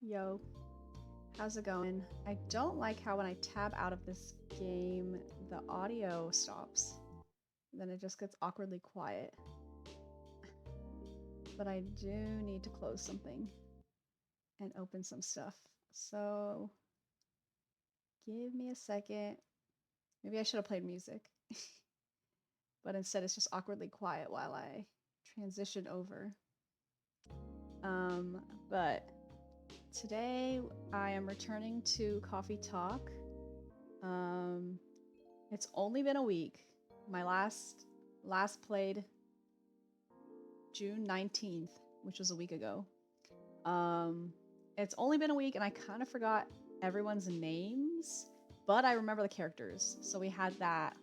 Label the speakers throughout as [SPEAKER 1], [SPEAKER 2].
[SPEAKER 1] Yo, how's it going? I don't like how when I tab out of this game, the audio stops. Then it just gets awkwardly quiet. But I do need to close something and open some stuff. So give me a second. Maybe I should have played music. But instead it's just awkwardly quiet while I transition over. But today I am returning to Coffee Talk. Um, it's only been a week. My last played June 19th, which was a week ago. It's only been a week and I kind of forgot everyone's names, but I remember the characters. So we had that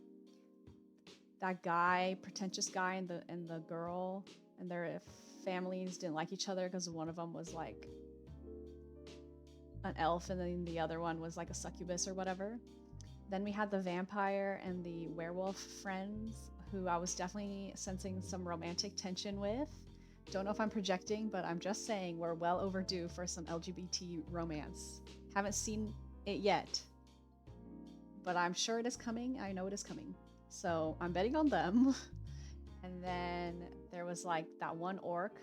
[SPEAKER 1] guy, pretentious guy, and the girl, and their families didn't like each other because one of them was like an elf and then the other one was like a succubus or whatever. Then we had the vampire and the werewolf friends who I was definitely sensing some romantic tension with. Don't know if I'm projecting, but I'm just saying we're well overdue for some LGBT romance. Haven't seen it yet, but I'm sure it is coming. I know it is coming. So I'm betting on them. And then there was like that one orc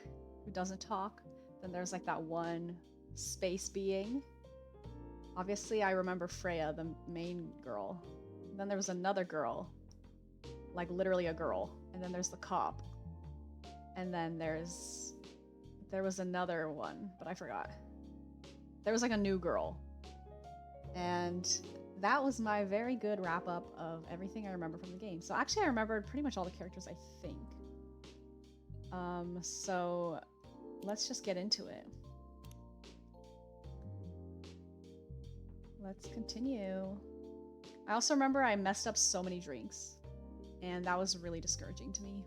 [SPEAKER 1] who doesn't talk. Then there's like that one space being. Obviously, I remember Freya, the main girl. Then there was another girl, like literally a girl. And then there's the cop. And then there was another one, but I forgot. There was like a new girl. And that was my very good wrap up of everything I remember from the game. So actually I remembered pretty much all the characters, I think. So let's just get into it. Let's continue. I also remember I messed up so many drinks, and that was really discouraging to me.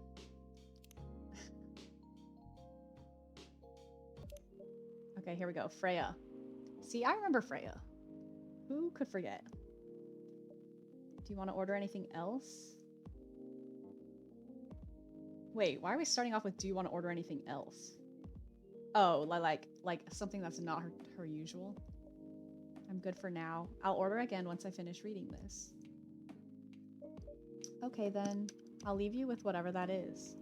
[SPEAKER 1] Okay, here we go. Freya. See, I remember Freya. Who could forget? Do you want to order anything else? Wait, why are we starting off with do you want to order anything else? Oh, like something that's not her usual. I'm good for now. I'll order again once I finish reading this. Okay then, I'll leave you with whatever that is.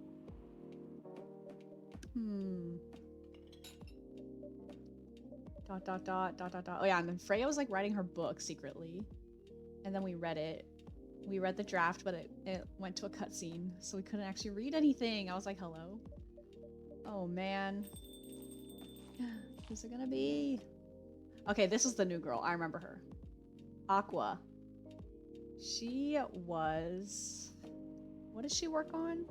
[SPEAKER 1] Dot dot dot dot dot dot. Oh yeah, and then Freya was like writing her book secretly. And then we read it. We read the draft, but it went to a cutscene, so we couldn't actually read anything. I was like, hello? Oh man. Who's it gonna be? Okay, this is the new girl. I remember her. Aqua. She was... What did she work on?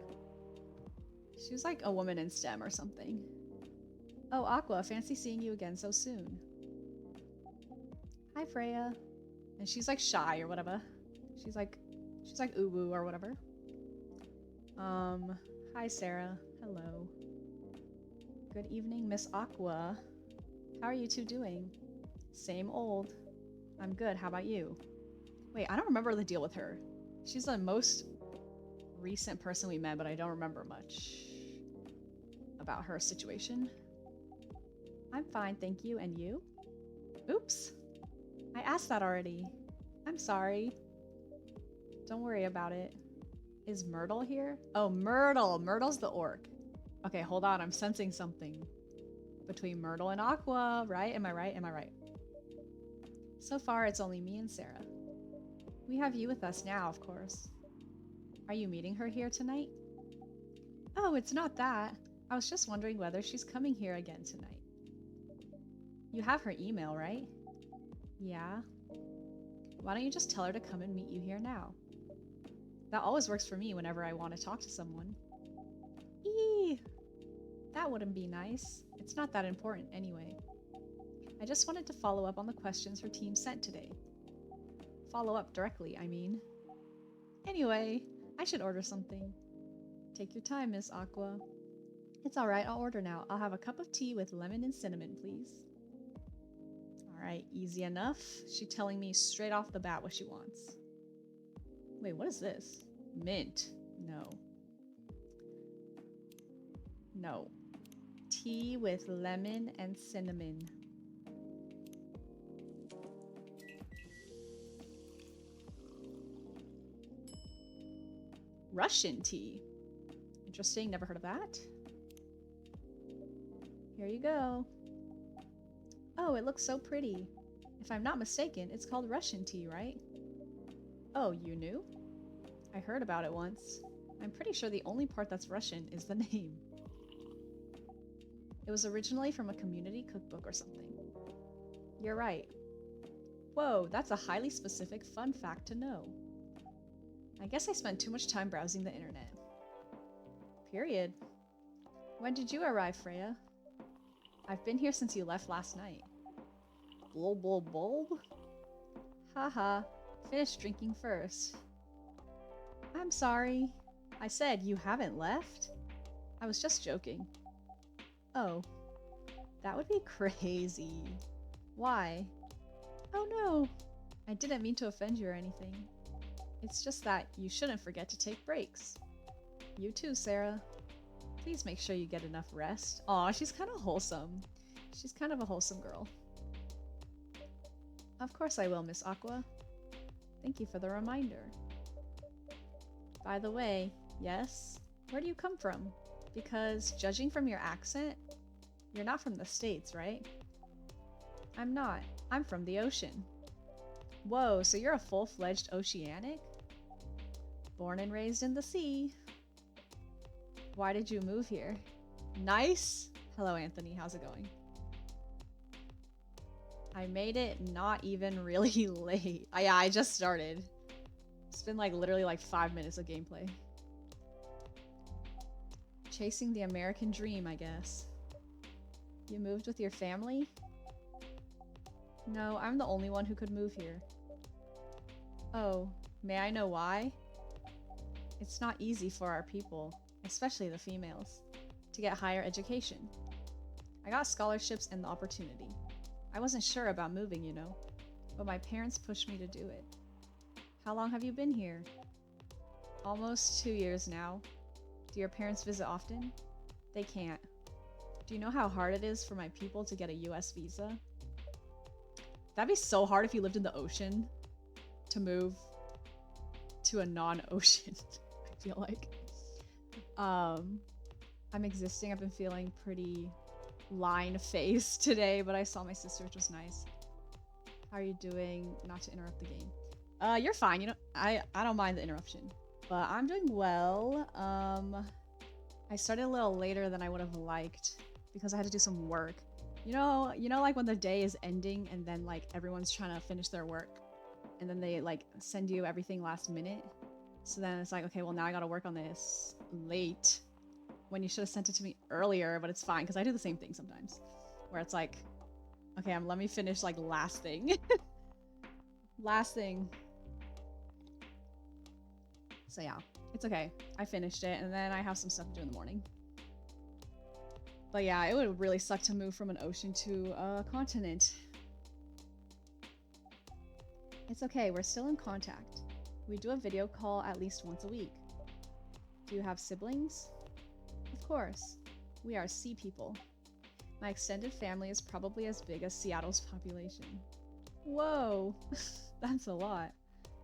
[SPEAKER 1] She was like a woman in STEM or something. Oh, Aqua, fancy seeing you again so soon. Hi, Freya. And she's like shy or whatever. She's like ooh-woo or whatever. Hi, Sarah. Hello. Good evening, Miss Aqua. How are you two doing? Same old. I'm good. How about you? Wait, I don't remember the deal with her. She's the most recent person we met, but I don't remember much about her situation. I'm fine, thank you. And you? Oops. I asked that already. I'm sorry. Don't worry about it. Is Myrtle here? Oh, Myrtle. Myrtle's the orc. Okay, hold on. I'm sensing something between Myrtle and Aqua, right? Am I right? Am I right? So far, it's only me and Sarah. We have you with us now, of course. Are you meeting her here tonight? Oh, it's not that. I was just wondering whether she's coming here again tonight. You have her email, right? Yeah. Why don't you just tell her to come and meet you here now? That always works for me whenever I want to talk to someone. Eee! That wouldn't be nice. It's not that important anyway. I just wanted to follow up on the questions her team sent today. Follow up directly, I mean. Anyway, I should order something. Take your time, Miss Aqua. It's alright, I'll order now. I'll have a cup of tea with lemon and cinnamon, please. Alright, easy enough. She's telling me straight off the bat what she wants. Wait, what is this? Mint. No. No. Tea with lemon and cinnamon. Russian tea. Interesting, never heard of that. Here you go. Oh, it looks so pretty. If I'm not mistaken, it's called Russian tea, right? Oh, you knew? I heard about it once. I'm pretty sure the only part that's Russian is the name. It was originally from a community cookbook or something. You're right. Whoa, that's a highly specific fun fact to know. I guess I spent too much time browsing the internet. Period. When did you arrive, Freya? I've been here since you left last night. Bulb bulb bulb? Haha, finish drinking first. I'm sorry. I said you haven't left? I was just joking. Oh, that would be crazy. Why? Oh no, I didn't mean to offend you or anything. It's just that you shouldn't forget to take breaks. You too, Sarah. Please make sure you get enough rest. Aw, she's kind of wholesome. She's kind of a wholesome girl. Of course I will, Miss Aqua. Thank you for the reminder. By the way, yes? Where do you come from? Because judging from your accent, you're not from the States, right? I'm not. I'm from the ocean. Whoa, so you're a full-fledged oceanic? Born and raised in the sea. Why did you move here? Nice! Hello, Anthony. How's it going? I made it not even really late. Yeah, I just started. It's been like literally like 5 minutes of gameplay. Chasing the American dream, I guess. You moved with your family? No, I'm the only one who could move here. Oh, may I know why? It's not easy for our people, especially the females, to get higher education. I got scholarships and the opportunity. I wasn't sure about moving, you know, but my parents pushed me to do it. How long have you been here? Almost 2 years now. Do your parents visit often? They can't. Do you know how hard it is for my people to get a US visa? That'd be so hard if you lived in the ocean to move to a non-ocean, I feel like. I'm existing. I've been feeling pretty line-faced today, but I saw my sister, which was nice. How are you doing? Not to interrupt the game. You're fine. You know, I don't mind the interruption, but I'm doing well. I started a little later than I would have liked because I had to do some work. You know, like when the day is ending and then like everyone's trying to finish their work and then they like send you everything last minute. So then it's like, okay, well now I gotta work on this late when you should have sent it to me earlier, but it's fine because I do the same thing sometimes where it's like, okay, let me finish like last thing. Last thing. So yeah, it's okay. I finished it and then I have some stuff to do in the morning. But yeah, it would really suck to move from an ocean to a continent. It's okay, we're still in contact. We do a video call at least once a week. Do you have siblings? Of course. We are sea people. My extended family is probably as big as Seattle's population. Whoa, that's a lot.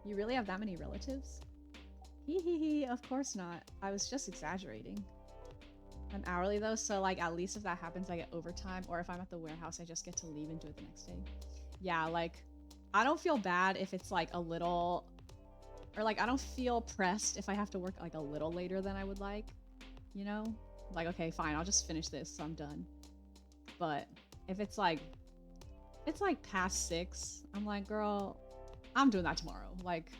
[SPEAKER 1] You really have that many relatives? Hee hee hee, of course not. I was just exaggerating. I'm hourly though, so like at least if that happens I get overtime, or if I'm at the warehouse I just get to leave and do it the next day. Yeah, like I don't feel bad if it's like a little, or like I don't feel pressed if I have to work like a little later than I would like, you know? Like, okay, fine, I'll just finish this so I'm done. But if it's like past 6, I'm like, girl, I'm doing that tomorrow. Like,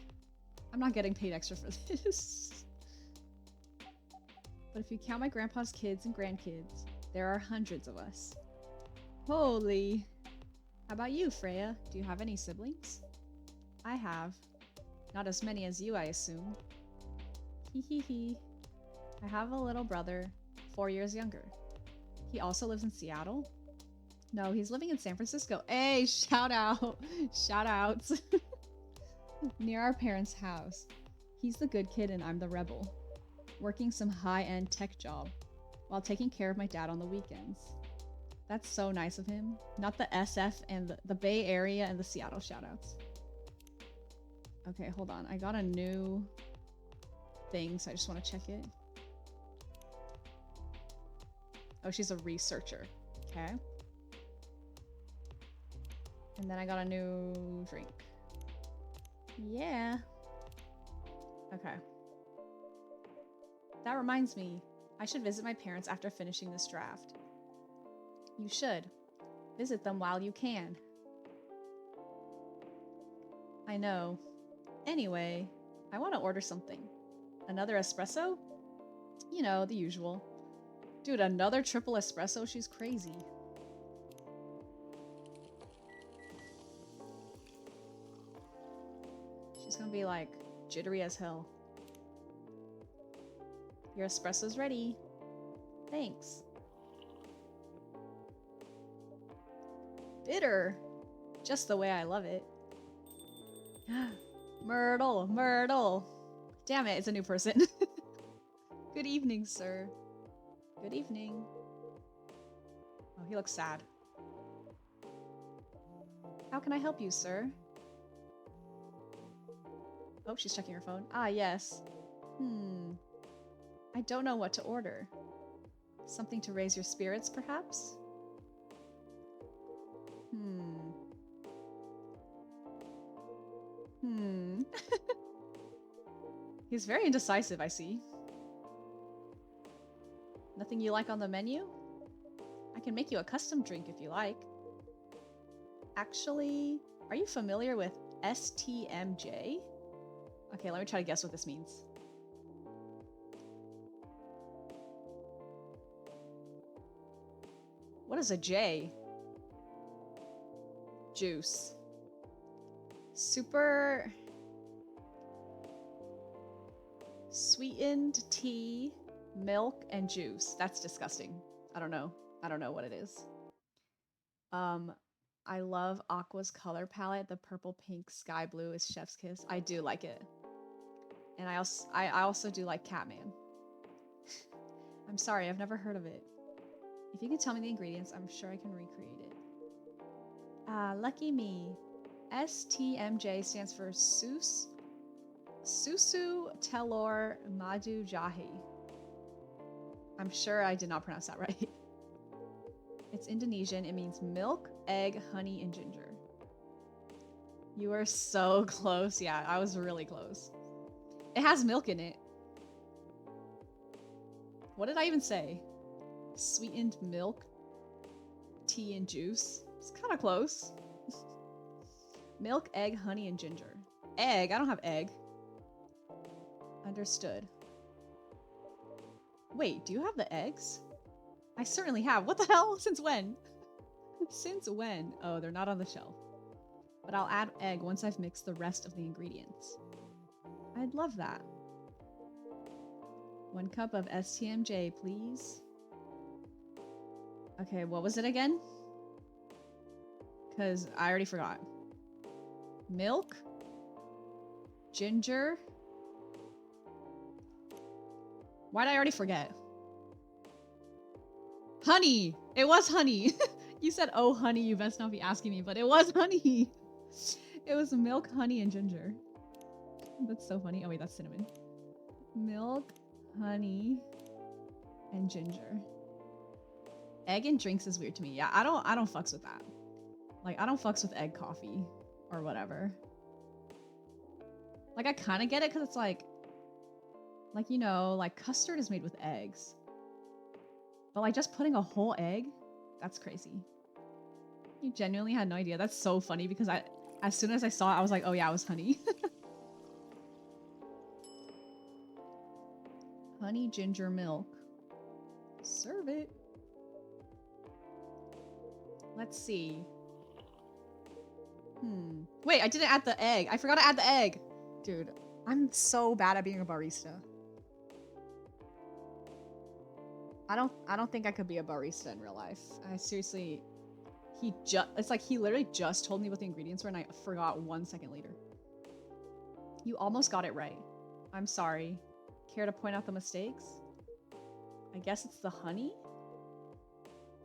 [SPEAKER 1] I'm not getting paid extra for this. But if you count my grandpa's kids and grandkids, there are hundreds of us. Holy. How about you, Freya? Do you have any siblings? I have. Not as many as you, I assume. Hee hee hee. I have a little brother, 4 years younger. He also lives in Seattle? No, he's living in San Francisco. Hey, shout out. Shout outs. Near our parents' house. He's the good kid and I'm the rebel. Working some high-end tech job while taking care of my dad on the weekends. That's so nice of him. Not the SF and the Bay Area and the Seattle shoutouts. Okay, hold on. I got a new thing, so I just want to check it. Oh, she's a researcher. Okay. And then I got a new drink. Yeah. Okay. That reminds me, I should visit my parents after finishing this draft. You should. Visit them while you can. I know. Anyway, I want to order something. Another espresso? You know, the usual. Dude, another triple espresso? She's crazy. She's gonna be like jittery as hell. Your espresso's ready. Thanks. Bitter. Just the way I love it. Myrtle, Myrtle. Damn it, it's a new person. Good evening, sir. Good evening. Oh, he looks sad. How can I help you, sir? Oh, she's checking her phone. Ah, yes. I don't know what to order. Something to raise your spirits, perhaps? He's very indecisive, I see. Nothing you like on the menu? I can make you a custom drink if you like. Actually, are you familiar with STMJ? Okay, let me try to guess what this means. What is a J? Juice. Super sweetened tea, milk, and juice. That's disgusting. I don't know. I don't know what it is. I love Aqua's color palette. The purple, pink, sky blue is Chef's Kiss. I do like it. And I also do like Catman. I'm sorry, I've never heard of it. If you can tell me the ingredients, I'm sure I can recreate it. Ah, lucky me. STMJ stands for Susu Telur Madu Jahe. I'm sure I did not pronounce that right. It's Indonesian. It means milk, egg, honey, and ginger. You were so close. Yeah, I was really close. It has milk in it. What did I even say? Sweetened milk, tea, and juice. It's kind of close. Milk, egg, honey, and ginger. Egg? I don't have egg. Understood. Wait, do you have the eggs? I certainly have. What the hell? Since when? Since when? Oh, they're not on the shelf. But I'll add egg once I've mixed the rest of the ingredients. I'd love that. 1 cup of STMJ, please. Okay, what was it again? Because I already forgot. Milk? Ginger? Why'd I already forget? Honey! It was honey! You said, oh honey, you best not be asking me, but it was honey! It was milk, honey, and ginger. That's so funny. Oh wait, that's cinnamon. Milk, honey, and ginger. Egg and drinks is weird to me. Yeah, I don't fucks with that. Like, I don't fucks with egg coffee or whatever. Like, I kind of get it because it's like, you know, like custard is made with eggs. But like just putting a whole egg, that's crazy. You genuinely had no idea. That's so funny because as soon as I saw it, I was like, oh yeah, it was honey. Honey ginger milk. Serve it. Let's see. Wait, I didn't add the egg. I forgot to add the egg. Dude, I'm so bad at being a barista. I don't think I could be a barista in real life. I seriously, it's like he literally just told me what the ingredients were and I forgot 1 second later. You almost got it right. I'm sorry. Care to point out the mistakes? I guess it's the honey?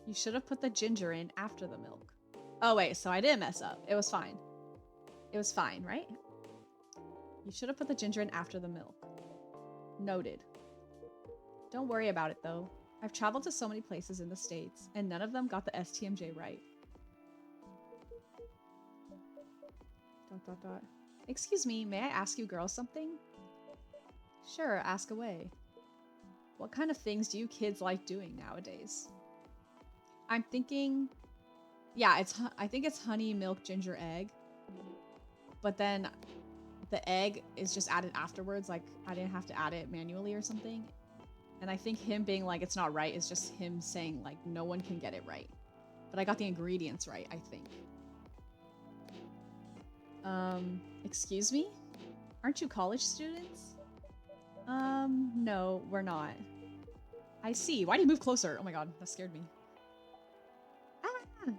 [SPEAKER 1] You should have put the ginger in after the milk. Oh wait, so I didn't mess up. It was fine. It was fine, right? You should have put the ginger in after the milk. Noted. Don't worry about it, though. I've traveled to so many places in the States, and none of them got the STMJ right. Dot, dot, dot. Excuse me, may I ask you girls something? Sure, ask away. What kind of things do you kids like doing nowadays? I'm thinking... Yeah, I think it's honey, milk, ginger, egg. But then the egg is just added afterwards, like I didn't have to add it manually or something. And I think him being like, it's not right, is just him saying like, no one can get it right. But I got the ingredients right, I think. Excuse me? Aren't you college students? No, we're not. I see. Why do you move closer? Oh my god, that scared me. Ah!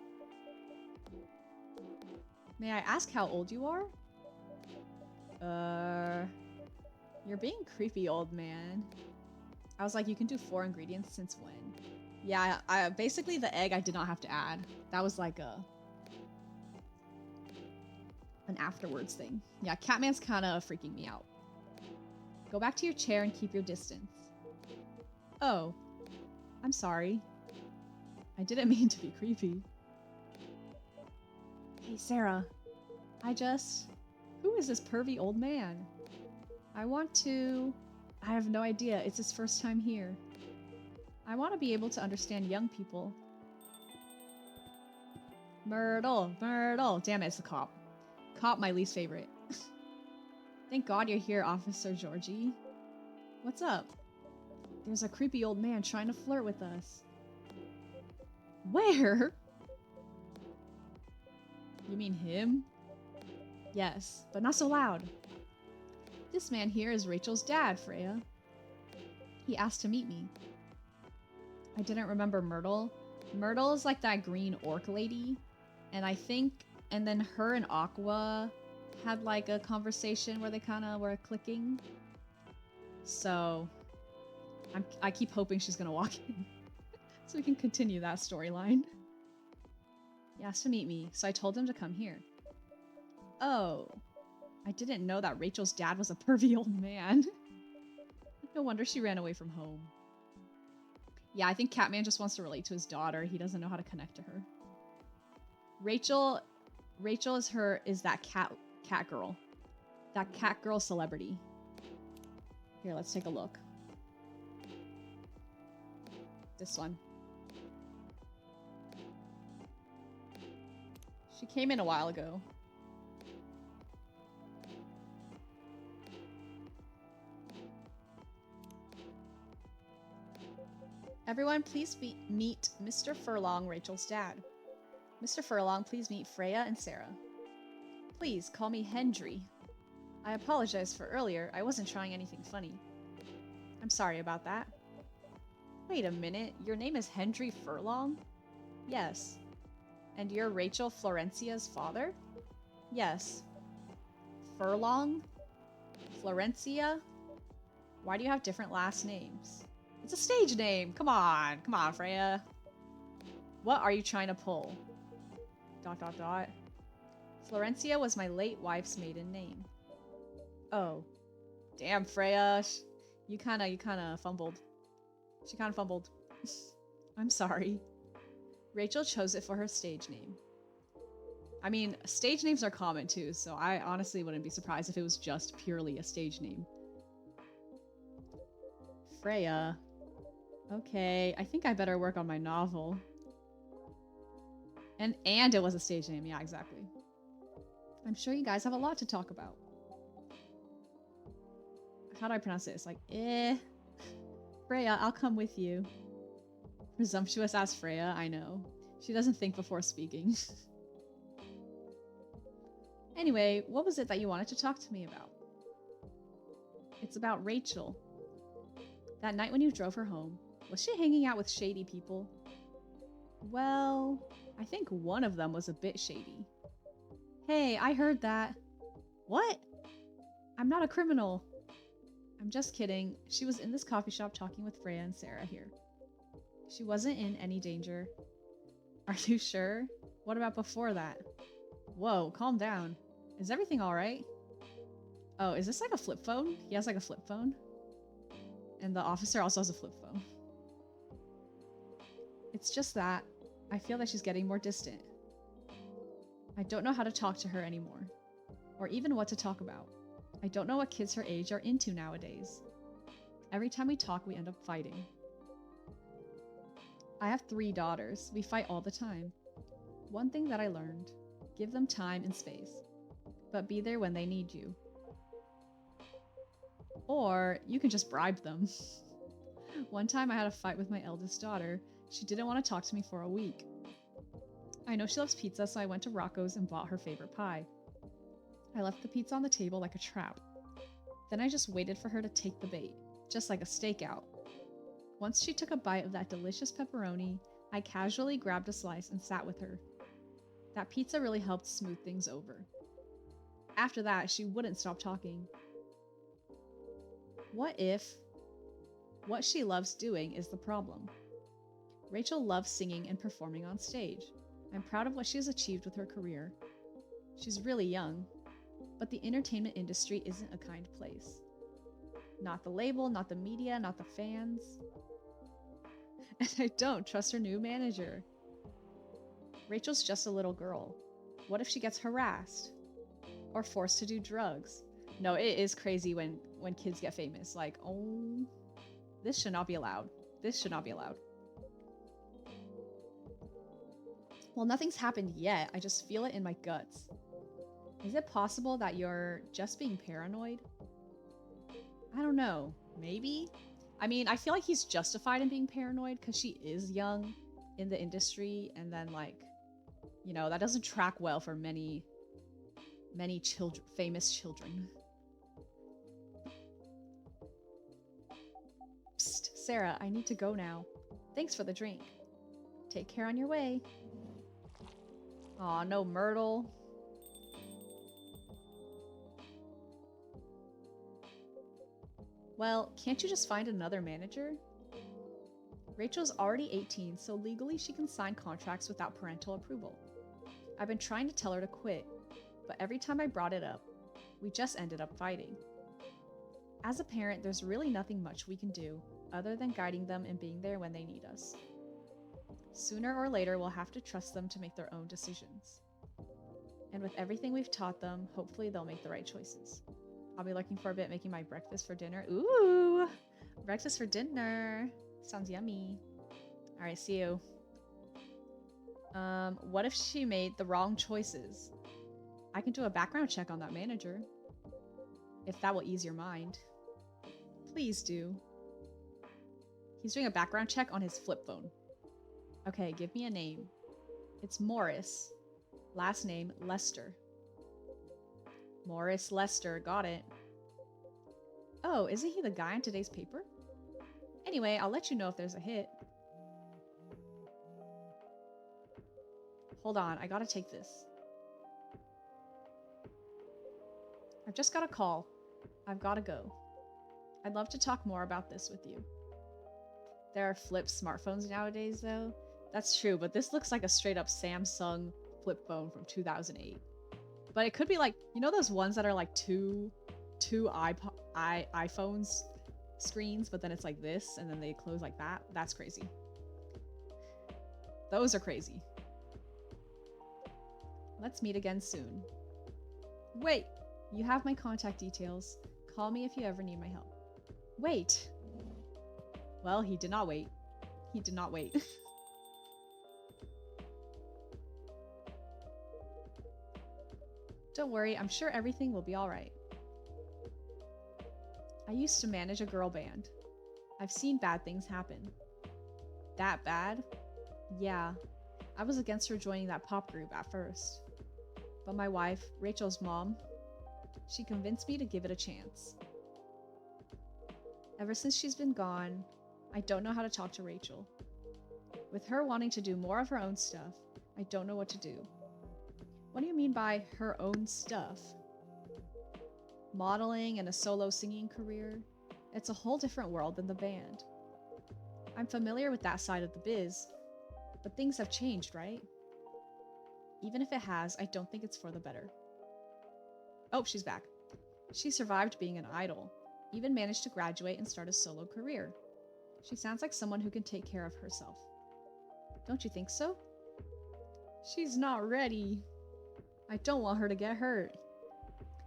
[SPEAKER 1] May I ask how old you are? You're being creepy, old man. I was like, you can do 4 ingredients since when? Yeah, I basically the egg I did not have to add. That was like an afterwards thing. Yeah, Catman's kind of freaking me out. Go back to your chair and keep your distance. Oh, I'm sorry. I didn't mean to be creepy. Hey, Sarah. Who is this pervy old man? I have no idea. It's his first time here. I want to be able to understand young people. Myrtle, Myrtle. Damn it, it's the cop. Cop, my least favorite. Thank God you're here, Officer Georgie. What's up? There's a creepy old man trying to flirt with us. Where? You mean him? Yes, but not so loud. This man here is Rachel's dad, Freya. He asked to meet me. I didn't remember Myrtle. Myrtle is like that green orc lady. And then her and Aqua had like a conversation where they kind of were clicking. So I keep hoping she's gonna walk in. So we can continue that storyline. He asked to meet me, so I told him to come here. Oh, I didn't know that Rachel's dad was a pervy old man. No wonder she ran away from home. Yeah, I think Catman just wants to relate to his daughter. He doesn't know how to connect to her. Rachel is that cat girl. That cat girl celebrity. Here, let's take a look. This one. She came in a while ago. Everyone, please meet Mr. Furlong, Rachel's dad. Mr. Furlong, please meet Freya and Sarah. Please, call me Hendry. I apologize for earlier. I wasn't trying anything funny. I'm sorry about that. Wait a minute. Your name is Hendry Furlong? Yes. And you're Rachel Florencia's father? Yes. Furlong? Florencia? Why do you have different last names? It's a stage name! Come on! Come on, Freya! What are you trying to pull? ... Florencia was my late wife's maiden name. Oh. Damn, Freya. You kinda fumbled. She kinda fumbled. I'm sorry. Rachel chose it for her stage name. I mean, stage names are common too, so I honestly wouldn't be surprised if it was just purely a stage name. Freya. Okay, I think I better work on my novel. And it was a stage name, yeah, exactly. I'm sure you guys have a lot to talk about. How do I pronounce it? It's like, Freya, I'll come with you. Presumptuous ass Freya, I know. She doesn't think before speaking. Anyway, what was it that you wanted to talk to me about? It's about Rachel. That night when you drove her home, was she hanging out with shady people? Well, I think one of them was a bit shady. Hey, I heard that. What? I'm not a criminal. I'm just kidding. She was in this coffee shop talking with Freya and Sarah here. She wasn't in any danger. Are you sure? What about before that? Whoa, calm down. Is everything alright? Oh, is this like a flip phone? He has like a flip phone? And the officer also has a flip phone. It's just that I feel that she's getting more distant. I don't know how to talk to her anymore, or even what to talk about. I don't know what kids her age are into nowadays. Every time we talk, we end up fighting. I have 3 daughters. We fight all the time. One thing that I learned, give them time and space, but be there when they need you. Or you can just bribe them. One time I had a fight with my eldest daughter. She didn't want to talk to me for a week. I know she loves pizza, so I went to Rocco's and bought her favorite pie. I left the pizza on the table like a trap. Then I just waited for her to take the bait, just like a stakeout. Once she took a bite of that delicious pepperoni, I casually grabbed a slice and sat with her. That pizza really helped smooth things over. After that, she wouldn't stop talking. What if what she loves doing is the problem? Rachel loves singing and performing on stage. I'm proud of what she has achieved with her career. She's really young, but the entertainment industry isn't a kind place. Not the label, not the media, not the fans. And I don't trust her new manager. Rachel's just a little girl. What if she gets harassed? Or forced to do drugs? No, it is crazy when kids get famous. Like, oh, this should not be allowed. This should not be allowed. Well, nothing's happened yet. I just feel it in my guts. Is it possible that you're just being paranoid? I don't know. Maybe? I mean, I feel like he's justified in being paranoid because she is young in the industry, and then, like, you know, that doesn't track well for many children, famous children. Psst, Sarah, I need to go now. Thanks for the drink. Take care on your way. Aw, no Myrtle. Well, can't you just find another manager? Rachel's already 18, so legally she can sign contracts without parental approval. I've been trying to tell her to quit, but every time I brought it up, we just ended up fighting. As a parent, there's really nothing much we can do other than guiding them and being there when they need us. Sooner or later, we'll have to trust them to make their own decisions. And with everything we've taught them, hopefully they'll make the right choices. I'll be looking for a bit making my breakfast for dinner. Ooh, breakfast for dinner. Sounds yummy. All right, see you. What if she made the wrong choices? I can do a background check on that manager. If that will ease your mind. Please do. He's doing a background check on his flip phone. Okay, give me a name. It's Morris. Last name, Lester. Morris Lester, got it. Oh, isn't he the guy in today's paper? Anyway, I'll let you know if there's a hit. Hold on, I gotta take this. I've just got a call. I've gotta go. I'd love to talk more about this with you. There are flip smartphones nowadays, though. That's true, but this looks like a straight up Samsung flip phone from 2008. But it could be like, you know those ones that are like two iPhones screens, but then it's like this, and then they close like that? That's crazy. Those are crazy. Let's meet again soon. Wait, you have my contact details. Call me if you ever need my help. Wait. Well, he did not wait. He did not wait. Don't worry, I'm sure everything will be alright. I used to manage a girl band. I've seen bad things happen. That bad? Yeah. I was against her joining that pop group at first. But my wife, Rachel's mom, she convinced me to give it a chance. Ever since she's been gone, I don't know how to talk to Rachel. With her wanting to do more of her own stuff, I don't know what to do. What do you mean by her own stuff? Modeling and a solo singing career? It's a whole different world than the band. I'm familiar with that side of the biz, but things have changed, right? Even if it has, I don't think it's for the better. Oh, she's back. She survived being an idol. even managed to graduate and start a solo career. She sounds like someone who can take care of herself. Don't you think so? She's not ready. I don't want her to get hurt.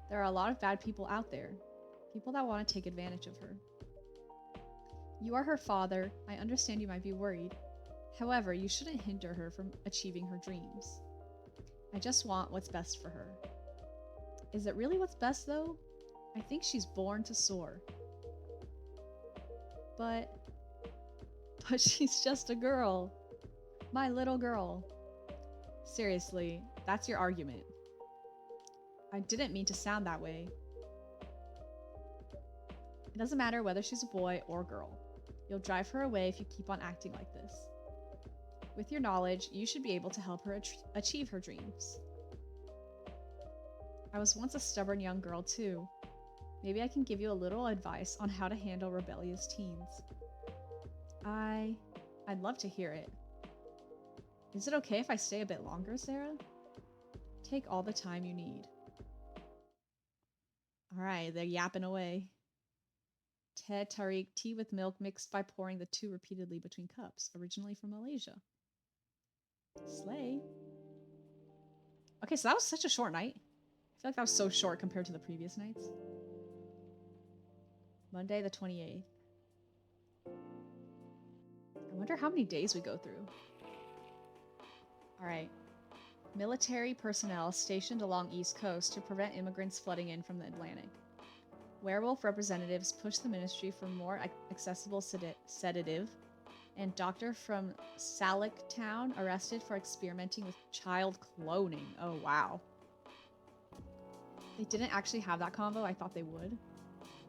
[SPEAKER 1] There are a lot of bad people out there. People that want to take advantage of her. You are her father. I understand you might be worried. However, you shouldn't hinder her from achieving her dreams. I just want what's best for her. Is it really what's best, though? I think she's born to soar. But she's just a girl. My little girl. Seriously, that's your argument. I didn't mean to sound that way. It doesn't matter whether she's a boy or girl. You'll drive her away if you keep on acting like this. With your knowledge, you should be able to help her achieve her dreams. I was once a stubborn young girl too. Maybe I can give you a little advice on how to handle rebellious teens. I'd love to hear it. Is it okay if I stay a bit longer, Sarah? Take all the time you need. Alright, they're yapping away. Teh tarik, tea with milk mixed by pouring the two repeatedly between cups, originally from Malaysia. Slay. Okay, so that was such a short night. I feel like that was so short compared to the previous nights. Monday the 28th. I wonder how many days we go through. Alright. Military personnel stationed along East Coast to prevent immigrants flooding in from the Atlantic. Werewolf representatives push the ministry for more accessible sedative. And doctor from Salic Town arrested for experimenting with child cloning. Oh, wow. They didn't actually have that combo. I thought they would.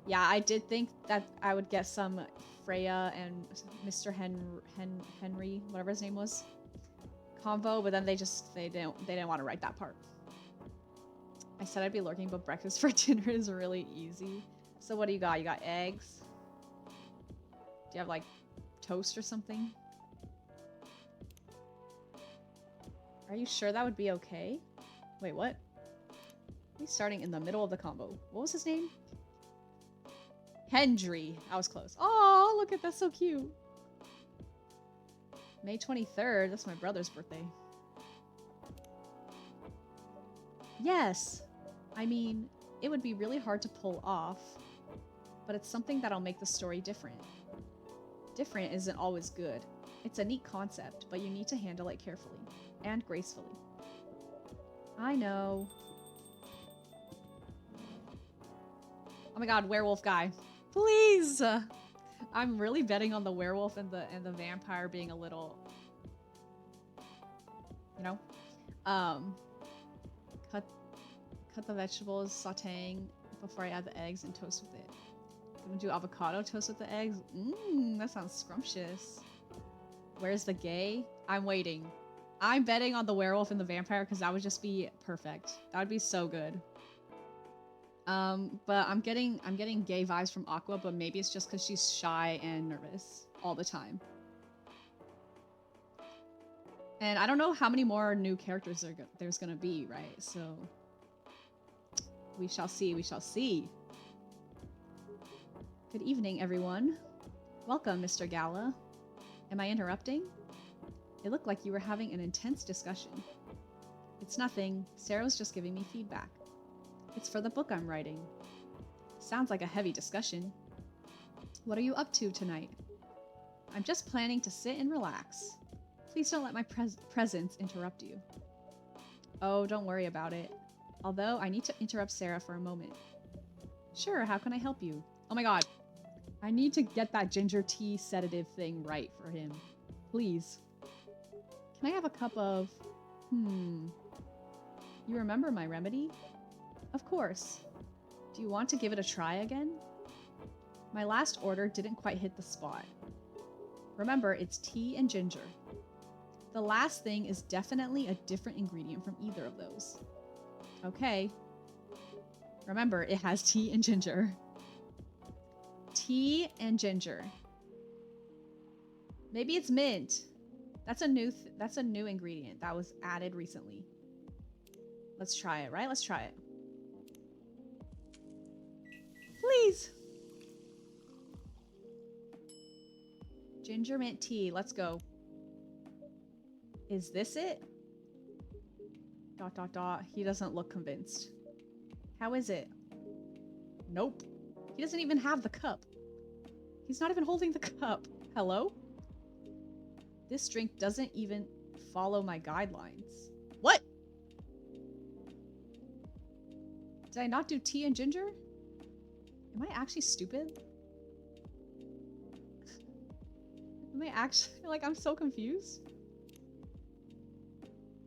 [SPEAKER 1] Yeah, I did think that I would get some Freya and Mr. Henry, whatever his name was, combo, but then they didn't want to write that part. I said I'd be lurking, but breakfast for dinner is really easy. So what do you got? You got eggs? Do you have like toast or something? Are you sure that would be okay? Wait, what? He's starting in the middle of the combo. What was his name? Hendry. I was close. Oh, look at that, so cute. May 23rd. That's my brother's birthday. Yes. I mean, it would be really hard to pull off, but it's something that'll make the story different. Different isn't always good. It's a neat concept, but you need to handle it carefully and gracefully. I know. Oh my god, werewolf guy. Please! I'm really betting on the werewolf and the vampire being a little, you know? Cut the vegetables, sauteing before I add the eggs and toast with it. Gonna do avocado toast with the eggs. Mmm, that sounds scrumptious. Where's the gay? I'm waiting. I'm betting on the werewolf and the vampire because that would just be perfect. That would be so good. But I'm getting gay vibes from Aqua, but maybe it's just because she's shy and nervous all the time. And I don't know how many more new characters there's gonna be, right? So we shall see, we shall see. Good evening, everyone. Welcome, Mr. Gala. Am I interrupting? It looked like you were having an intense discussion. It's nothing. Sarah was just giving me feedback. It's for the book I'm writing. Sounds like a heavy discussion. What are you up to tonight? I'm just planning to sit and relax. Please don't let my presence interrupt you. Oh, don't worry about it. Although, I need to interrupt Sarah for a moment. Sure, how can I help you? Oh my god. I need to get that ginger tea sedative thing right for him. Please. Can I have a cup of... You remember my remedy? Of course. Do you want to give it a try again? My last order didn't quite hit the spot. Remember, it's tea and ginger. The last thing is definitely a different ingredient from either of those. Okay. Remember, it has tea and ginger. Tea and ginger. Maybe it's mint. That's a new ingredient that was added recently. Let's try it, right? Let's try it. Please. Ginger mint tea. Let's go. Is this it? ... He doesn't look convinced. How is it? Nope. He doesn't even have the cup. He's not even holding the cup. Hello? This drink doesn't even follow my guidelines. What? Did I not do tea and ginger? Am I actually stupid? Am I actually, like, I'm so confused.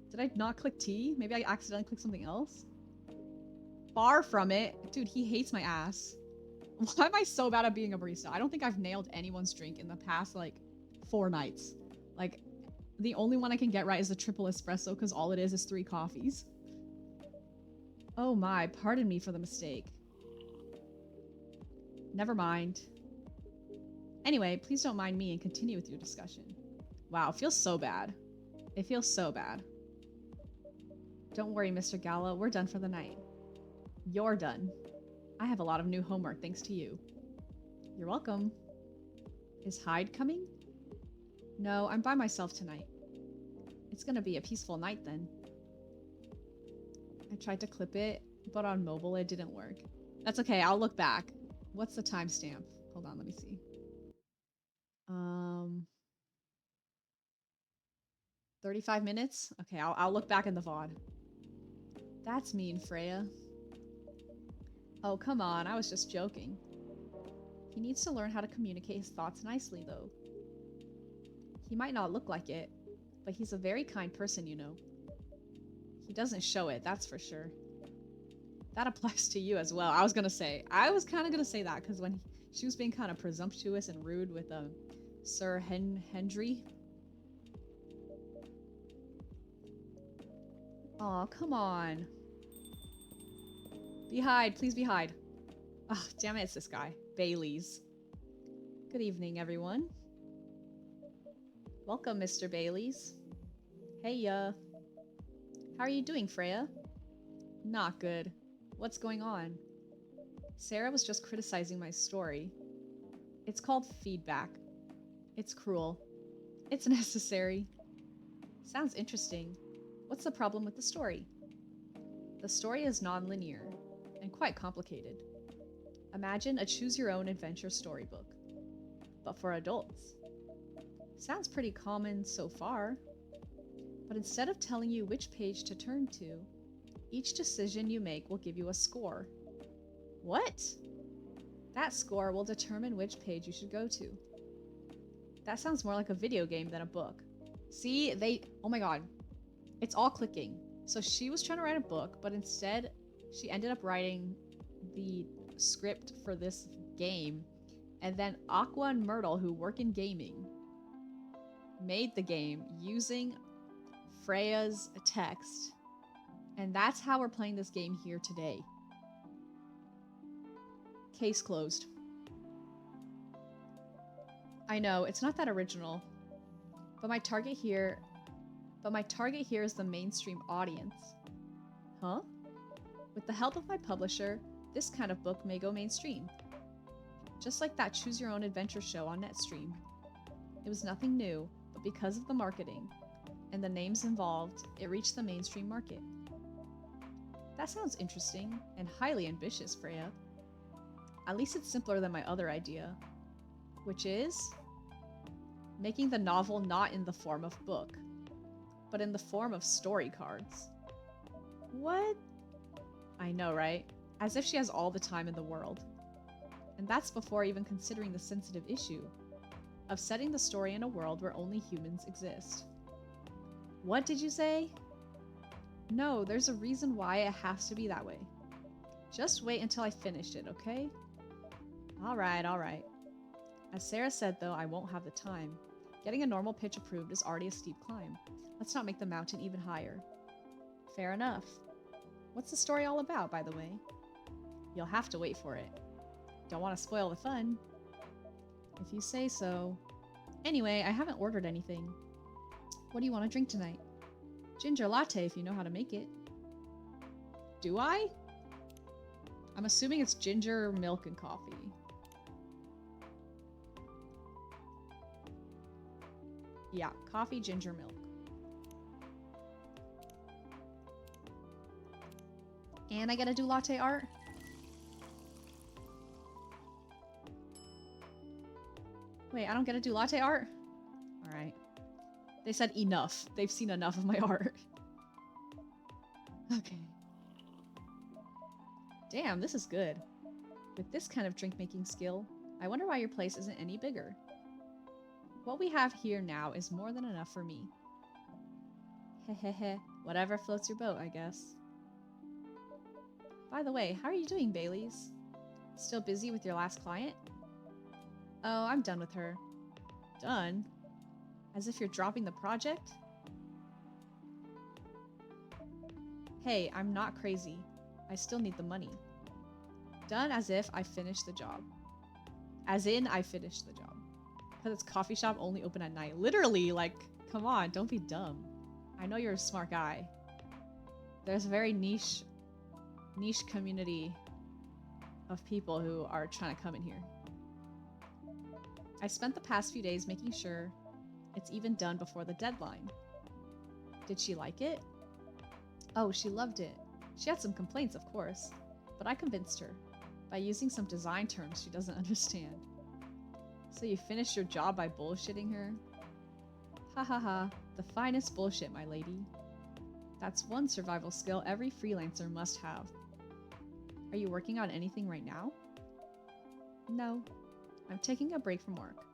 [SPEAKER 1] Did I not click tea? Maybe I accidentally clicked something else? Far from it. Dude, he hates my ass. Why am I so bad at being a barista? I don't think I've nailed anyone's drink in the past, like, 4 nights. Like, the only one I can get right is the triple espresso, because all it is 3 coffees. Oh my, pardon me for the mistake. Never mind. Anyway, please don't mind me and continue with your discussion. Wow, it feels so bad. It feels so bad. Don't worry, Mr. Gala, we're done for the night. You're done. I have a lot of new homework thanks to you. You're welcome. Is Hyde coming? No, I'm by myself tonight. It's gonna be a peaceful night then. I tried to clip it, but on mobile it didn't work. That's okay, I'll look back. What's the timestamp? Hold on, let me see. 35 minutes? Okay, I'll look back in the VOD. That's mean, Freya. Oh, come on, I was just joking. He needs to learn how to communicate his thoughts nicely, though. He might not look like it, but he's a very kind person, you know. He doesn't show it, that's for sure. That applies to you as well. I was kind of gonna say that, because when she was being kind of presumptuous and rude with Sir Henry. Aw, come on. Be Hyde, please be Hyde. Oh, damn it, it's this guy. Bailey's. Good evening, everyone. Welcome, Mr. Bailey's. Hey, How are you doing, Freya? Not good. What's going on? Sarah was just criticizing my story. It's called feedback. It's cruel. It's necessary. Sounds interesting. What's the problem with the story? The story is non-linear and quite complicated. Imagine a choose-your-own-adventure storybook, but for adults. Sounds pretty common so far, but instead of telling you which page to turn to, each decision you make will give you a score. What? That score will determine which page you should go to. That sounds more like a video game than a book. See, oh my god. It's all clicking. So she was trying to write a book, but instead she ended up writing the script for this game. And then Aqua and Myrtle, who work in gaming, made the game using Freya's text. And that's how we're playing this game here today. Case closed. I know, it's not that original. But my target here is the mainstream audience. Huh? With the help of my publisher, this kind of book may go mainstream. Just like that Choose Your Own Adventure show on Netstream. It was nothing new, but because of the marketing and the names involved, it reached the mainstream market. That sounds interesting and highly ambitious, Freya. At least it's simpler than my other idea, which is making the novel not in the form of book, but in the form of story cards. What? I know, right? As if she has all the time in the world. And that's before even considering the sensitive issue of setting the story in a world where only humans exist. What did you say? No, there's a reason why it has to be that way. Just wait until I finish it, okay? Alright, alright. As Sarah said, though, I won't have the time. Getting a normal pitch approved is already a steep climb. Let's not make the mountain even higher. Fair enough. What's the story all about, by the way? You'll have to wait for it. Don't want to spoil the fun. If you say so. Anyway, I haven't ordered anything. What do you want to drink tonight? Ginger latte if you know how to make it. Do I? I'm assuming it's ginger, milk, and coffee. Yeah, coffee, ginger, milk. And I gotta do latte art? Wait, I don't get to do latte art? Alright. They said enough. They've seen enough of my art. Okay. Damn, this is good. With this kind of drink-making skill, I wonder why your place isn't any bigger. What we have here now is more than enough for me. Hehehe. Whatever floats your boat, I guess. By the way, how are you doing, Bailey's? Still busy with your last client? Oh, I'm done with her. Done? As if you're dropping the project? Hey, I'm not crazy. I still need the money. Done as if I finished the job. As in, I finished the job. Because it's coffee shop only open at night. Literally, like, come on, don't be dumb. I know you're a smart guy. There's a very niche community of people who are trying to come in here. I spent the past few days making sure it's even done before the deadline. Did she like it? Oh, she loved it. She had some complaints, of course, but I convinced her by using some design terms she doesn't understand. So you finished your job by bullshitting her? Ha ha ha, the finest bullshit, my lady. That's one survival skill every freelancer must have. Are you working on anything right now? No. I'm taking a break from work.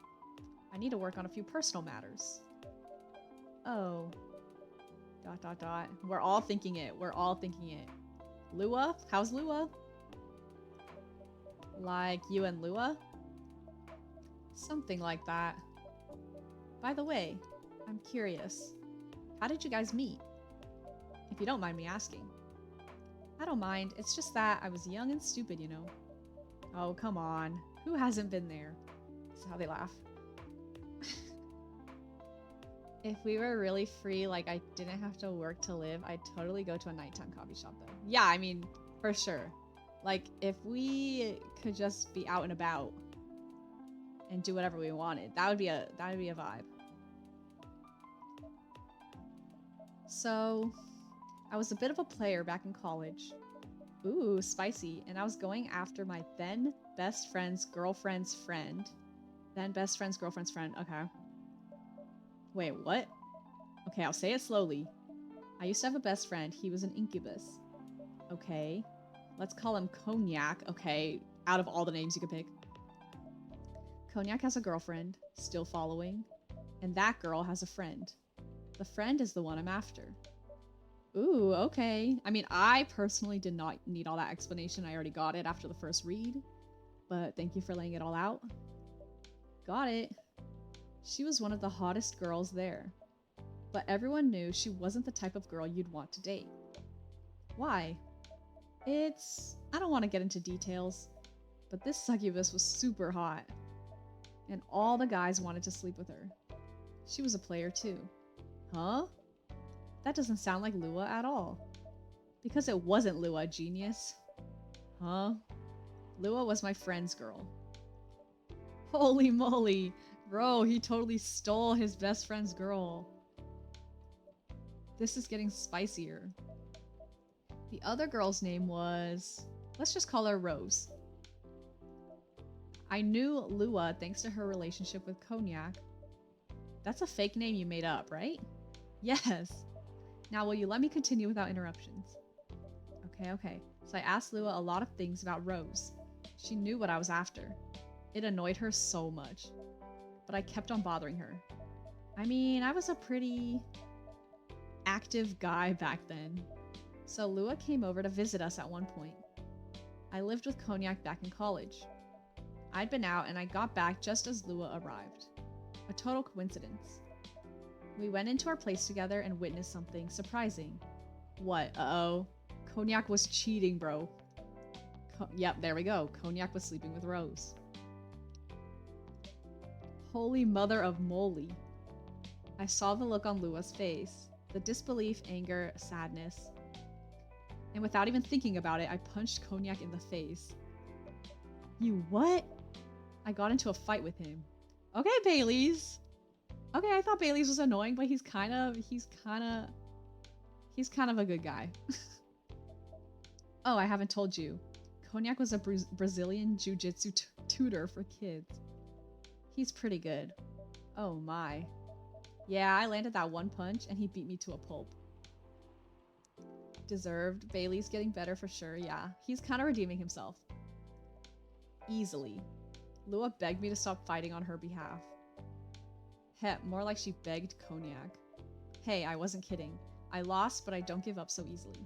[SPEAKER 1] I need to work on a few personal matters. Oh. ... We're all thinking it. We're all thinking it. Lua? How's Lua? Like you and Lua? Something like that. By the way, I'm curious. How did you guys meet? If you don't mind me asking. I don't mind. It's just that I was young and stupid, you know. Oh, come on. Who hasn't been there? This is how they laugh. If we were really free, like I didn't have to work to live, I'd totally go to a nighttime coffee shop though. Yeah, I mean, for sure. Like if we could just be out and about and do whatever we wanted, that would be a vibe. So, I was a bit of a player back in college. Ooh, spicy. And I was going after my then best friend's girlfriend's friend. Then best friend's girlfriend's friend. Okay. Wait, what? Okay, I'll say it slowly. I used to have a best friend. He was an incubus. Okay. Let's call him Cognac. Okay, out of all the names you could pick. Cognac has a girlfriend, still following. And that girl has a friend. The friend is the one I'm after. Ooh, okay. I mean, I personally did not need all that explanation. I already got it after the first read. But thank you for laying it all out. Got it. She was one of the hottest girls there. But everyone knew she wasn't the type of girl you'd want to date. Why? I don't want to get into details, but this succubus was super hot. And all the guys wanted to sleep with her. She was a player too. Huh? That doesn't sound like Lua at all. Because it wasn't Lua, genius. Huh? Lua was my friend's girl. Holy moly! Bro, he totally stole his best friend's girl. This is getting spicier. The other girl's name was... let's just call her Rose. I knew Lua thanks to her relationship with Cognac. That's a fake name you made up, right? Yes. Now will you let me continue without interruptions? Okay. So I asked Lua a lot of things about Rose. She knew what I was after. It annoyed her so much. But I kept on bothering her. I mean, I was a pretty active guy back then. So Lua came over to visit us at one point. I lived with Cognac back in college. I'd been out and I got back just as Lua arrived. A total coincidence. We went into our place together and witnessed something surprising. What? Uh-oh. Cognac was cheating, bro. Yep, there we go. Cognac was sleeping with Rose. Holy mother of moly. I saw the look on Lua's face. The disbelief, anger, sadness. And without even thinking about it, I punched Cognac in the face. You what? I got into a fight with him. Okay, Baileys. Okay, I thought Bailey's was annoying, but he's kind of a good guy. Oh, I haven't told you. Cognac was a Brazilian jiu-jitsu tutor for kids. He's pretty good. Oh my. Yeah, I landed that one punch and he beat me to a pulp. Deserved. Bailey's getting better for sure. Yeah, he's kind of redeeming himself. Easily. Lua begged me to stop fighting on her behalf. Heh, more like she begged Cognac. Hey, I wasn't kidding. I lost, but I don't give up so easily.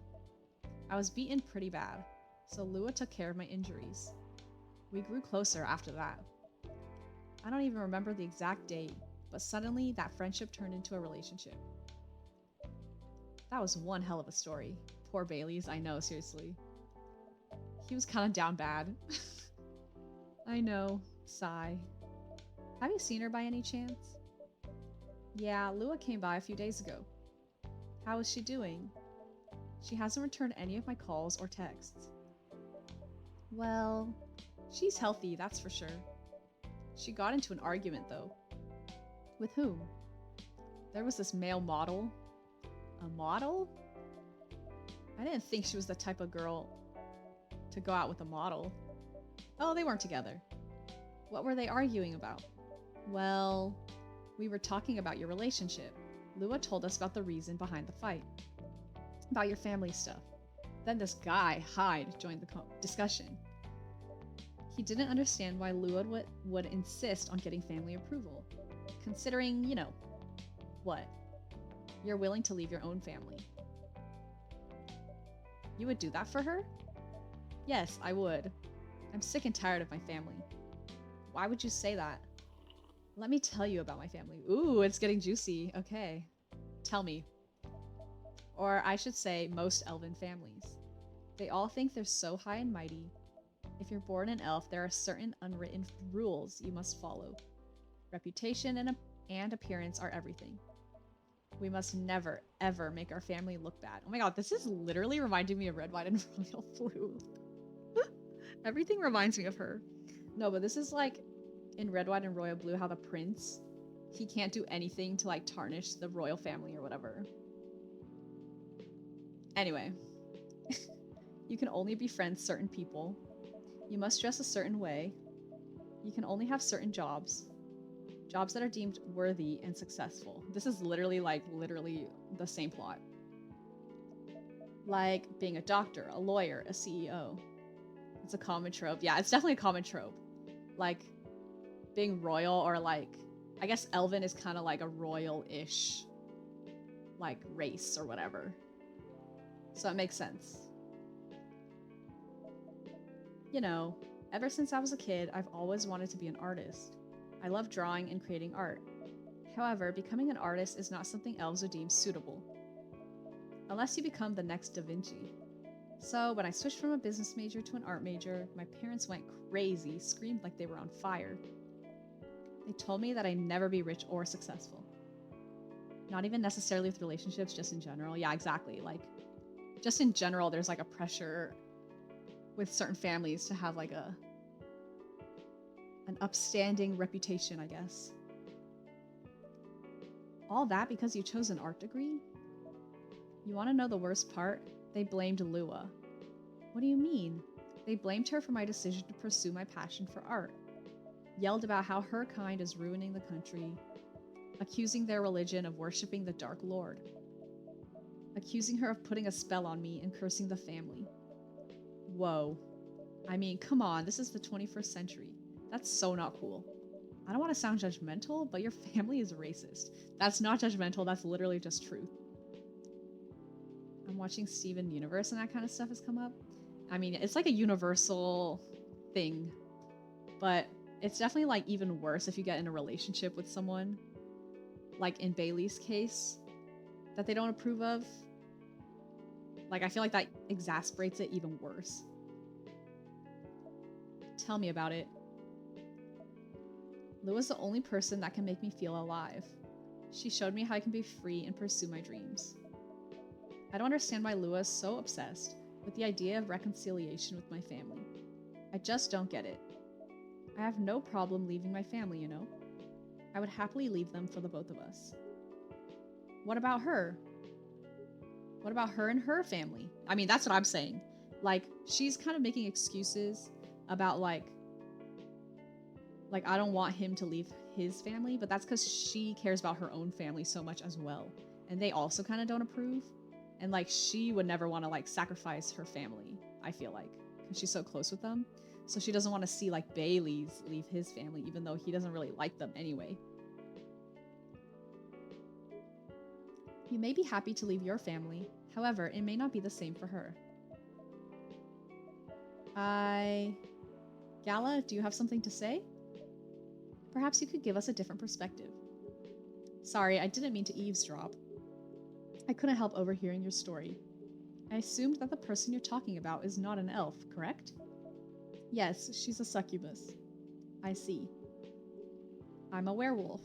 [SPEAKER 1] I was beaten pretty bad, so Lua took care of my injuries. We grew closer after that. I don't even remember the exact date, but suddenly that friendship turned into a relationship. That was one hell of a story. Poor Bailey's, I know, seriously. He was kind of down bad. I know. Sigh. Have you seen her by any chance? Yeah, Lua came by a few days ago. How is she doing? She hasn't returned any of my calls or texts. Well, she's healthy, that's for sure. She got into an argument, though. With whom? There was this male model. A model? I didn't think she was the type of girl to go out with a model. Oh, they weren't together. What were they arguing about? Well, we were talking about your relationship. Lua told us about the reason behind the fight. About your family stuff. Then this guy, Hyde, joined the discussion. He didn't understand why Lua would insist on getting family approval. Considering, you know, what? You're willing to leave your own family. You would do that for her? Yes, I would. I'm sick and tired of my family. Why would you say that? Let me tell you about my family. Ooh, it's getting juicy. Okay. Tell me. Or I should say, most elven families. They all think they're so high and mighty. If you're born an elf, there are certain unwritten rules you must follow. Reputation and appearance are everything. We must never, ever make our family look bad. Oh my god, this is literally reminding me of Red, White, and Royal Blue. Everything reminds me of her. No, but this is like in Red, White, and Royal Blue, how the prince, he can't do anything to like tarnish the royal family or whatever. Anyway, you can only befriend certain people. You must dress a certain way. You can only have certain jobs. Jobs that are deemed worthy and successful. This is literally the same plot. Like being a doctor, a lawyer, a CEO. It's a common trope. Yeah, it's definitely a common trope. Like being royal, or like, I guess Elven is kind of like a royal-ish like race or whatever. So it makes sense. You know, ever since I was a kid, I've always wanted to be an artist. I love drawing and creating art. However, becoming an artist is not something elves would deem suitable. Unless you become the next Da Vinci. So when I switched from a business major to an art major, my parents went crazy, screamed like they were on fire. They told me that I'd never be rich or successful. Not even necessarily with relationships, just in general. Yeah, exactly. Like, just in general, there's like a pressure with certain families to have like an upstanding reputation, I guess. All that because you chose an art degree? You want to know the worst part? They blamed Lua. What do you mean? They blamed her for my decision to pursue my passion for art. Yelled about how her kind is ruining the country, accusing their religion of worshipping the Dark Lord, accusing her of putting a spell on me and cursing the family. Whoa. I mean, come on, this is the 21st century. That's so not cool. I don't want to sound judgmental, but your family is racist. That's not judgmental, that's literally just truth. I'm watching Steven Universe and that kind of stuff has come up. I mean, it's like a universal thing, but it's definitely like even worse if you get in a relationship with someone, like in Bailey's case, that they don't approve of. Like, I feel like that exasperates it even worse. Tell me about it. Lua's the only person that can make me feel alive. She showed me how I can be free and pursue my dreams. I don't understand why Lua is so obsessed with the idea of reconciliation with my family. I just don't get it. I have no problem leaving my family, you know? I would happily leave them for the both of us. What about her? What about her and her family? I mean, that's what I'm saying. Like, she's kind of making excuses about like I don't want him to leave his family, but that's because she cares about her own family so much as well. And they also kind of don't approve. And like, she would never want to like sacrifice her family, I feel like, because she's so close with them. So she doesn't want to see like Bailey's leave his family, even though he doesn't really like them anyway. You may be happy to leave your family. However, it may not be the same for her. Gala, do you have something to say? Perhaps you could give us a different perspective. Sorry, I didn't mean to eavesdrop. I couldn't help overhearing your story. I assumed that the person you're talking about is not an elf, correct? Yes, she's a succubus. I see. I'm a werewolf.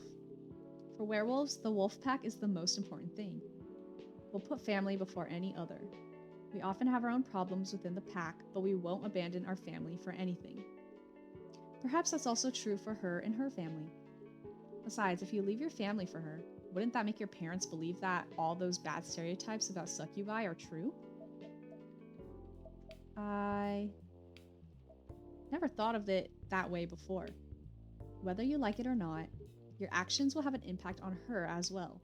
[SPEAKER 1] For werewolves, the wolf pack is the most important thing. We'll put family before any other. We often have our own problems within the pack, but we won't abandon our family for anything. Perhaps that's also true for her and her family. Besides, if you leave your family for her, wouldn't that make your parents believe that all those bad stereotypes about succubi are true? I never thought of it that way before. Whether you like it or not, your actions will have an impact on her as well.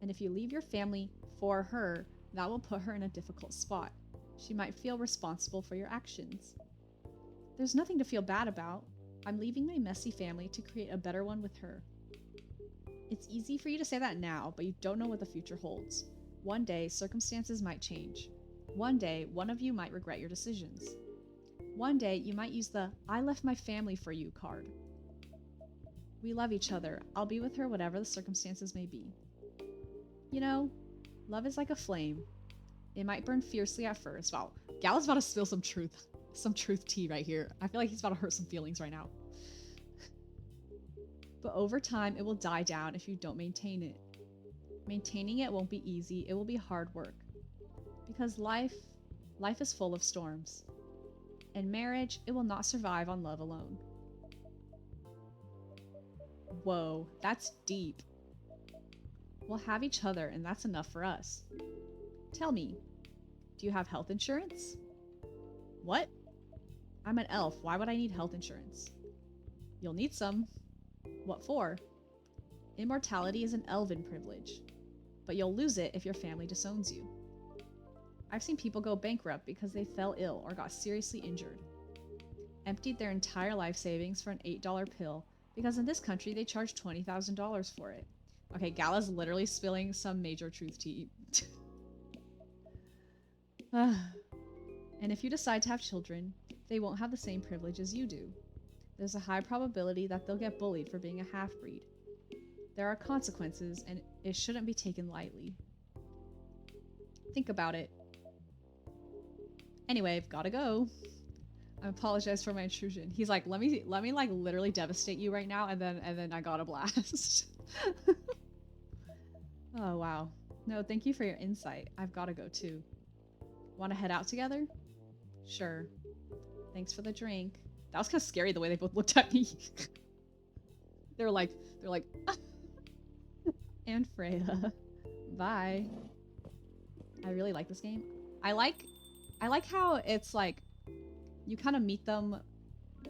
[SPEAKER 1] And if you leave your family for her, that will put her in a difficult spot. She might feel responsible for your actions. There's nothing to feel bad about. I'm leaving my messy family to create a better one with her. It's easy for you to say that now, but you don't know what the future holds. One day, circumstances might change. One day, one of you might regret your decisions. One day, you might use the "I left my family for you" card. We love each other. I'll be with her whatever the circumstances may be. You know, love is like a flame. It might burn fiercely at first. Wow, Gal's about to spill some truth tea right here. I feel like he's about to hurt some feelings right now. But over time, it will die down if you don't maintain it. Maintaining it won't be easy. It will be hard work. Because life is full of storms. And marriage, it will not survive on love alone. Whoa, that's deep. We'll have each other, and that's enough for us. Tell me, do you have health insurance? What? I'm an elf. Why would I need health insurance? You'll need some. What for? Immortality is an elven privilege, but you'll lose it if your family disowns you. I've seen people go bankrupt because they fell ill or got seriously injured. Emptied their entire life savings for an $8 pill because in this country they charge $20,000 for it. Okay, Gala's literally spilling some major truth tea. And if you decide to have children, they won't have the same privilege as you do. There's a high probability that they'll get bullied for being a half-breed. There are consequences, and it shouldn't be taken lightly. Think about it. Anyway, I've gotta go. I apologize for my intrusion. He's like, let me like literally devastate you right now, and then I got a blast. Oh wow. No, thank you for your insight. I've gotta go too. Want to head out together? Sure. Thanks for the drink. That was kind of scary the way they both looked at me. they're like, and Freya. Bye. I really like this game. I like how it's like you kind of meet them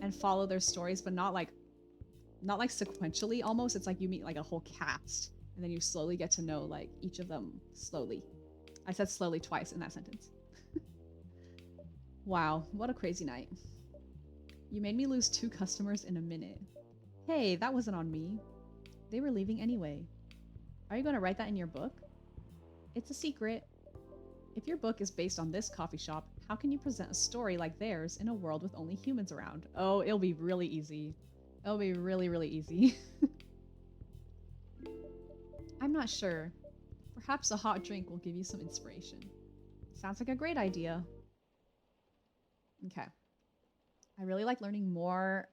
[SPEAKER 1] and follow their stories, but not like sequentially almost. It's like you meet like a whole cast and then you slowly get to know like each of them slowly. I said slowly twice in that sentence. Wow, what a crazy night. You made me lose 2 customers in a minute. Hey, that wasn't on me. They were leaving anyway. Are you going to write that in your book? It's a secret. If your book is based on this coffee shop, how can you present a story like theirs in a world with only humans around? Oh, it'll be really easy. It'll be really, really easy. I'm not sure. Perhaps a hot drink will give you some inspiration. Sounds like a great idea. Okay. I really like learning more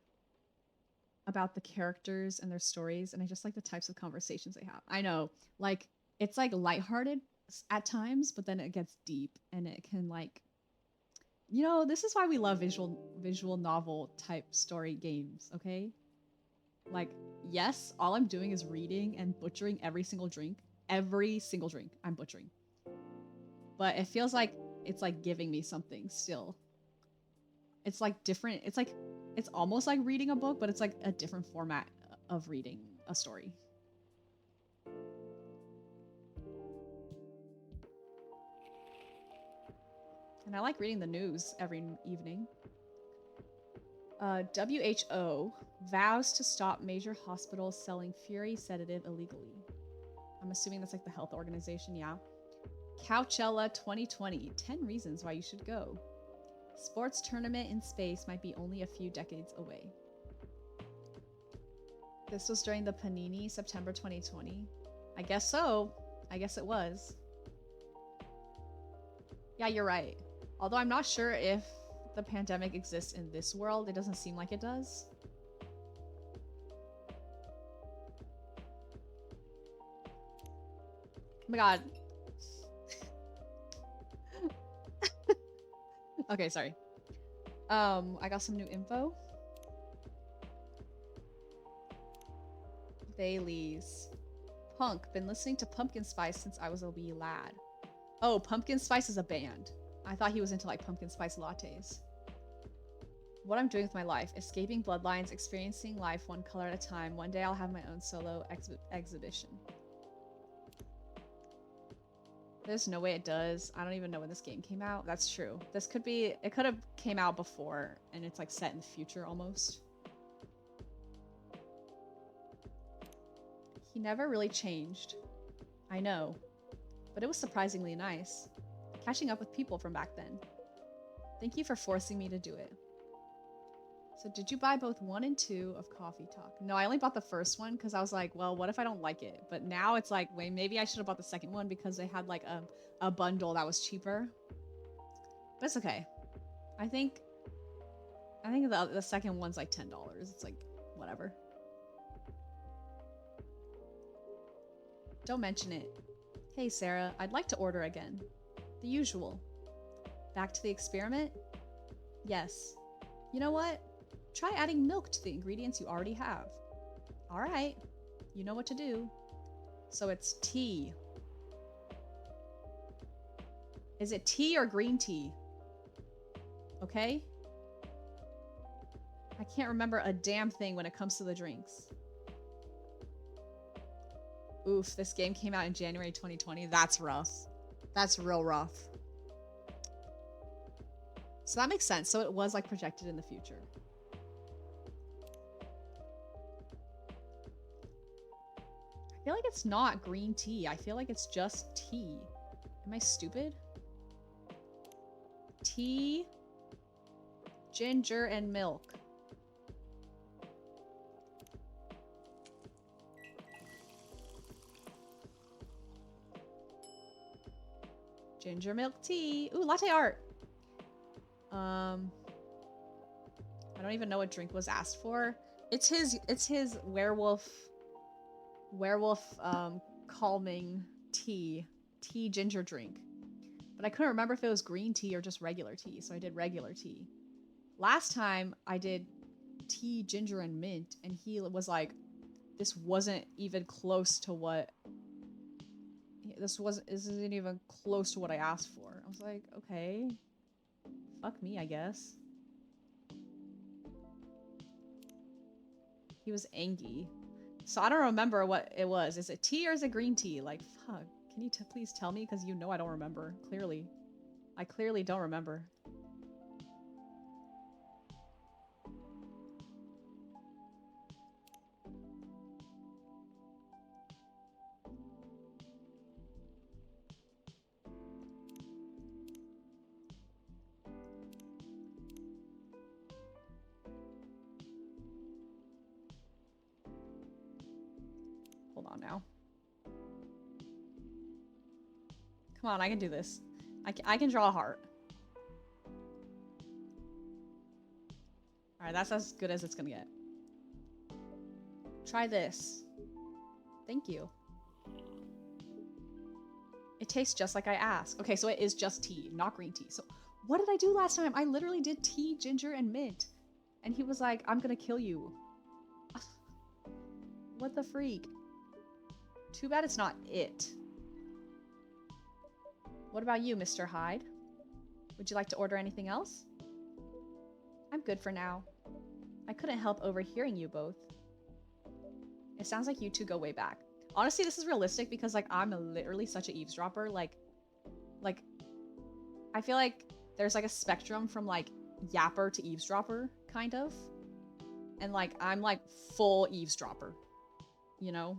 [SPEAKER 1] about the characters and their stories, and I just like the types of conversations they have. I know, like, it's like lighthearted at times, but then it gets deep and it can like, you know, this is why we love visual novel type story games, okay? Like, yes, all I'm doing is reading and butchering every single drink. Every single drink I'm butchering. But it feels like it's like giving me something still. It's like different. It's almost like reading a book, but it's like a different format of reading a story. And I like reading the news every evening. WHO vows to stop major hospitals selling Fury sedative illegally. I'm assuming that's like the health organization, yeah. Coachella 2020, 10 reasons why you should go. Sports tournament in space might be only a few decades away. This was during the Panini September 2020. I guess so. I guess it was. Yeah, you're right. Although I'm not sure if the pandemic exists in this world. It doesn't seem like it does. Oh my god. Okay, sorry. I got some new info. Bailey's. Punk. Been listening to Pumpkin Spice since I was a wee lad. Oh, Pumpkin Spice is a band. I thought he was into like pumpkin spice lattes. What I'm doing with my life. Escaping bloodlines, experiencing life one color at a time. One day I'll have my own solo exhibition. There's no way it does. I don't even know when this game came out. That's true. This could be... It could have came out before, and it's like set in the future almost. He never really changed. I know. But it was surprisingly nice. Catching up with people from back then. Thank you for forcing me to do it. So did you buy both 1 and 2 of Coffee Talk? No, I only bought the first one because I was like, well, what if I don't like it? But now it's like, wait, maybe I should have bought the second one because they had like a bundle that was cheaper. But it's okay. I think the second one's like $10. It's like, whatever. Don't mention it. Hey, Sarah, I'd like to order again. The usual. Back to the experiment? Yes. You know what? Try adding milk to the ingredients you already have. All right. You know what to do. So it's tea. Is it tea or green tea? Okay? I can't remember a damn thing when it comes to the drinks. Oof, this game came out in January 2020. That's rough. That's real rough. So that makes sense. So it was like projected in the future. I feel like it's not green tea. I feel like it's just tea. Am I stupid? Tea, ginger, and milk. Ginger milk tea. Ooh, latte art. I don't even know what drink was asked for. It's his werewolf calming tea ginger drink. But I couldn't remember if it was green tea or just regular tea, so I did regular tea. Last time I did tea, ginger, and mint, and he was like, this wasn't even close to what this isn't even close to what I asked for. I was like, okay. Fuck me, I guess. He was angry. So I don't remember what it was. Is it tea or is it green tea? Like, fuck. Can you please tell me? Because you know I don't remember. Clearly. I clearly don't remember. Hold on now. Come on, I can do this. I can draw a heart. Alright, that's as good as it's gonna get. Try this. Thank you. It tastes just like I asked. Okay, so it is just tea, not green tea. So what did I do last time? I literally did tea, ginger, and mint. And he was like, I'm gonna kill you. What the freak? Too bad it's not it. What about you, Mr. Hyde? Would you like to order anything else? I'm good for now. I couldn't help overhearing you both. It sounds like you two go way back. Honestly, this is realistic because, like, I'm literally such an eavesdropper. Like, I feel like there's, like, a spectrum from, like, yapper to eavesdropper, kind of. And, like, I'm, like, full eavesdropper. You know?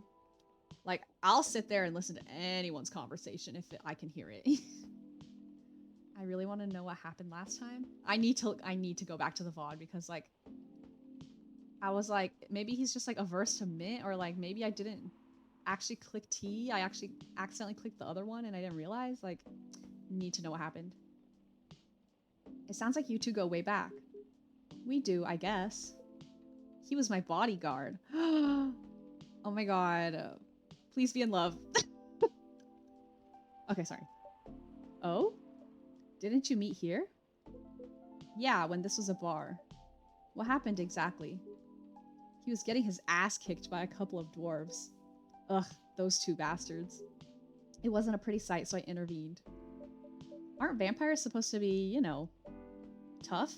[SPEAKER 1] Like, I'll sit there and listen to anyone's conversation if I can hear it. I really want to know what happened last time. I need to go back to the VOD because, like, I was like, maybe he's just, like, averse to mint, or, like, maybe I didn't actually click T. I actually accidentally clicked the other one and I didn't realize. Like, need to know what happened. It sounds like you two go way back. We do, I guess. He was my bodyguard. Oh my god. Please be in love. Okay, sorry. Oh? Didn't you meet here? Yeah, when this was a bar. What happened exactly? He was getting his ass kicked by a couple of dwarves. Ugh, those two bastards. It wasn't a pretty sight, so I intervened. Aren't vampires supposed to be, you know, tough?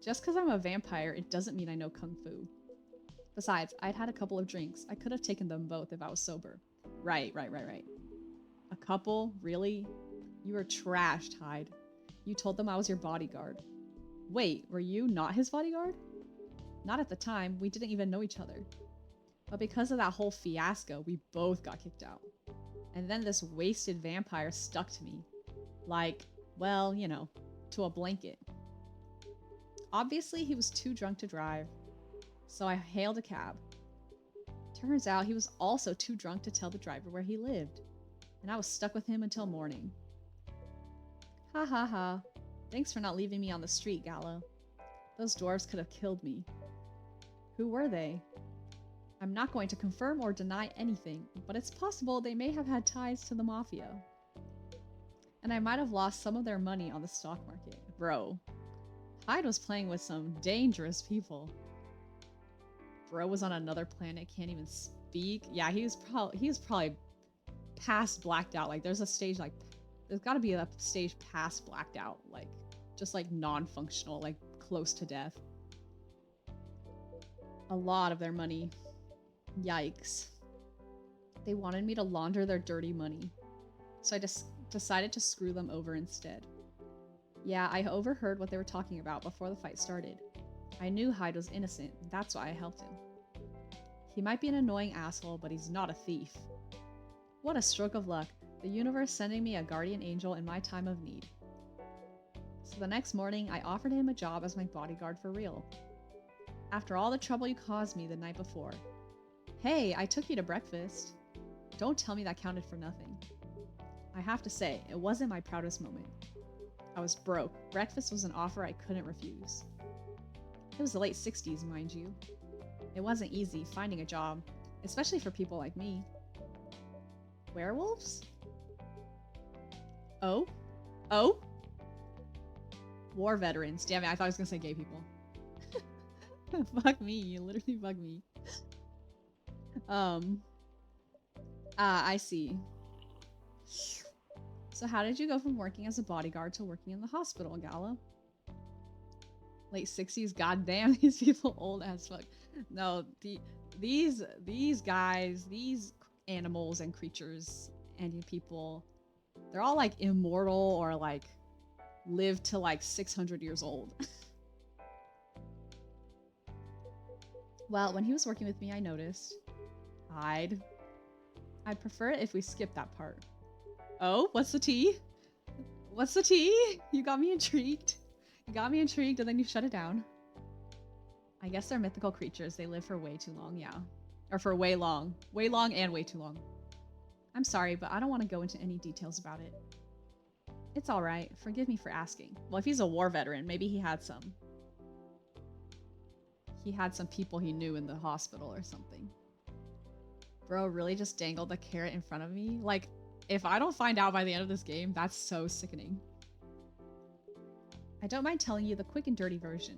[SPEAKER 1] Just because I'm a vampire, it doesn't mean I know kung fu. Besides, I'd had a couple of drinks. I could have taken them both if I was sober. Right. A couple? Really? You were trashed, Hyde. You told them I was your bodyguard. Wait, were you not his bodyguard? Not at the time. We didn't even know each other. But because of that whole fiasco, we both got kicked out. And then this wasted vampire stuck to me. Like, well, you know, to a blanket. Obviously, he was too drunk to drive. So I hailed a cab. Turns out he was also too drunk to tell the driver where he lived. And I was stuck with him until morning. Ha ha ha. Thanks for not leaving me on the street, Gallo. Those dwarves could have killed me. Who were they? I'm not going to confirm or deny anything, but it's possible they may have had ties to the mafia. And I might have lost some of their money on the stock market. Bro. Hyde was playing with some dangerous people. Bro was on another planet, can't even speak. Yeah, he was probably past blacked out. Like, there's a stage, like, there's got to be a stage past blacked out, like, just like non-functional, like close to death. A lot of their money. Yikes. They wanted me to launder their dirty money, so I just decided to screw them over instead. Yeah, I overheard what they were talking about before the fight started. I knew Hyde was innocent, that's why I helped him. He might be an annoying asshole, but he's not a thief. What a stroke of luck, the universe sending me a guardian angel in my time of need. So the next morning, I offered him a job as my bodyguard for real. After all the trouble you caused me the night before. Hey, I took you to breakfast. Don't tell me that counted for nothing. I have to say, it wasn't my proudest moment. I was broke. Breakfast was an offer I couldn't refuse. It was the late 60s, mind you. It wasn't easy finding a job, especially for people like me. Werewolves? Oh? Oh? War veterans. Damn it, I thought I was gonna say gay people. Fuck me, you literally fuck me. I see. So how did you go from working as a bodyguard to working in the hospital, Gala? Late 60s, goddamn, these people old as fuck. No, these guys, these animals and creatures and people, they're all like immortal or like live to like 600 years old. Well, when he was working with me, I noticed. I'd prefer it if we skip that part. Oh, what's the tea? What's the tea? You got me intrigued. You got me intrigued and then you shut it down. I guess they're mythical creatures. They live for way too long, yeah. Or for way long. Way long and way too long. I'm sorry, but I don't want to go into any details about it. It's alright. Forgive me for asking. Well, if he's a war veteran, maybe he had some. He had some people he knew in the hospital or something. Bro really just dangled the carrot in front of me. Like, if I don't find out by the end of this game, that's so sickening. I don't mind telling you the quick and dirty version.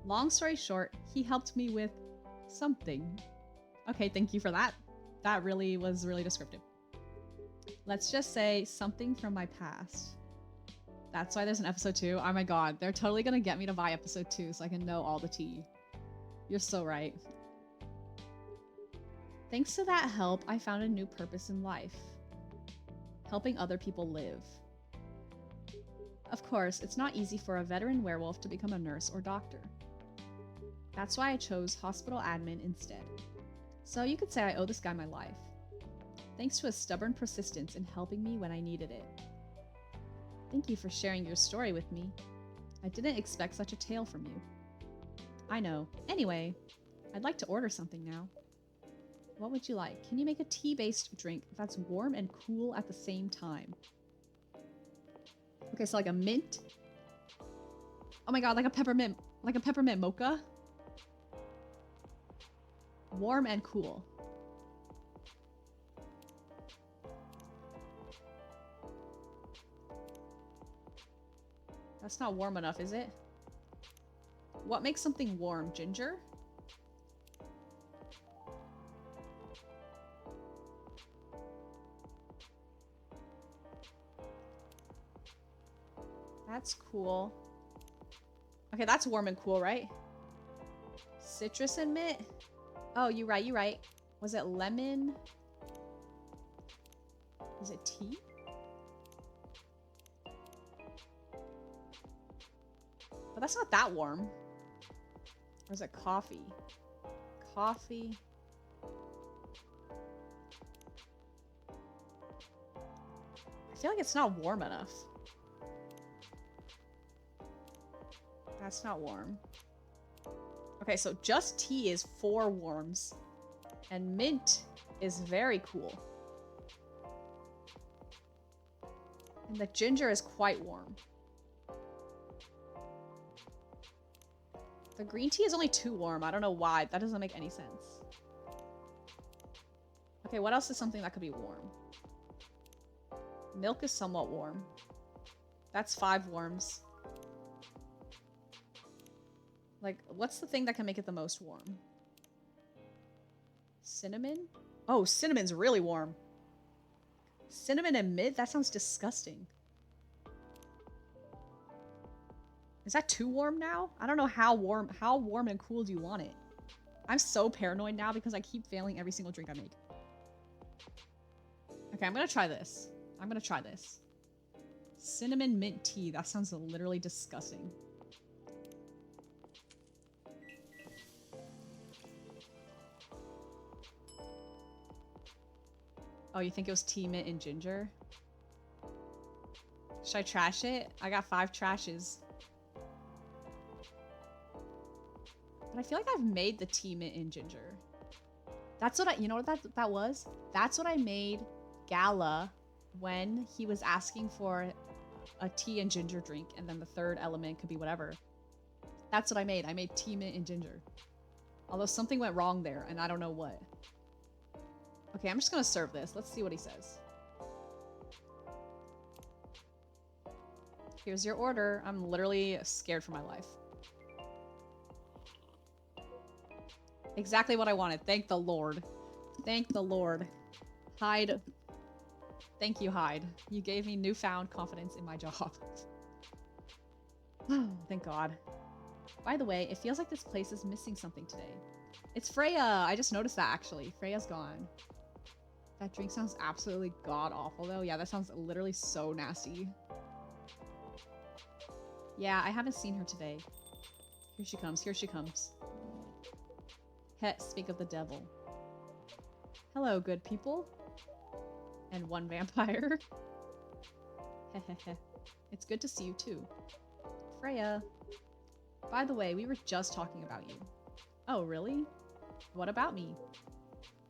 [SPEAKER 1] Long story short, he helped me with something. Okay, thank you for that. That really was really descriptive. Let's just say something from my past. That's why there's an episode 2. Oh my god, they're totally gonna get me to buy episode 2 so I can know all the tea. You're so right. Thanks to that help, I found a new purpose in life. Helping other people live. Of course, it's not easy for a veteran werewolf to become a nurse or doctor. That's why I chose hospital admin instead. So you could say I owe this guy my life. Thanks to his stubborn persistence in helping me when I needed it. Thank you for sharing your story with me. I didn't expect such a tale from you. I know. Anyway, I'd like to order something now. What would you like? Can you make a tea-based drink that's warm and cool at the same time? Okay, so like a mint. Oh my god, like a peppermint mocha. Warm and cool. That's not warm enough, is it? What makes something warm? Ginger? That's cool. Okay, that's warm and cool, right? Citrus and mint? Oh, you're right, you're right. Was it lemon? Is it tea? But that's not that warm. Or is it coffee? Coffee. I feel like it's not warm enough. That's not warm. Okay, so just tea is 4 warms. And mint is very cool. And the ginger is quite warm. The green tea is only 2 warm. I don't know why. That doesn't make any sense. Okay, what else is something that could be warm? Milk is somewhat warm. That's 5 warms. Like, what's the thing that can make it the most warm? Cinnamon? Oh, cinnamon's really warm. Cinnamon and mint? That sounds disgusting. Is that too warm now? I don't know how warm and cool do you want it? I'm so paranoid now because I keep failing every single drink I make. Okay, I'm gonna try this. I'm gonna try this. Cinnamon mint tea. That sounds literally disgusting. Oh, you think it was tea, mint, and ginger? Should I trash it? I got 5 trashes. But I feel like I've made the tea, mint, and ginger. That's what you know what that was? That's what I made Gala when he was asking for a tea and ginger drink, and then the third element could be whatever. That's what I made. I made tea, mint, and ginger. Although something went wrong there, and I don't know what. Okay, I'm just gonna serve this. Let's see what he says. Here's your order. I'm literally scared for my life. Exactly what I wanted. Thank the Lord. Thank the Lord. Hyde. Thank you, Hyde. You gave me newfound confidence in my job. Thank God. By the way, it feels like this place is missing something today. It's Freya! I just noticed that, actually. Freya's gone. That drink sounds absolutely god-awful, though. Yeah, that sounds literally so nasty. Yeah, I haven't seen her today. Here she comes. Here she comes. Het, speak of the devil. Hello, good people. And one vampire. Hehehe. It's good to see you, too. Freya. By the way, we were just talking about you. Oh, really? What about me?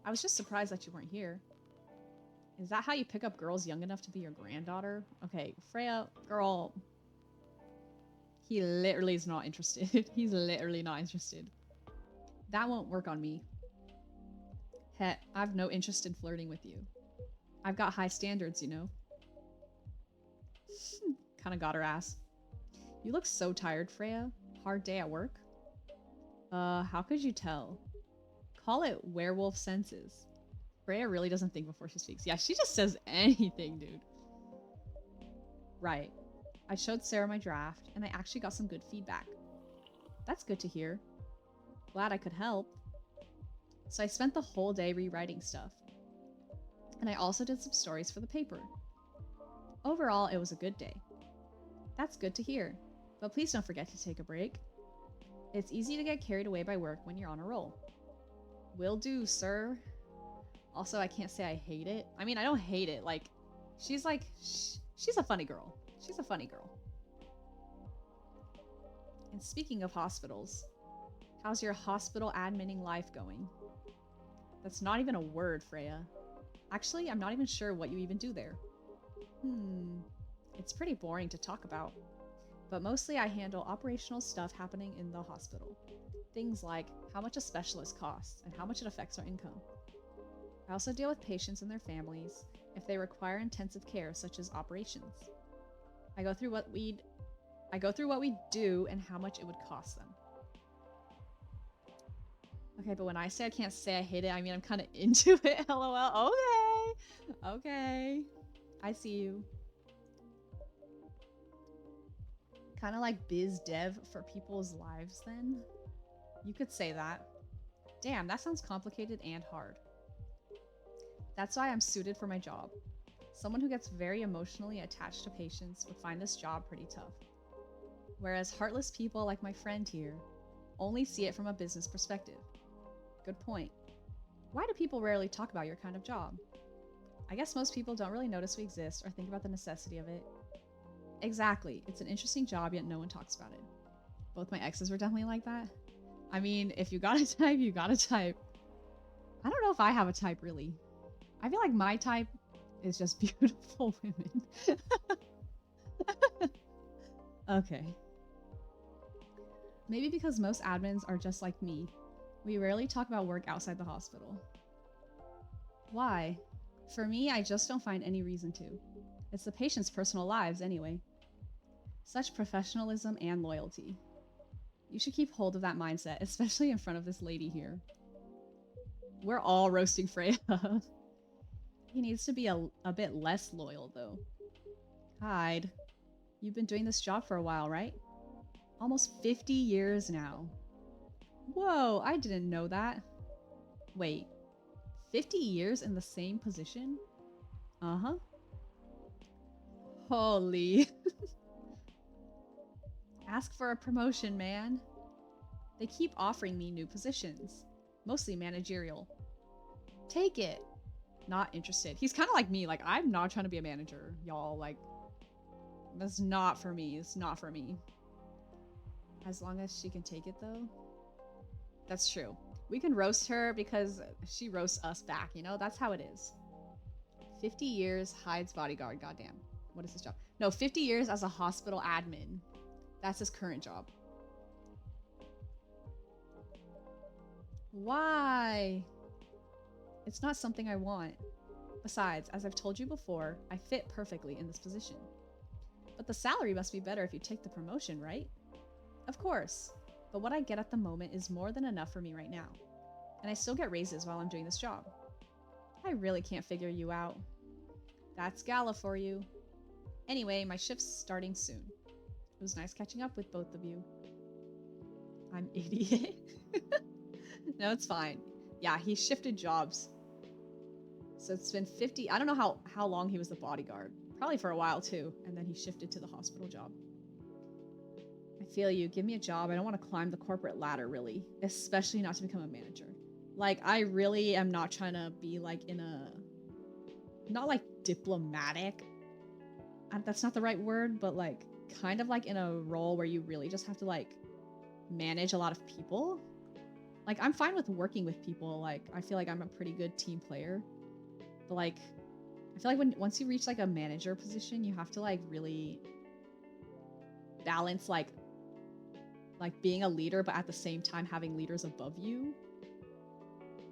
[SPEAKER 1] I was just surprised that you weren't here. Is that how you pick up girls young enough to be your granddaughter? Okay, Freya, girl. He literally is not interested. He's literally not interested. That won't work on me. Het, I've no interest in flirting with you. I've got high standards, you know. Kinda got her ass. You look so tired, Freya. Hard day at work? How could you tell? call it werewolf senses. Freya really doesn't think before she speaks. Yeah, she just says anything, dude. Right. I showed Sarah my draft, and I actually got some good feedback. That's good to hear. Glad I could help. So I spent the whole day rewriting stuff. And I also did some stories for the paper. Overall, it was a good day. That's good to hear. But please don't forget to take a break. It's easy to get carried away by work when you're on a roll. Will do, sir. Also, I can't say I hate it. I mean, I don't hate it. Like, she's a funny girl. She's a funny girl. And speaking of hospitals, how's your hospital adminning life going? That's not even a word, Freya. Actually, I'm not even sure what you even do there. It's pretty boring to talk about. But mostly I handle operational stuff happening in the hospital. Things like how much a specialist costs and how much it affects our income. I also deal with patients and their families if they require intensive care, such as operations. I go through what we do and how much it would cost them. Okay, but when I say I can't say I hate it, I mean I'm kind of into it. LOL. Okay. I see you. Kind of like biz dev for people's lives then? You could say that. Damn, that sounds complicated and hard. That's why I'm suited for my job. Someone who gets very emotionally attached to patients would find this job pretty tough. Whereas heartless people like my friend here only see it from a business perspective. Good point. Why do people rarely talk about your kind of job? I guess most people don't really notice we exist or think about the necessity of it. Exactly. It's an interesting job, yet no one talks about it. Both my exes were definitely like that. I mean, if you gotta type, you gotta type. I don't know if I have a type, really. I feel like my type is just beautiful women. Okay. Maybe because most admins are just like me. We rarely talk about work outside the hospital. Why? For me, I just don't find any reason to. It's the patient's personal lives anyway. Such professionalism and loyalty. You should keep hold of that mindset, especially in front of this lady here. We're all roasting Freya. He needs to be a bit less loyal, though. Hyde, you've been doing this job for a while, right? Almost 50 years now. Whoa, I didn't know that. Wait, 50 years in the same position? Uh-huh. Holy. Ask for a promotion, man. They keep offering me new positions, mostly managerial. Take it. Not interested. He's kind of like me. Like, I'm not trying to be a manager, y'all. Like, that's not for me. It's not for me. As long as she can take it, though. That's true. We can roast her because she roasts us back, you know? That's how it is. 50 years, Hyde's bodyguard. Goddamn. What is his job? No, 50 years as a hospital admin. That's his current job. Why? It's not something I want. Besides, as I've told you before, I fit perfectly in this position. But the salary must be better if you take the promotion, right? Of course. But what I get at the moment is more than enough for me right now. And I still get raises while I'm doing this job. I really can't figure you out. That's Gala for you. Anyway, my shift's starting soon. It was nice catching up with both of you. I'm idiot. No, it's fine. Yeah, he shifted jobs. So it's been 50... I don't know how long he was the bodyguard. Probably for a while, too. And then he shifted to the hospital job. I feel you. Give me a job. I don't want to climb the corporate ladder, really. Especially not to become a manager. Like, I really am not trying to be, like, in a... Not, like, diplomatic. That's not the right word, but, like, kind of, like, in a role where you really just have to, like, manage a lot of people. Like, I'm fine with working with people. Like, I feel like I'm a pretty good team player. But, like, I feel like once you reach, like, a manager position, you have to, like, really balance, like being a leader, but at the same time having leaders above you.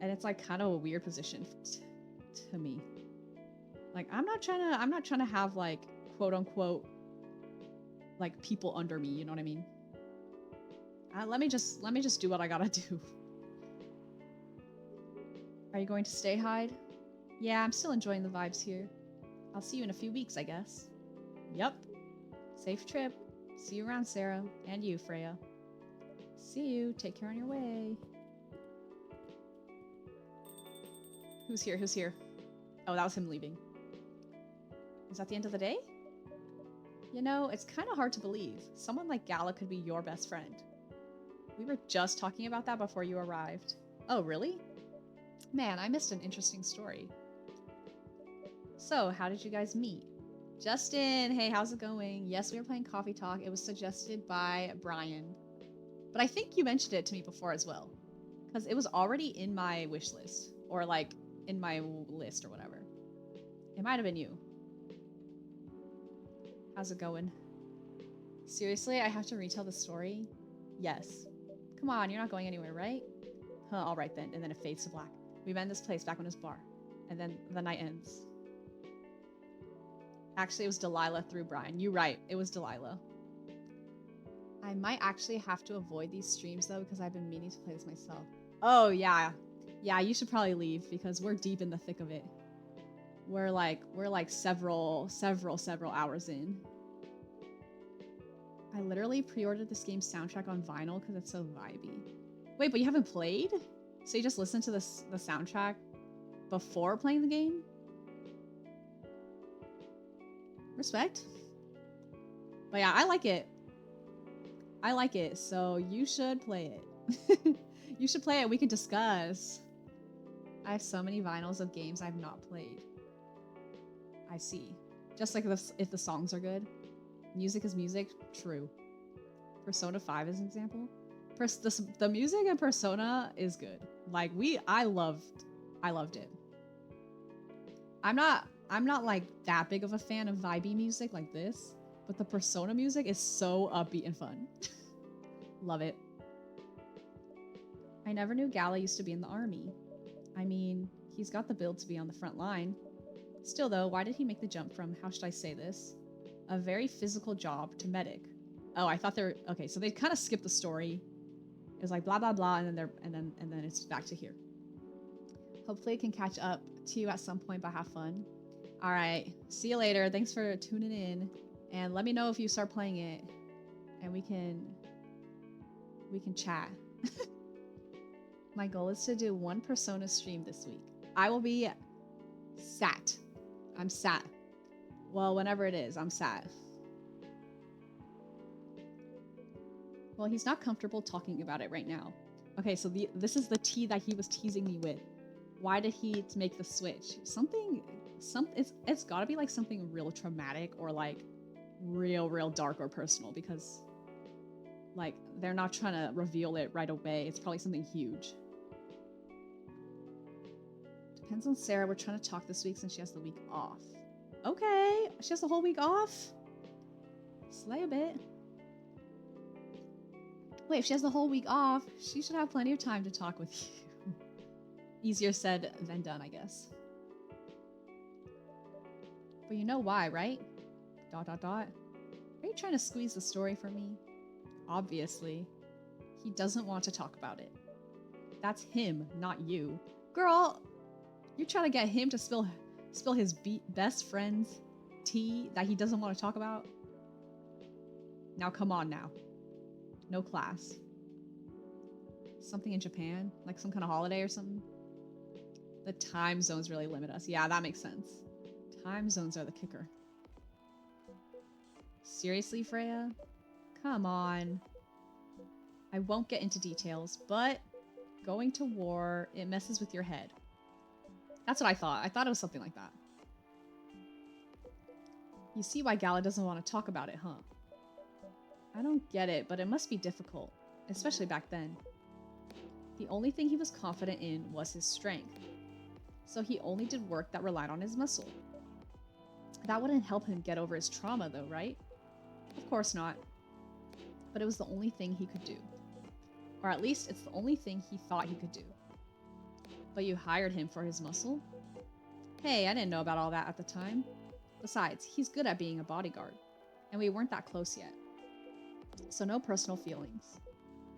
[SPEAKER 1] And it's, like, kind of a weird position to me. Like, I'm not trying to have, like, quote unquote, like, people under me, you know what I mean? Let me just do what I gotta do. Are you going to stay hide? Yeah, I'm still enjoying the vibes here. I'll see you in a few weeks, I guess. Yup. Safe trip. See you around, Sarah. And you, Freya. See you. Take care on your way. Who's here? Who's here? Oh, that was him leaving. Is that the end of the day? You know, it's kind of hard to believe. Someone like Gala could be your best friend. We were just talking about that before you arrived. Oh, really? Man, I missed an interesting story. So, how did you guys meet? Justin, hey, how's it going? Yes, we were playing Coffee Talk. It was suggested by Brian. But I think you mentioned it to me before as well. Because it was already in my wish list. Or like, in my list or whatever. It might have been you. How's it going? Seriously, I have to retell the story? Yes. Come on, you're not going anywhere, right? Huh, alright then. And then it fades to black. We met in this place back when it was bar. And then the night ends. Actually, it was Delilah through Brian. You're right. It was Delilah. I might actually have to avoid these streams, though, because I've been meaning to play this myself. Oh, yeah. Yeah, you should probably leave, because we're deep in the thick of it. We're like several hours in. I literally pre-ordered this game's soundtrack on vinyl because it's so vibey. Wait, but you haven't played? So you just listened to the soundtrack before playing the game? Respect. But yeah, I like it. I like it, so you should play it. You should play it. We can discuss. I have so many vinyls of games I've not played. I see. Just like if the songs are good. Music is music. True. Persona 5 is an example. The music in Persona is good. Like I loved it. I'm not like that big of a fan of vibey music like this, but the Persona music is so upbeat and fun. Love it. I never knew Gala used to be in the army. I mean, he's got the build to be on the front line. Still though, why did he make the jump from, how should I say this, a very physical job to medic? Oh, I thought they're okay. So they kind of skipped the story. It was like blah blah blah, and then it's back to here. Hopefully, I can catch up to you at some point, but have fun. All right, see you later. Thanks for tuning in, and let me know if you start playing it, and we can chat. My goal is to do one Persona stream this week. I will be sat. I'm sat. Well, whenever it is, I'm sat. Well, he's not comfortable talking about it right now. Okay, so this is the tea that he was teasing me with. Why did he make the switch? It's gotta be like something real traumatic or like real dark or personal, because like they're not trying to reveal it right away. It's probably something huge. Depends on Sarah. We're trying to talk this week since she has the week off. Okay, she has the whole week off. Slay a bit. Wait, if she has the whole week off, she should have plenty of time to talk with you. Easier said than done, I guess. But you know why, right? ... Are you trying to squeeze the story from me? Obviously. He doesn't want to talk about it. That's him, not you. Girl, you're trying to get him to spill his best friend's tea that he doesn't want to talk about? Now come on now. No class. Something in Japan? Like some kind of holiday or something? The time zones really limit us. Yeah, that makes sense. Time zones are the kicker. Seriously, Freya? Come on. I won't get into details, but going to war, it messes with your head. That's what I thought. I thought it was something like that. You see why Gala doesn't want to talk about it, huh? I don't get it, but it must be difficult, especially back then. The only thing he was confident in was his strength. So he only did work that relied on his muscle. That wouldn't help him get over his trauma though, right? Of course not. But it was the only thing he could do. Or at least it's the only thing he thought he could do. But you hired him for his muscle? Hey, I didn't know about all that at the time. Besides, he's good at being a bodyguard. And we weren't that close yet. So no personal feelings.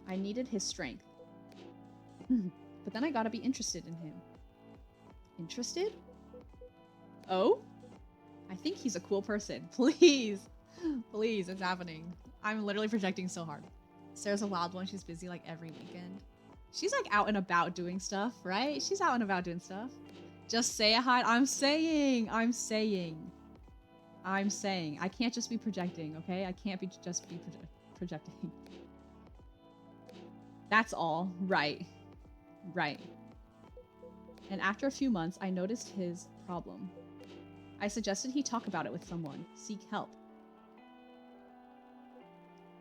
[SPEAKER 1] I needed his strength. But then I gotta be interested in him. Interested? Oh? I think he's a cool person. Please. Please, it's happening. I'm literally projecting so hard. Sarah's a wild one. She's busy like every weekend. She's like out and about doing stuff, right? She's out and about doing stuff. Just say a hi. I'm saying. I can't just be projecting, okay? I can't be just be projecting. That's all. Right. Right. And after a few months, I noticed his problem. I suggested he talk about it with someone, seek help.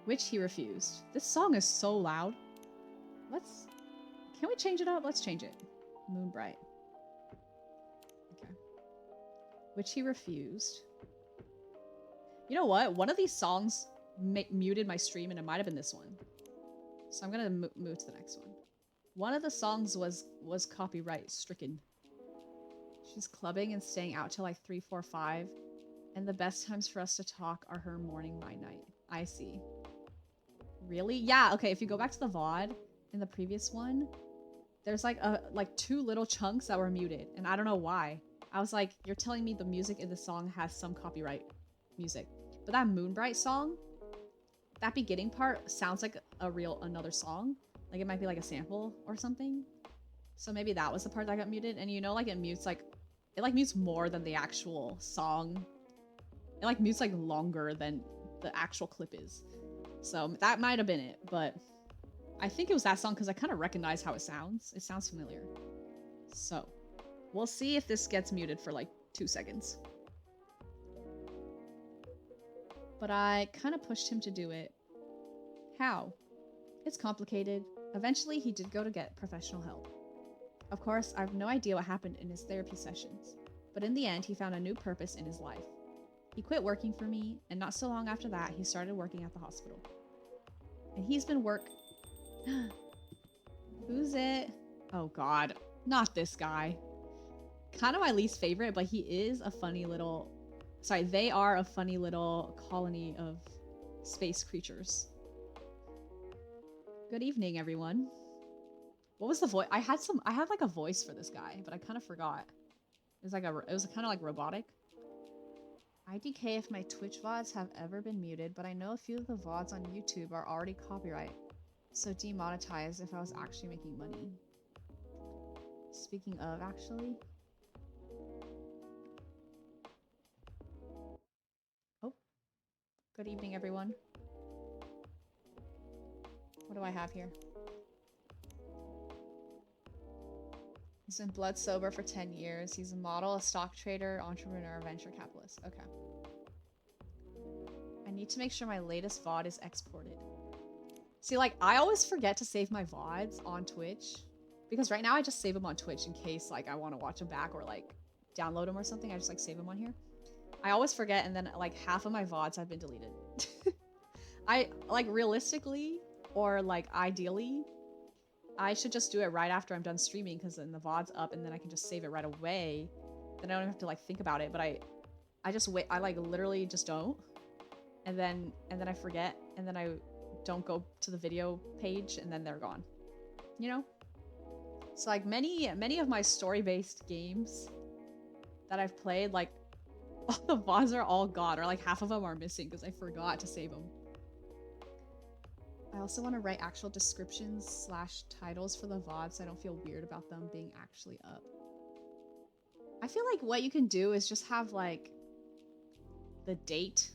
[SPEAKER 1] Which he refused. This song is so loud. Can we change it up? Let's change it. Moonbright. Okay. Which he refused. You know what? One of these songs muted my stream, and it might have been this one. So I'm gonna move to the next one. One of the songs was copyright stricken. She's clubbing and staying out till like 3, 4, 5. And the best times for us to talk are her morning, my night. I see. Really? Yeah, okay, if you go back to the VOD in the previous one, there's like 2 little chunks that were muted, and I don't know why. I was like, you're telling me the music in the song has some copyright music. But that Moonbright song, that beginning part sounds like another song. Like it might be like a sample or something. So maybe that was the part that got muted. And you know, like it mutes mutes more than the actual song. It like mutes like longer than the actual clip is. So that might have been it, but I think it was that song because I kind of recognize how it sounds. It sounds familiar. So we'll see if this gets muted for like 2 seconds. But I kind of pushed him to do it. How? It's complicated. Eventually, he did go to get professional help. Of course, I have no idea what happened in his therapy sessions, but in the end, he found a new purpose in his life. He quit working for me, and not so long after that, he started working at the hospital. And he's been Who's it? Oh god, not this guy. Kind of my least favorite, but he is a funny little... Sorry, they are a funny little colony of space creatures. Good evening, everyone. What was the voice? I had like a voice for this guy, but I kind of forgot. It was kind of like robotic. IDK if my Twitch VODs have ever been muted, but I know a few of the VODs on YouTube are already copyright, so demonetized if I was actually making money. Speaking of, actually. Oh. Good evening, everyone. What do I have here? He's been blood sober for 10 years. He's a model, a stock trader, entrepreneur, venture capitalist. Okay. I need to make sure my latest VOD is exported. See, like, I always forget to save my VODs on Twitch. Because right now I just save them on Twitch in case, like, I want to watch them back or, like, download them or something. I just, like, save them on here. I always forget, and then, like, half of my VODs have been deleted. Like, realistically, or, like, ideally, I should just do it right after I'm done streaming, because then the VOD's up, and then I can just save it right away. Then I don't have to, like, think about it, but I just wait. I, like, literally just don't. And then I forget, and then I don't go to the video page, and then they're gone. You know? So, like, many of my story-based games that I've played, like, all the VODs are all gone, or, like, half of them are missing, because I forgot to save them. I also want to write actual descriptions / titles for the VOD so I don't feel weird about them being actually up. I feel like what you can do is just have, like, the date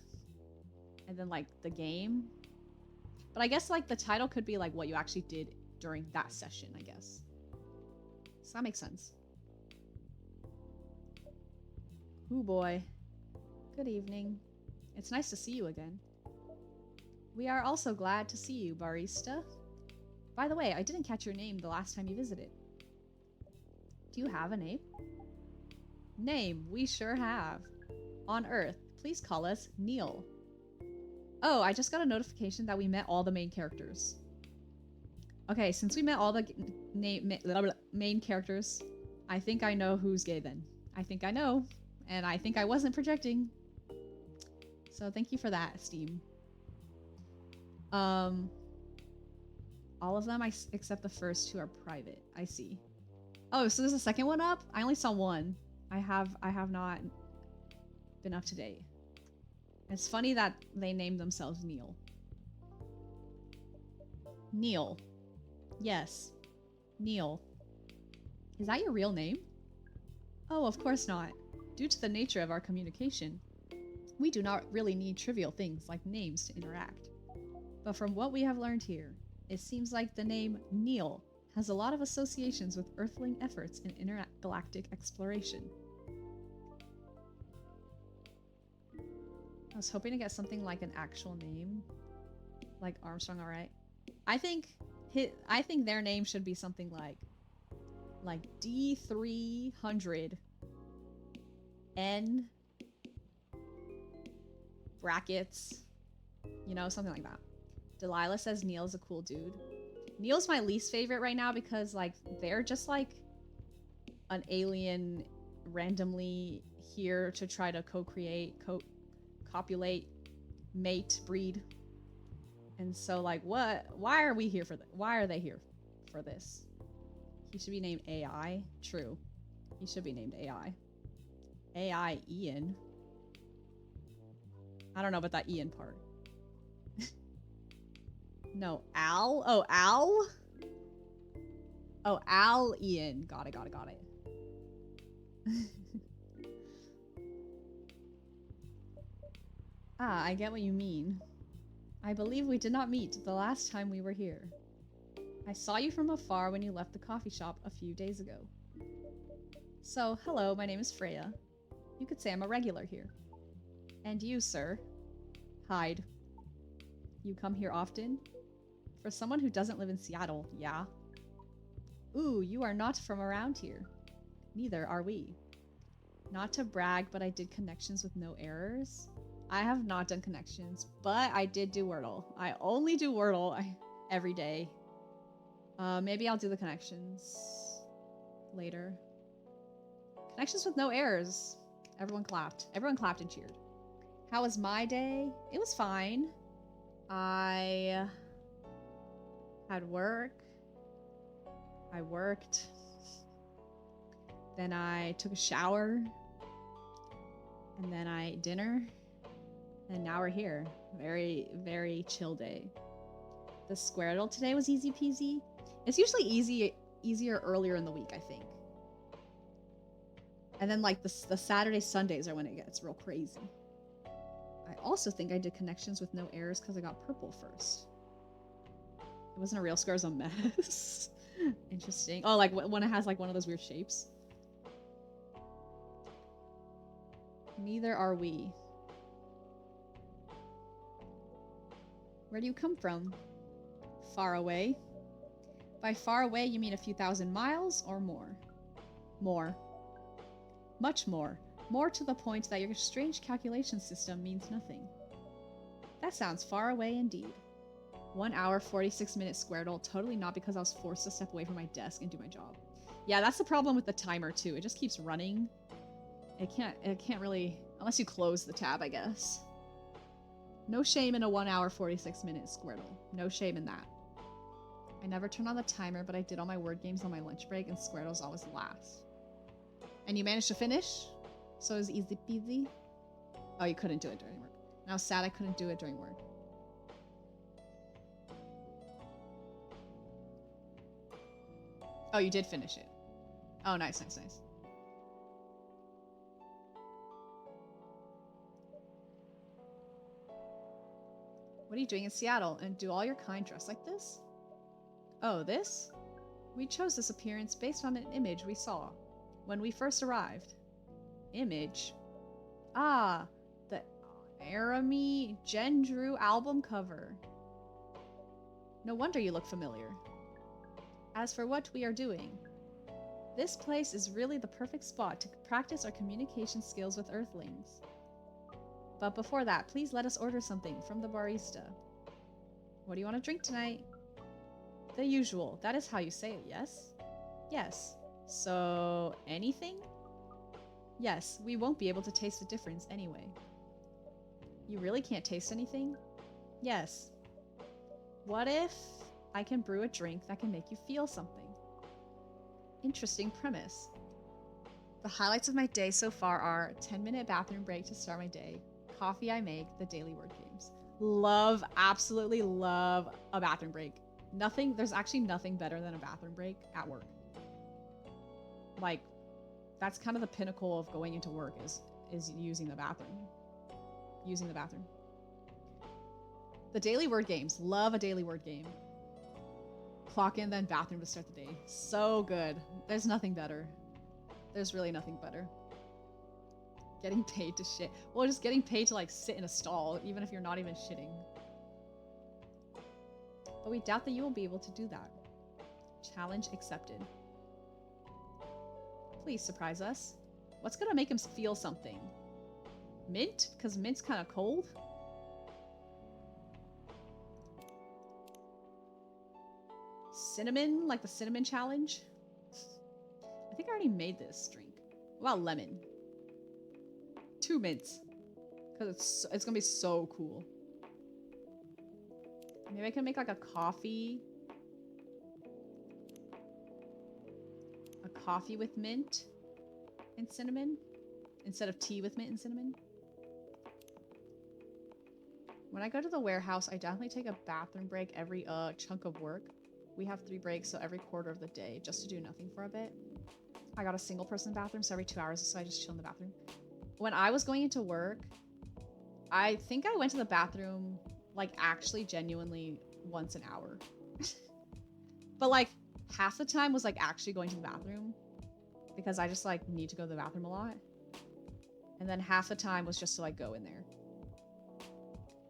[SPEAKER 1] and then, like, the game. But I guess, like, the title could be, like, what you actually did during that session, I guess. So that makes sense. Ooh, boy. Good evening. It's nice to see you again. We are also glad to see you, barista. By the way, I didn't catch your name the last time you visited. Do you have a name? Name, we sure have. On Earth, please call us Neil. Oh, I just got a notification that we met all the main characters. Okay, since we met all the main characters, I think I know who's gay then. I think I know, and I think I wasn't projecting. So thank you for that, Steam. All of them except the first 2 are private. I see. Oh, so there's a second one up? I only saw one. I have not been up to date. It's funny that they named themselves Neil. Neil. Yes. Neil. Is that your real name? Oh, of course not. Due to the nature of our communication, we do not really need trivial things like names to interact. But from what we have learned here, it seems like the name Neil has a lot of associations with Earthling efforts in intergalactic exploration. I was hoping to get something like an actual name, like Armstrong. All right, I think their name should be something like D300 N brackets, you know, something like that. Delilah says Neil's a cool dude. Neil's my least favorite right now because like they're just like an alien randomly here to try to copulate, mate, breed. And so like why are we here for that? Why are they here for this? He should be named AI. True. He should be named AI. AI Ian. I don't know about that Ian part. No, Al? Oh, Al? Oh, Al Ian. Got it. Ah, I get what you mean. I believe we did not meet the last time we were here. I saw you from afar when you left the coffee shop a few days ago. So, hello, my name is Freya. You could say I'm a regular here. And you, sir? Hyde. You come here often? For someone who doesn't live in Seattle, yeah. Ooh, you are not from around here. Neither are we. Not to brag, but I did connections with no errors. I have not done connections, but I did do Wordle. I only do Wordle every day. Maybe I'll do the connections later. Connections with no errors. Everyone clapped. Everyone clapped and cheered. How was my day? It was fine. I had work. I worked. Then I took a shower. And then I ate dinner. And now we're here. Very, very chill day. The Squirtle today was easy peasy. It's usually easier earlier in the week, I think. And then like the Saturday, Sundays are when it gets real crazy. I also think I did connections with no errors because I got purple first. It wasn't a real score, it was a mess. Interesting. Oh, like when it has like one of those weird shapes. Neither are we. Where do you come from? Far away. By far away, you mean a few thousand miles or more? More. Much more. More to the point that your strange calculation system means nothing. That sounds far away indeed. 1 hour, 46-minute Squirtle, totally not because I was forced to step away from my desk and do my job. Yeah, that's the problem with the timer too. It just keeps running. It can't really, unless you close the tab, I guess. No shame in a 1 hour, 46-minute Squirtle. No shame in that. I never turn on the timer, but I did all my word games on my lunch break, and Squirtle's always last. And you managed to finish? So it was easy peasy? Oh, you couldn't do it during work. And I was sad I couldn't do it during work. Oh, you did finish it. Oh, nice. What are you doing in Seattle? And do all your kind dress like this? Oh, this? We chose this appearance based on an image we saw when we first arrived. Image? Ah, the Arami Gendrew album cover. No wonder you look familiar. As for what we are doing, this place is really the perfect spot to practice our communication skills with Earthlings. But before that, please let us order something from the barista. What do you want to drink tonight? The usual. That is how you say it, yes? Yes. So, anything? Yes, we won't be able to taste the difference anyway. You really can't taste anything? Yes. What if I can brew a drink that can make you feel something? Interesting premise. The highlights of my day so far are 10-minute bathroom break to start my day, coffee I make, the daily word games. Love, absolutely love a bathroom break. There's actually nothing better than a bathroom break at work. Like, that's kind of the pinnacle of going into work is using the bathroom. Using the bathroom. The daily word games. Love a daily word game. Clock in, then bathroom to start the day. So good. There's nothing better. There's really nothing better. Getting paid to shit. Well, just getting paid to like sit in a stall, even if you're not even shitting. But we doubt that you will be able to do that. Challenge accepted. Please surprise us. What's gonna make him feel something? Mint? Because mint's kind of cold. Cinnamon? Like the cinnamon challenge? I think I already made this drink. What about lemon? 2 mints. Because it's gonna be so cool. Maybe I can make like a coffee. A coffee with mint and cinnamon. Instead of tea with mint and cinnamon. When I go to the warehouse, I definitely take a bathroom break every chunk of work. We have 3 breaks, so every quarter of the day, just to do nothing for a bit. I got a single person bathroom, so every 2 hours, so I just chill in the bathroom. When I was going into work, I think I went to the bathroom, like, actually genuinely once an hour. But, like, half the time was, like, actually going to the bathroom. Because I just, like, need to go to the bathroom a lot. And then half the time was just to, like, go in there.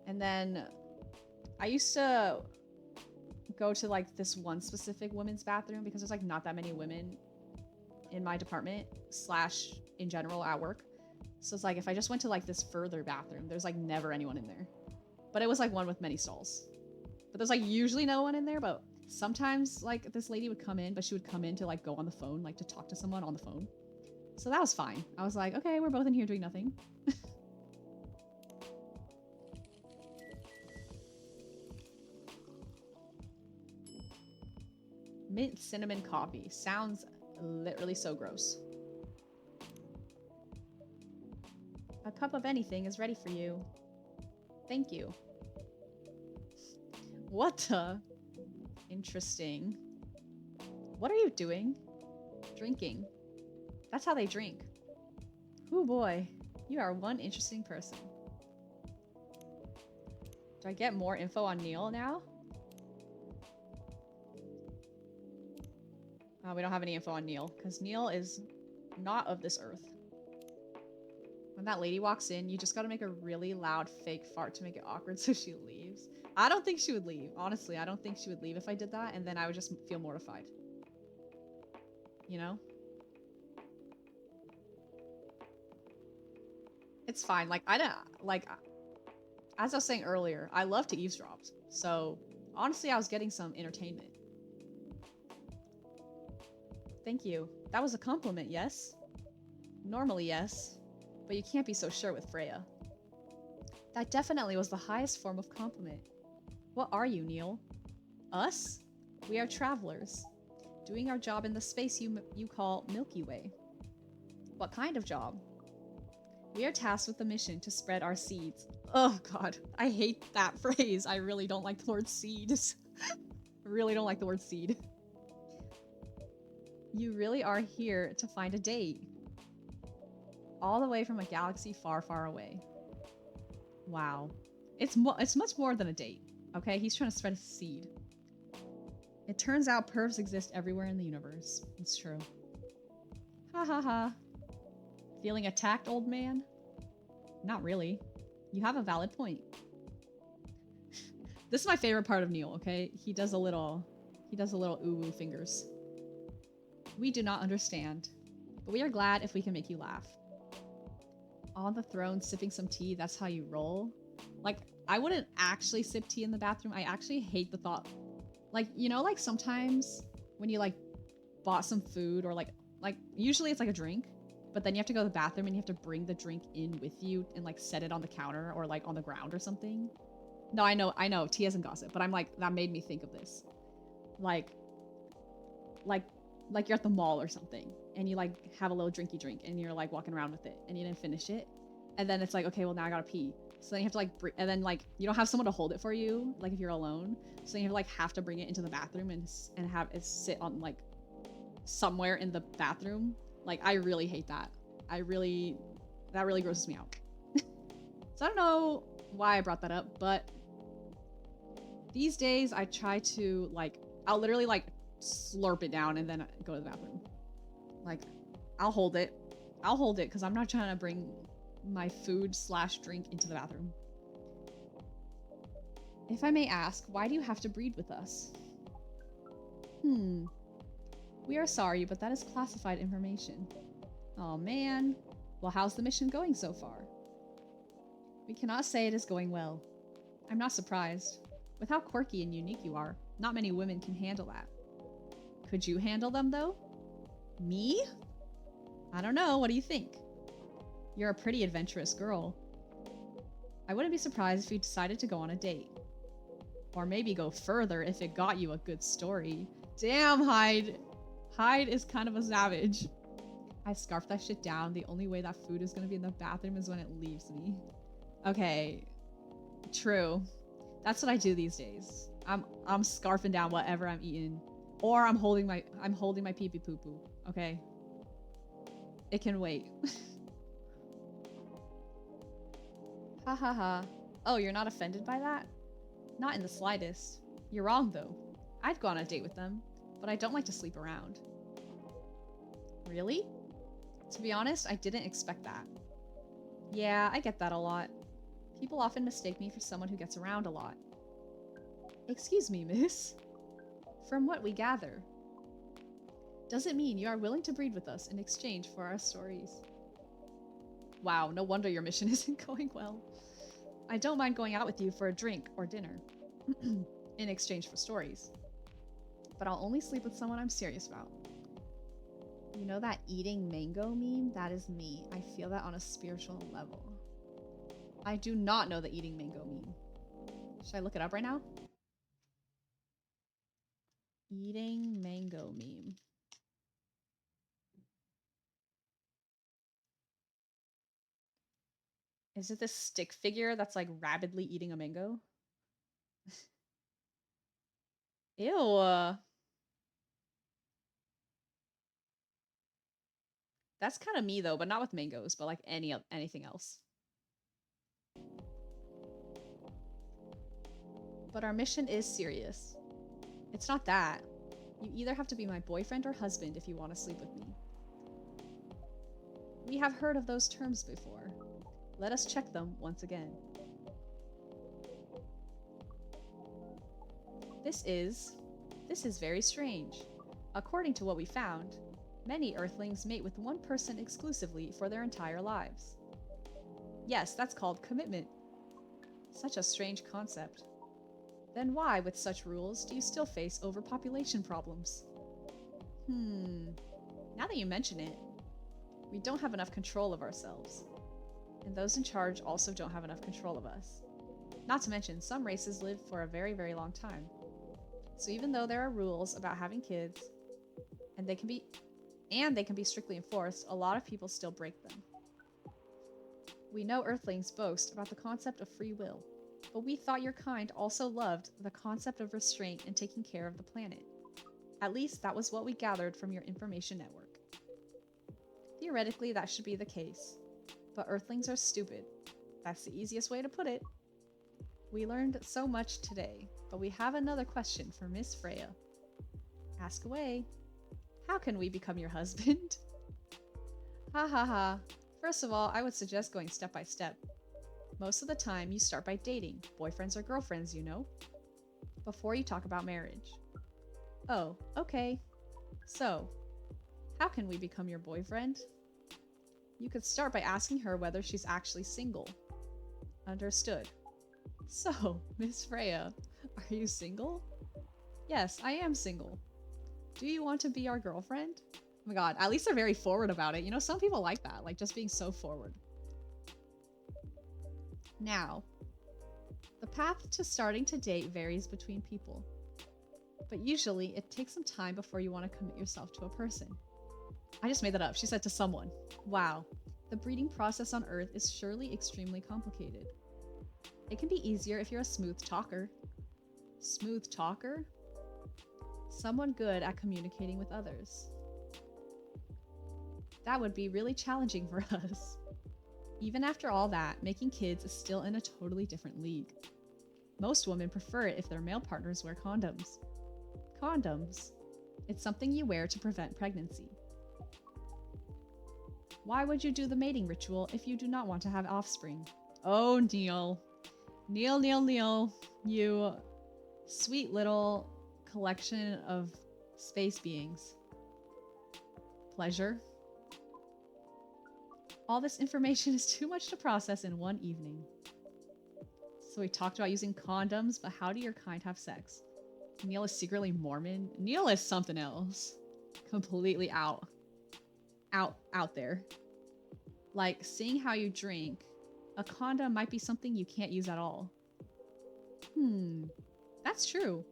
[SPEAKER 1] And then I used to go to like this one specific women's bathroom because there's like not that many women in my department / in general at work. So it's like if I just went to like this further bathroom, there's like never anyone in there. But it was like one with many stalls. But there's like usually no one in there, but sometimes like this lady would come in, but she would come in to like go on the phone, like to talk to someone on the phone. So that was fine. I was like, okay, we're both in here doing nothing. Mint cinnamon coffee. Sounds literally so gross. A cup of anything is ready for you. Thank you. What the? Interesting. What are you doing? Drinking. That's how they drink. Oh boy. You are one interesting person. Do I get more info on Neil now? We don't have any info on Neil, because Neil is not of this earth. When that lady walks in, you just gotta make a really loud fake fart to make it awkward so she leaves. I don't think she would leave. Honestly, I don't think she would leave if I did that, and then I would just feel mortified. You know? It's fine. Like, I don't... Like, as I was saying earlier, I love to eavesdrop. So, honestly, I was getting some entertainment. Thank you. That was a compliment, yes? Normally, yes. But you can't be so sure with Freya. That definitely was the highest form of compliment. What are you, Neil? Us? We are travelers, doing our job in the space you call Milky Way. What kind of job? We are tasked with the mission to spread our seeds. Oh god, I hate that phrase. I really don't like the word seeds. I really don't like the word seed. You really are here to find a date. All the way from a galaxy far, far away. Wow. It's much more than a date, okay? He's trying to spread a seed. It turns out pervs exist everywhere in the universe. It's true. Ha ha ha. Feeling attacked, old man? Not really. You have a valid point. This is my favorite part of Neil, okay? He does a little ooh-woo fingers. We do not understand, but we are glad if we can make you laugh. On the throne, sipping some tea, that's how you roll? Like, I wouldn't actually sip tea in the bathroom. I actually hate the thought. Like, you know, like sometimes when you like bought some food or like usually it's like a drink, but then you have to go to the bathroom and you have to bring the drink in with you and like set it on the counter or like on the ground or something. No, I know, tea isn't gossip, but I'm like, that made me think of this. Like like you're at the mall or something and you like have a little drinky drink and you're like walking around with it and you didn't finish it. And then it's like, okay, well now I gotta pee. So then you have to like, and then like, you don't have someone to hold it for you, like if you're alone. So then you have to bring it into the bathroom and have it sit on like somewhere in the bathroom. Like, I really hate that. That really grosses me out. So I don't know why I brought that up, but these days I try to like, I'll literally like slurp it down and then go to the bathroom. Like, I'll hold it because I'm not trying to bring my food/drink into the bathroom. If I may ask, why do you have to breed with us? We are sorry, but that is classified information. Oh man. Well, how's the mission going so far? We cannot say it is going well. I'm not surprised. With how quirky and unique you are, not many women can handle that. Could you handle them, though? Me? I don't know. What do you think? You're a pretty adventurous girl. I wouldn't be surprised if you decided to go on a date. Or maybe go further if it got you a good story. Damn, Hyde. Hyde is kind of a savage. I scarfed that shit down. The only way that food is gonna be in the bathroom is when it leaves me. Okay. True. That's what I do these days. I'm scarfing down whatever I'm eating. Or I'm holding my pee pee poo poo. Okay. It can wait. Ha ha ha. Oh, you're not offended by that? Not in the slightest. You're wrong though. I'd go on a date with them, but I don't like to sleep around. Really? To be honest, I didn't expect that. Yeah, I get that a lot. People often mistake me for someone who gets around a lot. Excuse me, miss. From what we gather, does it mean you are willing to breed with us in exchange for our stories? Wow, no wonder your mission isn't going well. I don't mind going out with you for a drink or dinner in exchange for stories. But I'll only sleep with someone I'm serious about. You know that eating mango meme? That is me. I feel that on a spiritual level. I do not know the eating mango meme. Should I look it up right now? Eating mango meme. Is it this stick figure that's like rabidly eating a mango? Ew. That's kind of me though, but not with mangoes, but like anything else. But our mission is serious. It's not that. You either have to be my boyfriend or husband if you want to sleep with me. We have heard of those terms before. Let us check them once again. This is very strange. According to what we found, many Earthlings mate with one person exclusively for their entire lives. Yes, that's called commitment. Such a strange concept. Then why, with such rules, do you still face overpopulation problems? Now that you mention it, we don't have enough control of ourselves. And those in charge also don't have enough control of us. Not to mention, some races live for a very, very long time. So even though there are rules about having kids, and they can be strictly enforced, a lot of people still break them. We know Earthlings boast about the concept of free will, but we thought your kind also loved the concept of restraint and taking care of the planet. At least that was what we gathered from your information network. Theoretically, that should be the case, but Earthlings are stupid. That's the easiest way to put it. We learned so much today, but we have another question for Miss Freya. Ask away. How can we become your husband? Ha ha ha. First of all, I would suggest going step by step. Most of the time, you start by dating, boyfriends or girlfriends, you know, before you talk about marriage. Oh, okay. So, how can we become your boyfriend? You could start by asking her whether she's actually single. Understood. So, Miss Freya, are you single? Yes, I am single. Do you want to be our girlfriend? Oh my god, at least they're very forward about it. You know, some people like that, like just being so forward. Now, the path to starting to date varies between people. But usually, it takes some time before you want to commit yourself to a person. I just made that up. She said to someone. Wow. The breeding process on Earth is surely extremely complicated. It can be easier if you're a smooth talker. Smooth talker? Someone good at communicating with others. That would be really challenging for us. Even after all that, making kids is still in a totally different league. Most women prefer it if their male partners wear condoms. Condoms. It's something you wear to prevent pregnancy. Why would you do the mating ritual if you do not want to have offspring? Oh, Neil. Neil. You sweet little collection of space beings. Pleasure. All this information is too much to process in one evening. So we talked about using condoms, but how do your kind have sex? Neil is secretly Mormon. Neil is something else. Completely out there. Like, seeing how you drink, a condom might be something you can't use at all. That's true.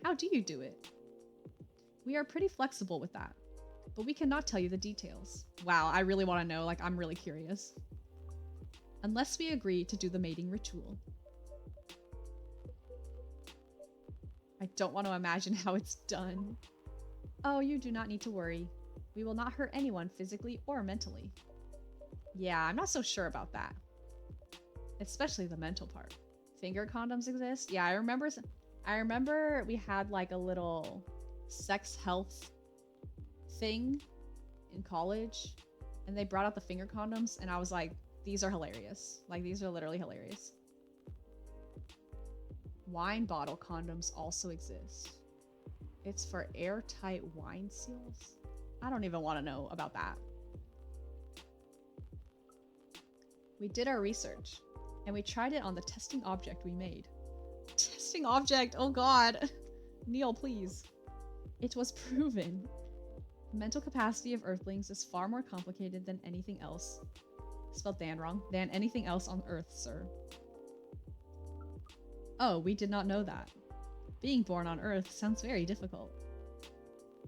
[SPEAKER 1] How do you do it? We are pretty flexible with that, but we cannot tell you the details. Wow, I really want to know, like, I'm really curious. Unless we agree to do the mating ritual. I don't want to imagine how it's done. Oh, you do not need to worry. We will not hurt anyone physically or mentally. Yeah, I'm not so sure about that. Especially the mental part. Finger condoms exist? Yeah, I remember we had like a little sex health thing in college, and they brought out the finger condoms, and I was like, these are hilarious. Like, these are literally hilarious. Wine bottle condoms also exist. It's for airtight wine seals? I don't even want to know about that. We did our research, and we tried it on the testing object we made. Testing object? Oh god. Neil, please. It was proven. The mental capacity of Earthlings is far more complicated than anything else. Spelled Dan wrong. Than anything else on Earth, sir. Oh, we did not know that. Being born on Earth sounds very difficult.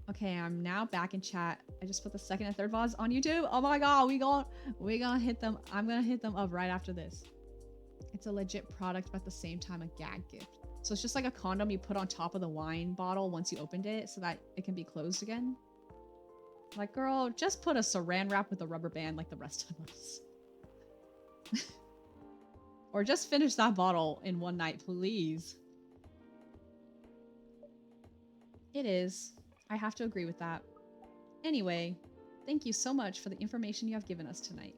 [SPEAKER 1] Okay, I'm now back in chat. I just put the second and third VODs on YouTube. Oh my god, we gonna hit them. I'm gonna hit them up right after this. It's a legit product, but at the same time a gag gift. So it's just like a condom you put on top of the wine bottle once you opened it so that it can be closed again. Like, girl, just put a saran wrap with a rubber band like the rest of us. Or just finish that bottle in one night, please. It is. I have to agree with that. Anyway, thank you so much for the information you have given us tonight.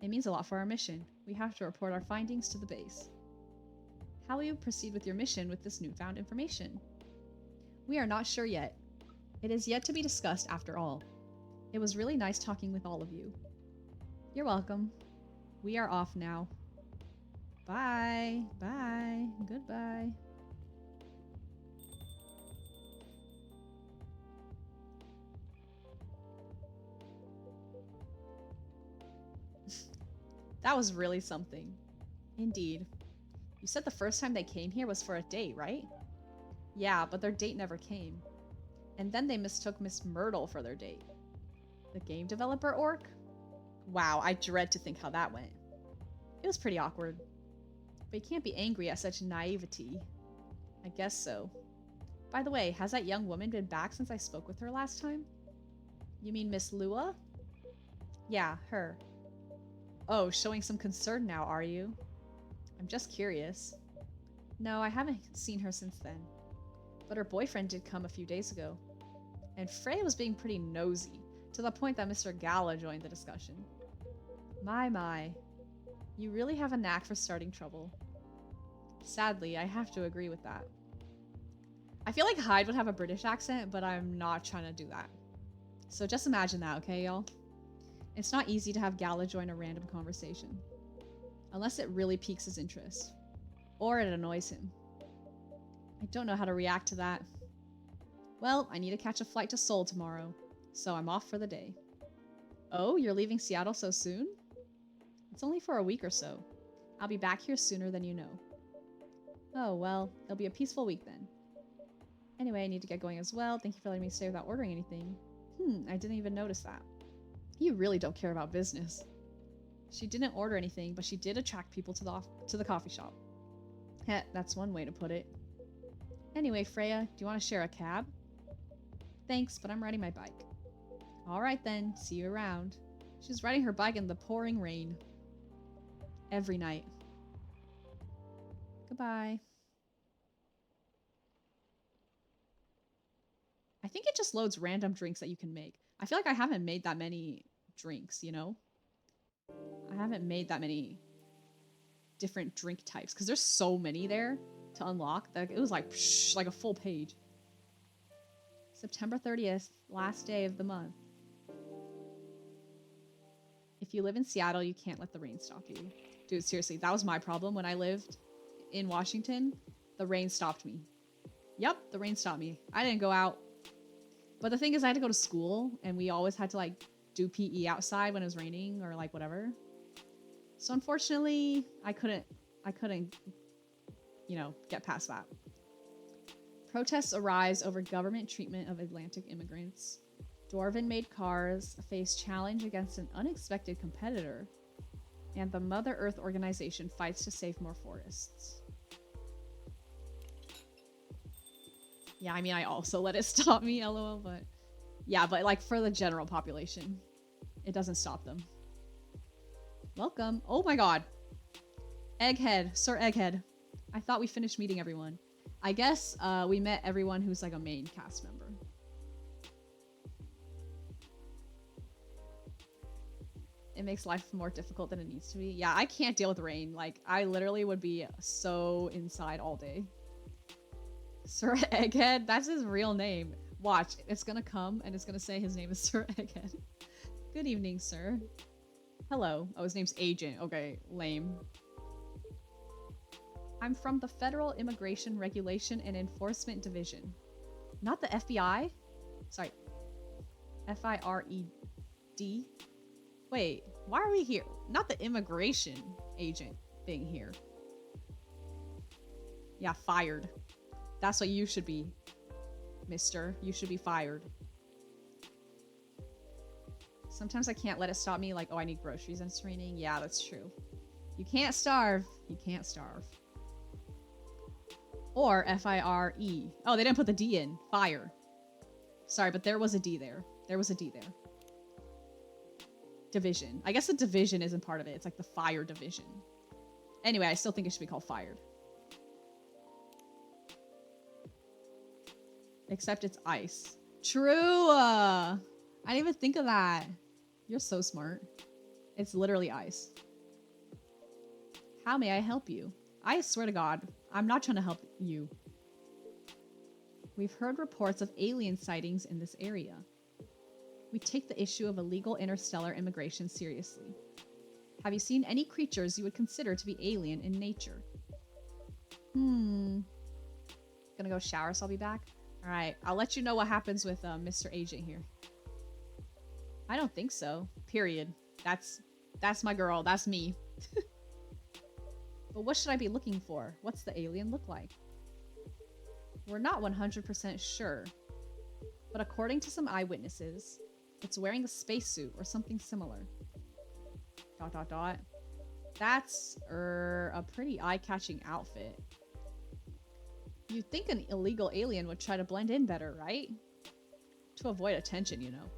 [SPEAKER 1] It means a lot for our mission. We have to report our findings to the base. How will you proceed with your mission with this newfound information? We are not sure yet. It is yet to be discussed after all. It was really nice talking with all of you. You're welcome. We are off now. Bye. Bye. Goodbye. That was really something. Indeed. You said the first time they came here was for a date, right? Yeah, but their date never came. And then they mistook Miss Myrtle for their date. The game developer orc? Wow, I dread to think how that went. It was pretty awkward. But you can't be angry at such naivety. I guess so. By the way, has that young woman been back since I spoke with her last time? You mean Miss Lua? Yeah, her. Oh, showing some concern now, are you? I'm just curious. No, I haven't seen her since then. But her boyfriend did come a few days ago. And Frey was being pretty nosy, to the point that Mr. Gala joined the discussion. My. You really have a knack for starting trouble. Sadly, I have to agree with that. I feel like Hyde would have a British accent, but I'm not trying to do that. So just imagine that, okay, y'all? It's not easy to have Gala join a random conversation. Unless it really piques his interest. Or it annoys him. I don't know how to react to that. Well, I need to catch a flight to Seoul tomorrow, so I'm off for the day. Oh, you're leaving Seattle so soon? It's only for a week or so. I'll be back here sooner than you know. Oh, well, it'll be a peaceful week then. Anyway, I need to get going as well. Thank you for letting me stay without ordering anything. I didn't even notice that. You really don't care about business. She didn't order anything, but she did attract people to the coffee shop. Heh, that's one way to put it. Anyway, Freya, do you want to share a cab? Thanks, but I'm riding my bike. Alright then, see you around. She's riding her bike in the pouring rain. Every night. Goodbye. I think it just loads random drinks that you can make. I feel like I haven't made that many drinks, you know? I haven't made that many different drink types because there's so many there to unlock that it was like like a full page. September 30th, last day of the month. If you live in Seattle, you can't let the rain stop you. Dude, seriously, that was my problem when I lived in Washington. The rain stopped me. Yep, the rain stopped me. I didn't go out. But the thing is, I had to go to school, and we always had to, like, do PE outside when it was raining or, like, whatever. So, unfortunately, I couldn't, you know, get past that. Protests arise over government treatment of Atlantic immigrants. Dwarven-made cars face challenge against an unexpected competitor. And the Mother Earth organization fights to save more forests. Yeah, I mean, I also let it stop me, lol, but... Yeah, but, like, for the general population, it doesn't stop them. Welcome. Oh my god. Egghead. Sir Egghead. I thought we finished meeting everyone. I guess, we met everyone who's, like, a main cast member. It makes life more difficult than it needs to be. Yeah, I can't deal with rain. Like, I literally would be so inside all day. Sir Egghead? That's his real name. Watch, it's gonna come and it's gonna say his name is Sir Egghead. Good evening, sir. Hello. Oh, his name's Agent. Okay, lame. I'm from the Federal Immigration Regulation and Enforcement Division. Not the FBI? Sorry. F-I-R-E-D? Wait, why are we here? Not the immigration agent thing here. Yeah, fired. That's what you should be, mister. You should be fired. Sometimes I can't let it stop me, like, oh, I need groceries and it's raining. Yeah, that's true. You can't starve. You can't starve. Or F-I-R-E. Oh, they didn't put the D in. Fire. Sorry, but there was a D there. There was a D there. Division. I guess the division isn't part of it. It's like the fire division. Anyway, I still think it should be called fired. Except it's ice. True! I didn't even think of that. You're so smart. It's literally ice. How may I help you? I swear to God, I'm not trying to help you. We've heard reports of alien sightings in this area. We take the issue of illegal interstellar immigration seriously. Have you seen any creatures you would consider to be alien in nature? Gonna go shower, so I'll be back. Alright, I'll let you know what happens with Mr. Agent here. I don't think so. Period. That's my girl. That's me. But what should I be looking for? What's the alien look like? We're not 100% sure. But according to some eyewitnesses, it's wearing a spacesuit or something similar. ... That's a pretty eye-catching outfit. You'd think an illegal alien would try to blend in better, right? To avoid attention, you know. ...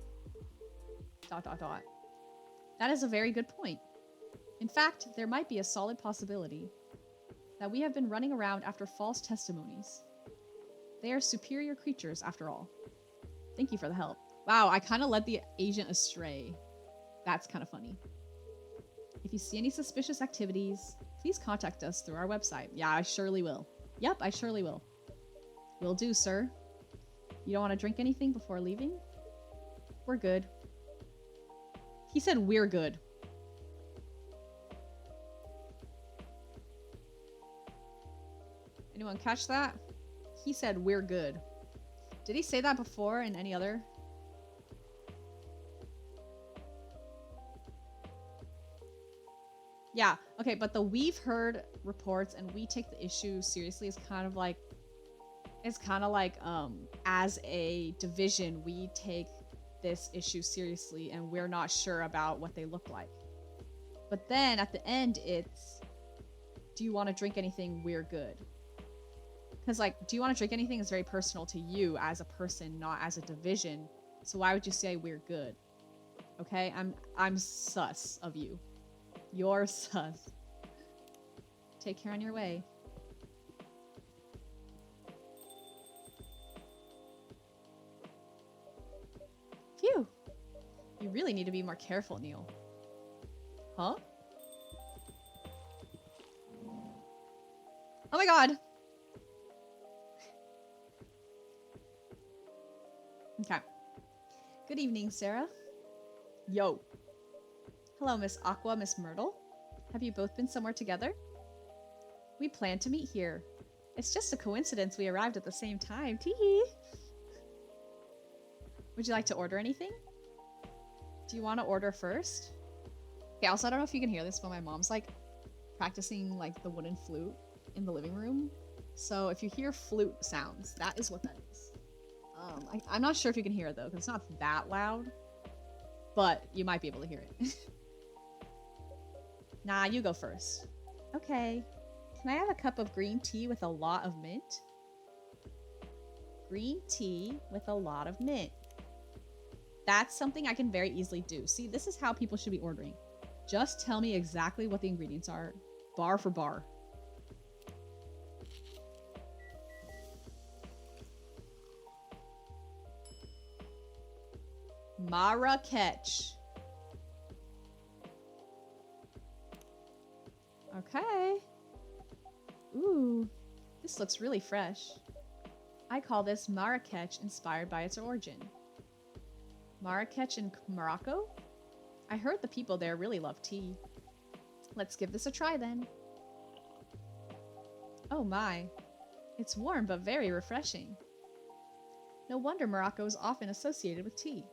[SPEAKER 1] That is a very good point. In fact, there might be a solid possibility that we have been running around after false testimonies. They are superior creatures, after all. Thank you for the help. Wow, I kind of led the agent astray. That's kind of funny. If you see any suspicious activities, please contact us through our website. Yeah, I surely will. Yep, I surely will. Will do, sir. You don't want to drink anything before leaving? We're good. He said we're good. Anyone catch that? He said we're good. Did he say that before in any other? Yeah, okay, but the we've heard reports and we take the issue seriously is kind of like It's kind of like, as a division, we take this issue seriously and we're not sure about what they look like. But then at the end, it's, do you want to drink anything? We're good. Because, like, do you want to drink anything is very personal to you as a person, not as a division. So why would you say we're good? Okay? I'm sus of you. You're sus. Take care on your way. Phew. You really need to be more careful, Neil. Huh? Oh my god! Okay. Good evening, Sarah. Yo. Hello, Miss Aqua, Miss Myrtle. Have you both been somewhere together? We planned to meet here. It's just a coincidence we arrived at the same time. Teehee. Would you like to order anything? Do you want to order first? Okay, also, I don't know if you can hear this, but my mom's, like, practicing, like, the wooden flute in the living room. So if you hear flute sounds, that is what that is. I'm not sure if you can hear it, though, because it's not that loud. But you might be able to hear it. Nah, you go first. Okay. Can I have a cup of green tea with a lot of mint? Green tea with a lot of mint. That's something I can very easily do. See, this is how people should be ordering. Just tell me exactly what the ingredients are, bar for bar. Marrakech. Okay. Ooh, this looks really fresh. I call this Marrakech, inspired by its origin. Marrakech in Morocco? I heard the people there really love tea. Let's give this a try then. Oh my. It's warm but very refreshing. No wonder Morocco is often associated with tea.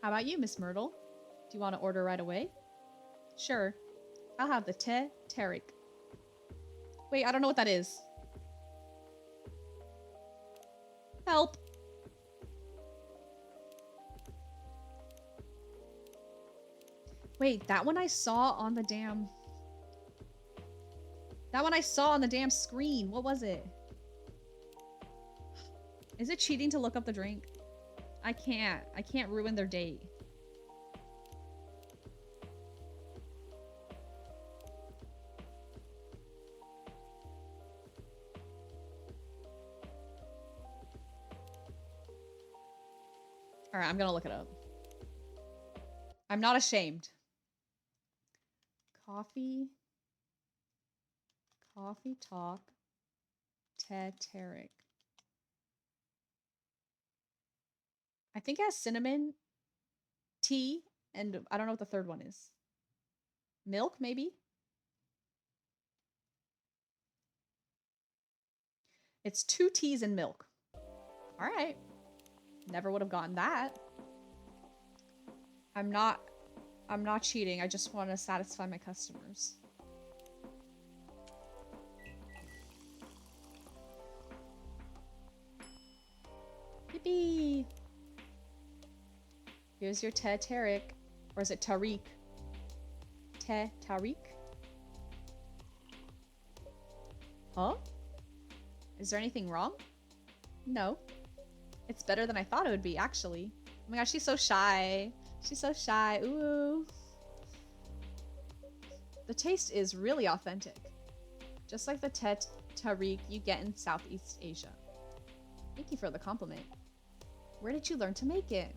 [SPEAKER 1] How about you, Miss Myrtle? Do you want to order right away? Sure. I'll have the thé Tariq. Wait, I don't know what that is. Help! Wait, that one I saw on the damn... That one I saw on the damn screen. What was it? Is it cheating to look up the drink? I can't. I can't ruin their date. Alright, I'm gonna look it up. I'm not ashamed. Coffee talk. Tariq. I think it has cinnamon, tea, and I don't know what the third one is. Milk, maybe? It's 2 teas and milk. Alright. Never would have gotten that. I'm not cheating. I just want to satisfy my customers. Yippee! Here's your thé Tariq. Or is it Tariq? Thé Tariq? Huh? Is there anything wrong? No. It's better than I thought it would be, actually. Oh my gosh, she's so shy. She's so shy. Ooh. The taste is really authentic. Just like the thé Tariq you get in Southeast Asia. Thank you for the compliment. Where did you learn to make it?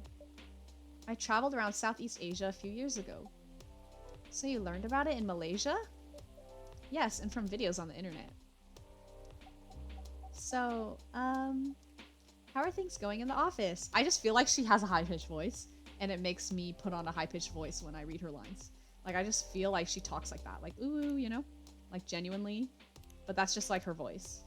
[SPEAKER 1] I traveled around Southeast Asia a few years ago. So you learned about it in Malaysia? Yes, and from videos on the internet. So, how are things going in the office? I just feel like she has a high-pitched voice, and it makes me put on a high-pitched voice when I read her lines. Like, I just feel like she talks like that. Like, ooh, you know? Like, genuinely. But that's just like her voice.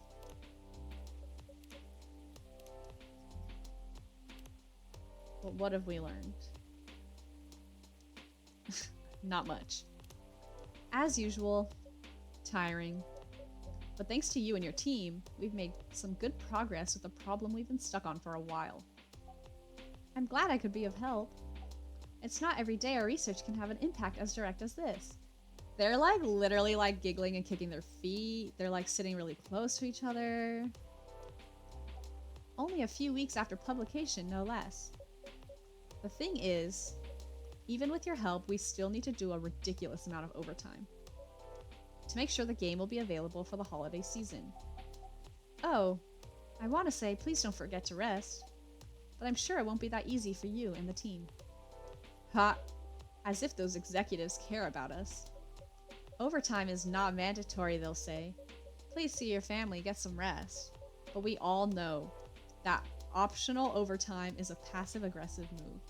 [SPEAKER 1] But what have we learned? Not much. As usual, tiring. But thanks to you and your team, we've made some good progress with a problem we've been stuck on for a while. I'm glad I could be of help. It's not every day our research can have an impact as direct as this. They're like literally like giggling and kicking their feet. They're like sitting really close to each other. Only a few weeks after publication, no less. The thing is, even with your help, we still need to do a ridiculous amount of overtime to make sure the game will be available for the holiday season. Oh, I want to say please don't forget to rest, but I'm sure it won't be that easy for you and the team. Ha! As if those executives care about us. Overtime is not mandatory, they'll say. Please see your family, get some rest. But we all know that optional overtime is a passive-aggressive move.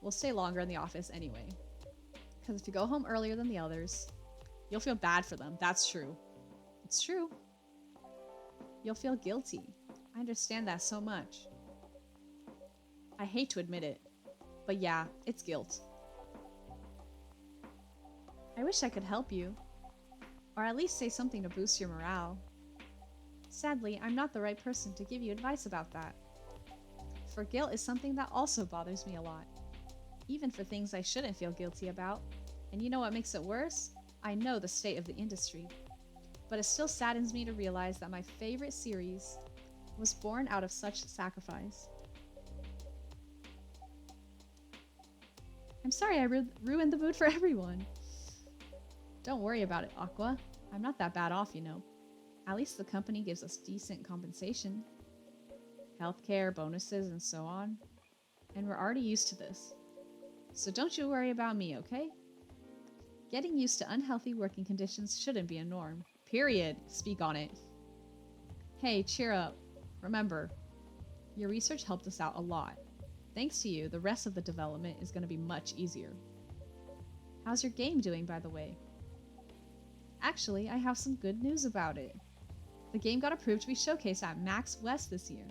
[SPEAKER 1] We'll stay longer in the office anyway. Because if you go home earlier than the others, you'll feel bad for them. That's true. It's true. You'll feel guilty. I understand that so much. I hate to admit it, but yeah, it's guilt. I wish I could help you, or at least say something to boost your morale. Sadly, I'm not the right person to give you advice about that. For guilt is something that also bothers me a lot, even for things I shouldn't feel guilty about. And you know what makes it worse? I know the state of the industry, but it still saddens me to realize that my favorite series was born out of such sacrifice. I'm sorry I ruined the mood for everyone. Don't worry about it, Aqua. I'm not that bad off, you know. At least the company gives us decent compensation. Healthcare, bonuses, and so on. And we're already used to this. So don't you worry about me, okay? Getting used to unhealthy working conditions shouldn't be a norm. Period. Speak on it. Hey, cheer up. Remember, your research helped us out a lot. Thanks to you, the rest of the development is going to be much easier. How's your game doing, by the way? Actually, I have some good news about it. The game got approved to be showcased at Max West this year.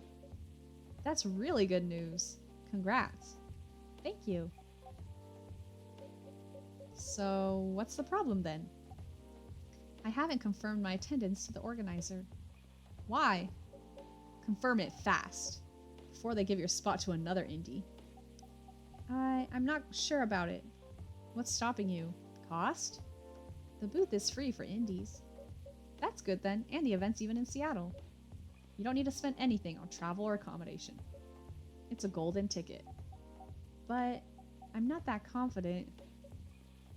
[SPEAKER 1] That's really good news. Congrats. Thank you. So, what's the problem then? I haven't confirmed my attendance to the organizer. Why? Confirm it fast, before they give your spot to another indie. I'm not sure about it. What's stopping you? Cost? The booth is free for indies. That's good then, and the event's even in Seattle. You don't need to spend anything on travel or accommodation. It's a golden ticket. But I'm not that confident.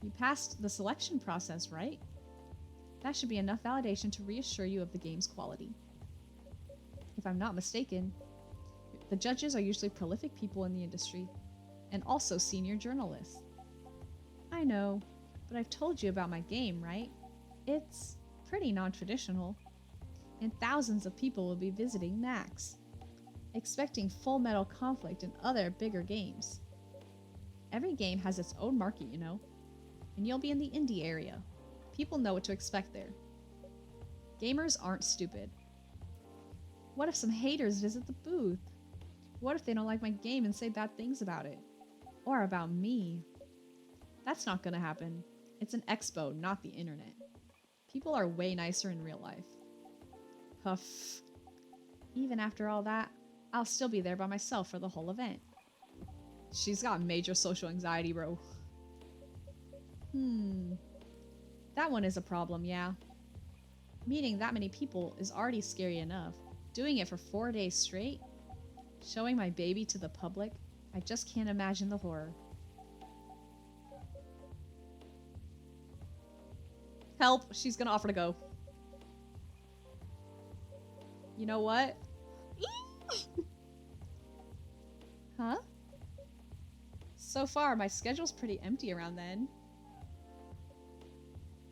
[SPEAKER 1] You passed the selection process, right? That should be enough validation to reassure you of the game's quality. If I'm not mistaken, the judges are usually prolific people in the industry, and also senior journalists. I know, but I've told you about my game, right? It's pretty non-traditional, and thousands of people will be visiting Max, expecting Full Metal Conflict and other bigger games. Every game has its own market, you know, and you'll be in the indie area. People know what to expect there. Gamers aren't stupid. What if some haters visit the booth? What if they don't like my game and say bad things about it? Or about me? That's not gonna happen. It's an expo, not the internet. People are way nicer in real life. Huff. Even after all that, I'll still be there by myself for the whole event. She's got major social anxiety, bro. That one is a problem, yeah. Meeting that many people is already scary enough. Doing it for 4 days straight? Showing my baby to the public? I just can't imagine the horror. Help! She's gonna offer to go. You know what? Huh? So far, my schedule's pretty empty around then.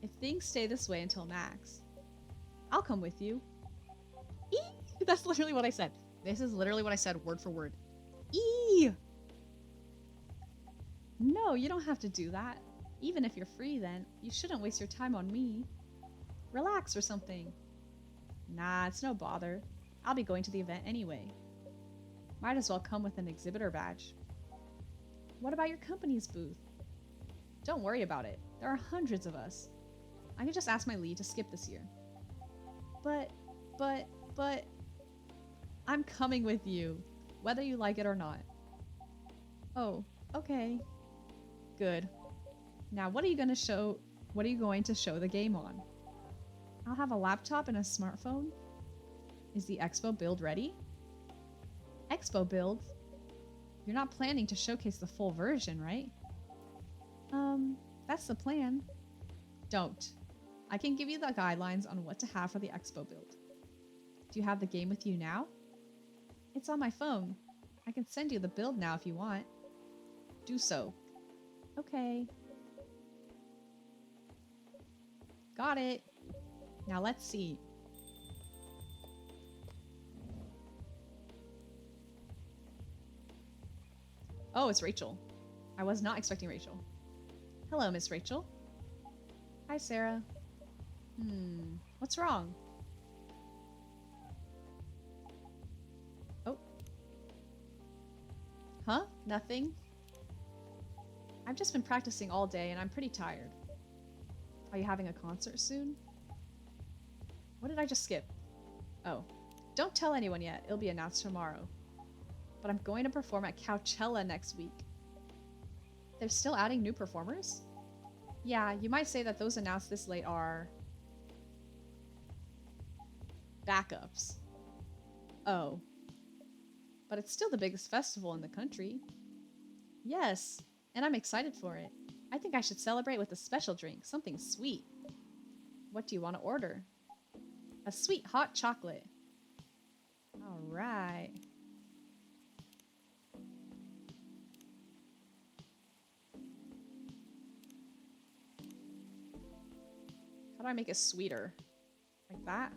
[SPEAKER 1] If things stay this way until Max, I'll come with you. That's literally what I said. This is literally what I said, word for word. No, you don't have to do that. Even if you're free then, you shouldn't waste your time on me. Relax or something. Nah, it's no bother. I'll be going to the event anyway. Might as well come with an exhibitor badge. What about your company's booth? Don't worry about it. There are hundreds of us. I can just ask my lead to skip this year. But, but, I'm coming with you, whether you like it or not. Oh, okay. Good. Now, what are you going to show the game on? I'll have a laptop and a smartphone. Is the Expo build ready? Expo build? You're not planning to showcase the full version, right? That's the plan. Don't. I can give you the guidelines on what to have for the Expo build. Do you have the game with you now? It's on my phone. I can send you the build now if you want. Do so. Okay. Got it. Now let's see. Oh, it's Rachel. I was not expecting Rachel. Hello, Miss Rachel. Hi, Sarah. What's wrong? Oh. Huh? Nothing? I've just been practicing all day and I'm pretty tired. Are you having a concert soon? What did I just skip? Oh. Don't tell anyone yet. It'll be announced tomorrow. But I'm going to perform at Coachella next week. They're still adding new performers? Yeah, you might say that those announced this late are... backups. Oh. But it's still the biggest festival in the country. Yes, and I'm excited for it. I think I should celebrate with a special drink, something sweet. What do you want to order? A sweet hot chocolate. All right. How do I make it sweeter? Like that?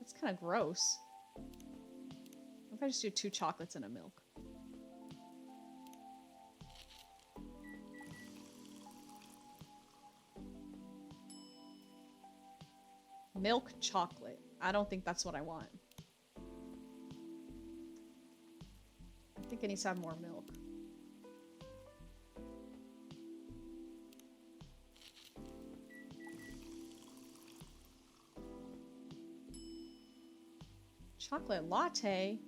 [SPEAKER 1] That's kind of gross. What if I just do 2 chocolates and a milk? Milk chocolate. I don't think that's what I want. I think it needs to have more milk. Chocolate latte?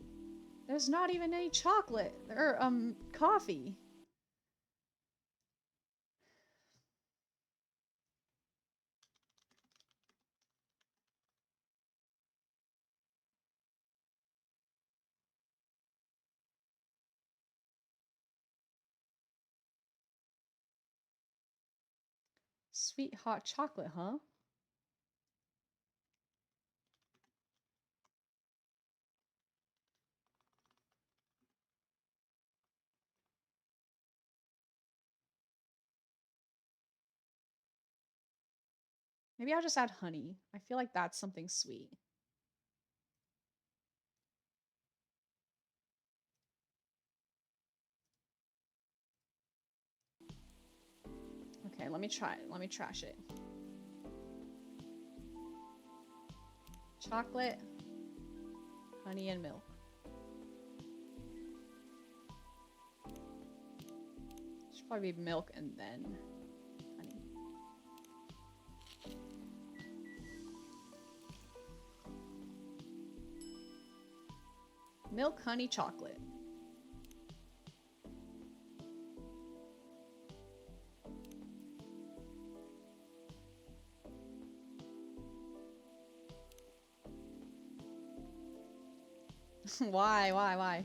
[SPEAKER 1] There's not even any chocolate or coffee. Sweet hot chocolate, huh? Maybe I'll just add honey. I feel like that's something sweet. Okay, let me try it. Let me trash it. Chocolate, honey, and milk. Should probably be milk and then honey. Milk, honey, chocolate. Why?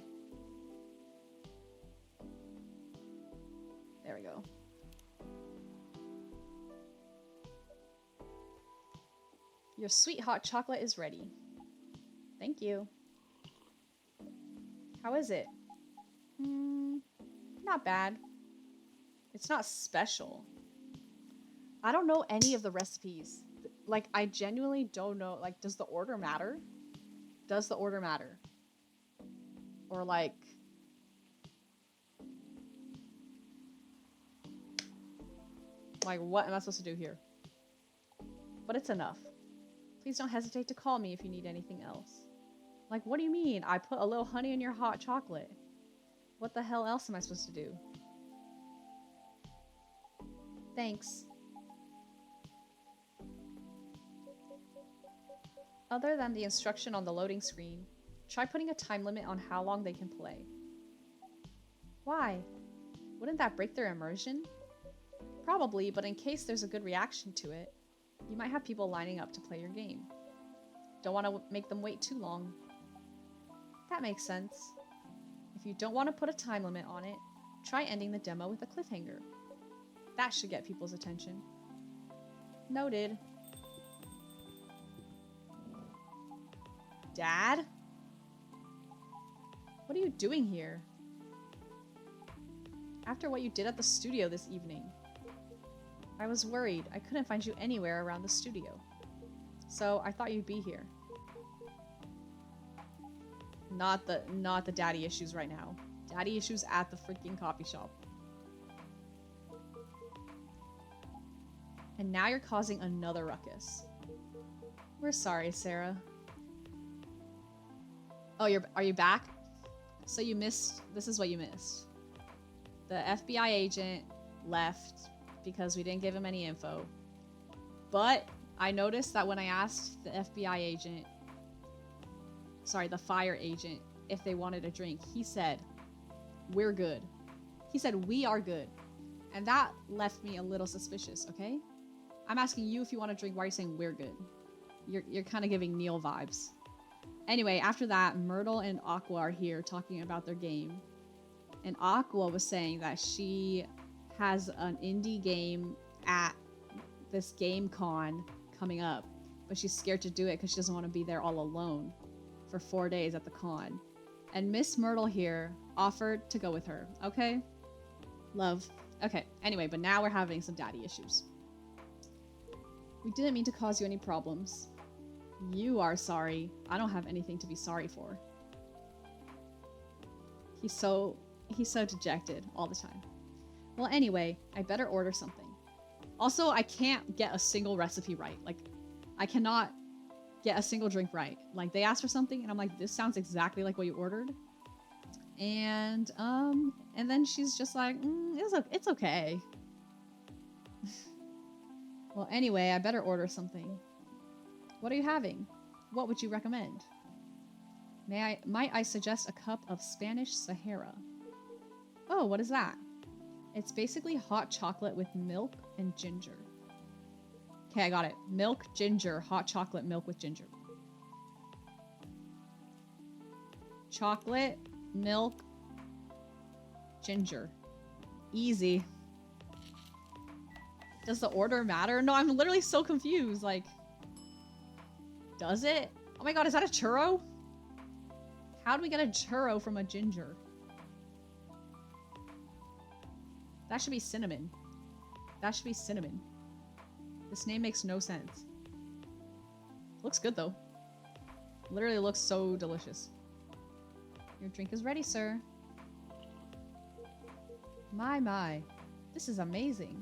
[SPEAKER 1] There we go. Your sweet hot chocolate is ready. Thank you. How is it? Not bad. It's not special. I don't know any of the recipes. Like, I genuinely don't know. Like, does the order matter? Does the order matter? Or like... Like, what am I supposed to do here? But it's enough. Please don't hesitate to call me if you need anything else. Like, what do you mean? I put a little honey in your hot chocolate. What the hell else am I supposed to do? Thanks. Other than the instruction on the loading screen, try putting a time limit on how long they can play. Why? Wouldn't that break their immersion? Probably, but in case there's a good reaction to it, you might have people lining up to play your game. Don't want to make them wait too long. That makes sense. If you don't want to put a time limit on it, try ending the demo with a cliffhanger. That should get people's attention. Noted. Dad? What are you doing here? After what you did at the studio this evening. I was worried. I couldn't find you anywhere around the studio. So I thought you'd be here. Not the daddy issues right now. Daddy issues at the freaking coffee shop. And now you're causing another ruckus. We're sorry, Sarah. Oh, are you back? So you missed, this is what you missed. The FBI agent left because we didn't give him any info. But I noticed that when I asked the FBI agent, sorry, the fire agent, if they wanted a drink, he said, we're good. He said, we are good. And that left me a little suspicious, okay? I'm asking you if you want a drink. Why are you saying we're good? You're kind of giving Neil vibes. Anyway, after that, Myrtle and Aqua are here talking about their game. And Aqua was saying that she has an indie game at this game con coming up, but she's scared to do it because she doesn't want to be there all alone for 4 days at the con. And Miss Myrtle here offered to go with her. Okay? Love. Okay, anyway, but now we're having some daddy issues. We didn't mean to cause you any problems. You are sorry. I don't have anything to be sorry for. He's so dejected all the time. Well, anyway, I better order something. Also, I can't get a single recipe right. Like, I cannot get a single drink right. Like, they asked for something, and I'm like, this sounds exactly like what you ordered. And then she's just like, it's okay. Well, anyway, I better order something. What are you having? What would you recommend? Might I suggest a cup of Spanish Sahara? Oh, what is that? It's basically hot chocolate with milk and ginger. Okay, I got it. Milk, ginger, hot chocolate, milk with ginger. Chocolate, milk, ginger. Easy. Does the order matter? No, I'm literally so confused. Like, does it? Oh my god, is that a churro? How do we get a churro from a ginger? That should be cinnamon. That should be cinnamon. This name makes no sense. Looks good though. Literally looks so delicious. Your drink is ready, sir. My. This is amazing.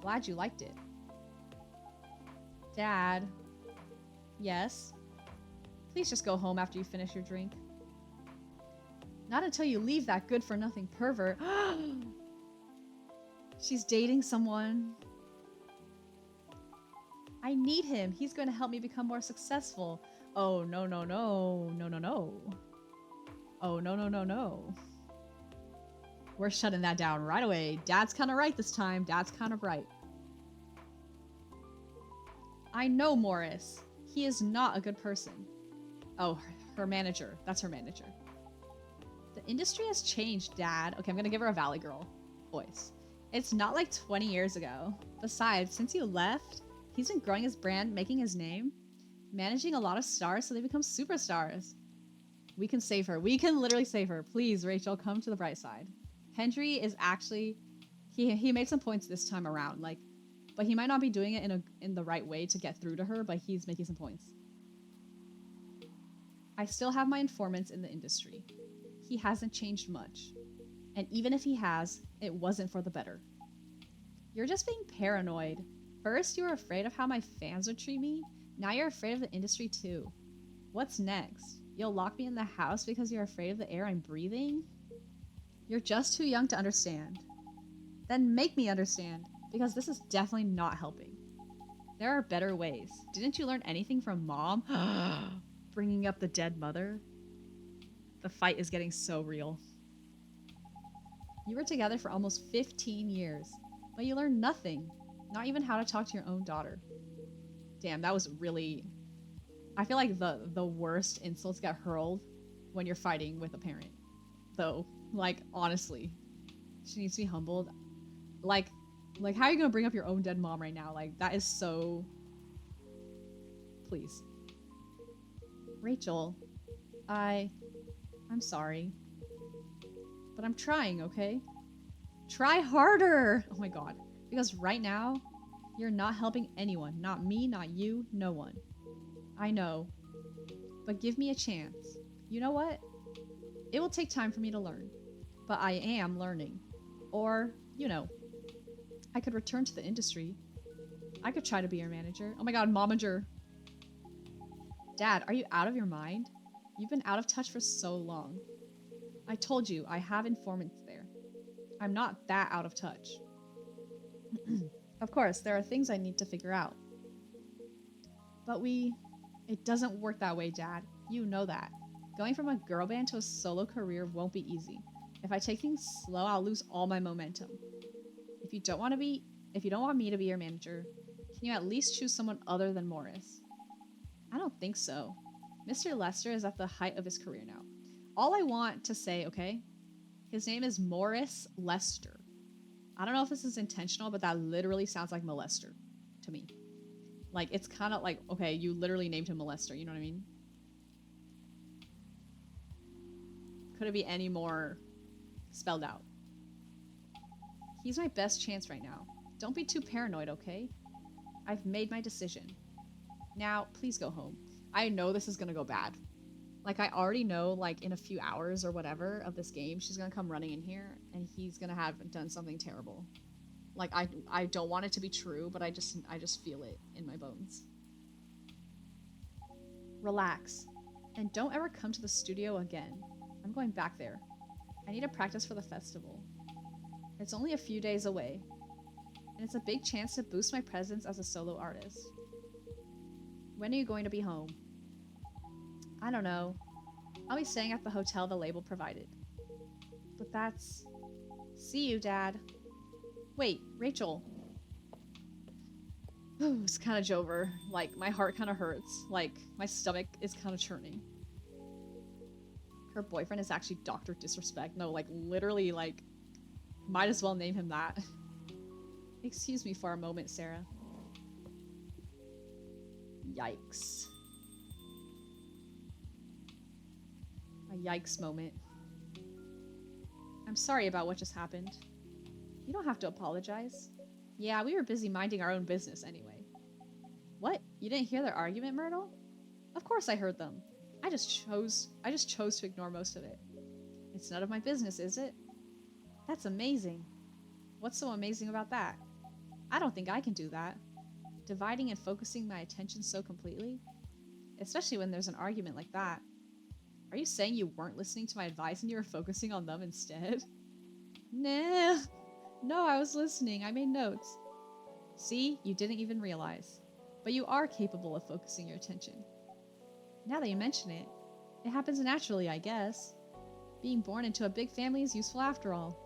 [SPEAKER 1] Glad you liked it. Dad. Yes? Please just go home after you finish your drink. Not until you leave that good-for-nothing pervert. She's dating someone. I need him. He's going to help me become more successful. Oh, no. Oh, no. We're shutting that down right away. Dad's kind of right this time. Dad's kind of right. I know Morris. He is not a good person. Oh, her manager. That's her manager. The industry has changed, Dad. Okay, I'm gonna give her a Valley Girl voice. It's not like 20 years ago. Besides, since you left, he's been growing his brand, making his name, managing a lot of stars so they become superstars. We can save her. We can literally save her. Please, Rachel, come to the bright side. Henry is actually... He made some points this time around, like, but he might not be doing it in the right way to get through to her, but he's making some points. I still have my informants in the industry. He hasn't changed much. And even if he has, it wasn't for the better. You're just being paranoid. First, you were afraid of how my fans would treat me. Now you're afraid of the industry too. What's next? You'll lock me in the house because you're afraid of the air I'm breathing? You're just too young to understand. Then make me understand, because this is definitely not helping. There are better ways. Didn't you learn anything from Mom? Bringing up the dead mother? The fight is getting so real. You were together for almost 15 years, but you learned nothing. Not even how to talk to your own daughter. Damn, that was really... I feel like the worst insults get hurled when you're fighting with a parent. Though, like, honestly. She needs to be humbled. Like, how are you gonna bring up your own dead mom right now? Like, that is so... Please. Rachel, I'm sorry. But I'm trying, okay? Try harder! Oh my god. Because right now, you're not helping anyone. Not me, not you, no one. I know. But give me a chance. You know what? It will take time for me to learn. But I am learning. Or, you know, I could return to the industry. I could try to be your manager. Oh my god, momager. Dad, are you out of your mind? You've been out of touch for so long. I told you, I have informants there. I'm not that out of touch. Of course, there are things I need to figure out. But it doesn't work that way, Dad. You know that. Going from a girl band to a solo career won't be easy. If I take things slow, I'll lose all my momentum. If you don't want me to be your manager, can you at least choose someone other than Morris? I don't think so. Mr. Lester is at the height of his career now. All I want to say, okay? His name is Morris Lester. I don't know if this is intentional, but that literally sounds like molester to me. Like, it's kind of like, okay, you literally named him molester, you know what I mean? Could it be any more spelled out? He's my best chance right now. Don't be too paranoid, okay? I've made my decision. Now, please go home. I know this is gonna go bad. Like, I already know, like, in a few hours or whatever of this game, she's gonna come running in here, and he's gonna have done something terrible. Like, I don't want it to be true, but I just feel it in my bones. Relax. And don't ever come to the studio again. I'm going back there. I need to practice for the festival. It's only a few days away, and it's a big chance to boost my presence as a solo artist. When are you going to be home? I don't know. I'll be staying at the hotel the label provided. But that's... See you, Dad. Wait, Rachel. It's kind of Jover. Like, my heart kind of hurts. Like, my stomach is kind of churning. Her boyfriend is actually Dr. Disrespect. No, like, literally, like, might as well name him that. Excuse me for a moment, Sarah. Yikes. A yikes moment. I'm sorry about what just happened. You don't have to apologize. Yeah, we were busy minding our own business anyway. What? You didn't hear their argument, Myrtle? Of course I heard them. I just chose to ignore most of it. It's none of my business, is it? That's amazing. What's so amazing about that? I don't think I can do that. Dividing and focusing my attention so completely? Especially when there's an argument like that. Are you saying you weren't listening to my advice and you were focusing on them instead? Nah. No, I was listening. I made notes. See? You didn't even realize. But you are capable of focusing your attention. Now that you mention it, it happens naturally, I guess. Being born into a big family is useful after all.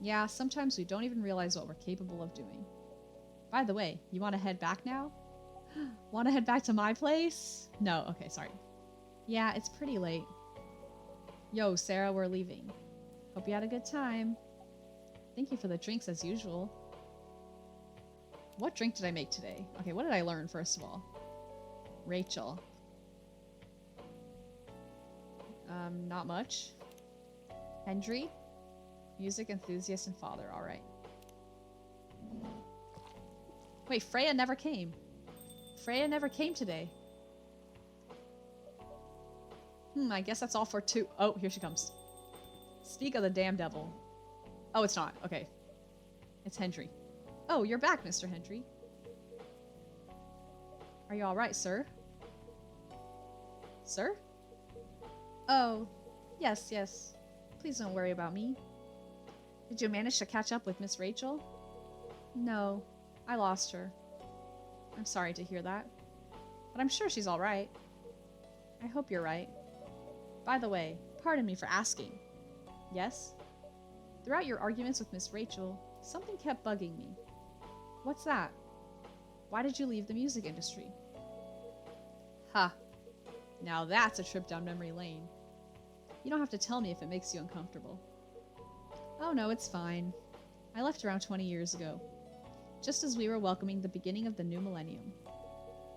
[SPEAKER 1] Yeah, sometimes we don't even realize what we're capable of doing. By the way, you want to head back now? Want to head back to my place? No, okay, sorry. Yeah, it's pretty late. Yo, Sarah, we're leaving. Hope you had a good time. Thank you for the drinks as usual. What drink did I make today? Okay, what did I learn first of all? Rachel. Not much. Hendry? Music enthusiast and father, alright. Wait, Freya never came. Freya never came today. I guess that's all for two. Oh, here she comes. Speak of the damn devil. Oh, it's not. Okay. It's Hendry. Oh, you're back, Mr. Hendry. Are you alright, sir? Sir? Oh, yes, yes. Please don't worry about me. Did you manage to catch up with Miss Rachel? No, I lost her. I'm sorry to hear that. But I'm sure she's alright. I hope you're right. By the way, pardon me for asking. Yes? Throughout your arguments with Miss Rachel, something kept bugging me. What's that? Why did you leave the music industry? Ha! Now that's a trip down memory lane. You don't have to tell me if it makes you uncomfortable. Oh no, it's fine. I left around 20 years ago, just as we were welcoming the beginning of the new millennium.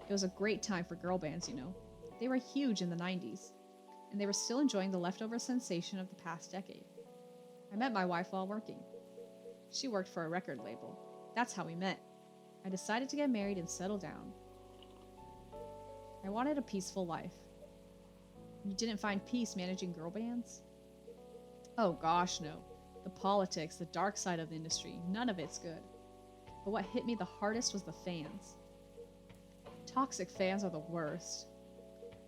[SPEAKER 1] It was a great time for girl bands, you know. They were huge in the 90s, and they were still enjoying the leftover sensation of the past decade. I met my wife while working. She worked for a record label. That's how we met. I decided to get married and settle down. I wanted a peaceful life. You didn't find peace managing girl bands? Oh gosh, no. The politics, the dark side of the industry, none of it's good. But what hit me the hardest was the fans. Toxic fans are the worst.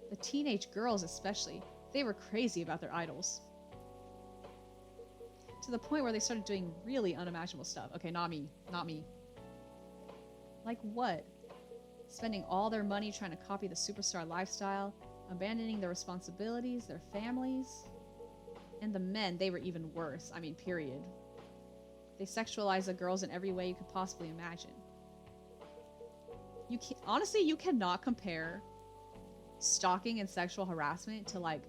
[SPEAKER 1] The teenage girls especially, they were crazy about their idols. To the point where they started doing really unimaginable stuff. Okay, not me. Like what? Spending all their money trying to copy the superstar lifestyle, abandoning their responsibilities, their families. And the men, they were even worse. I mean, period. They sexualized the girls in every way you could possibly imagine. Honestly, you cannot compare stalking and sexual harassment to, like,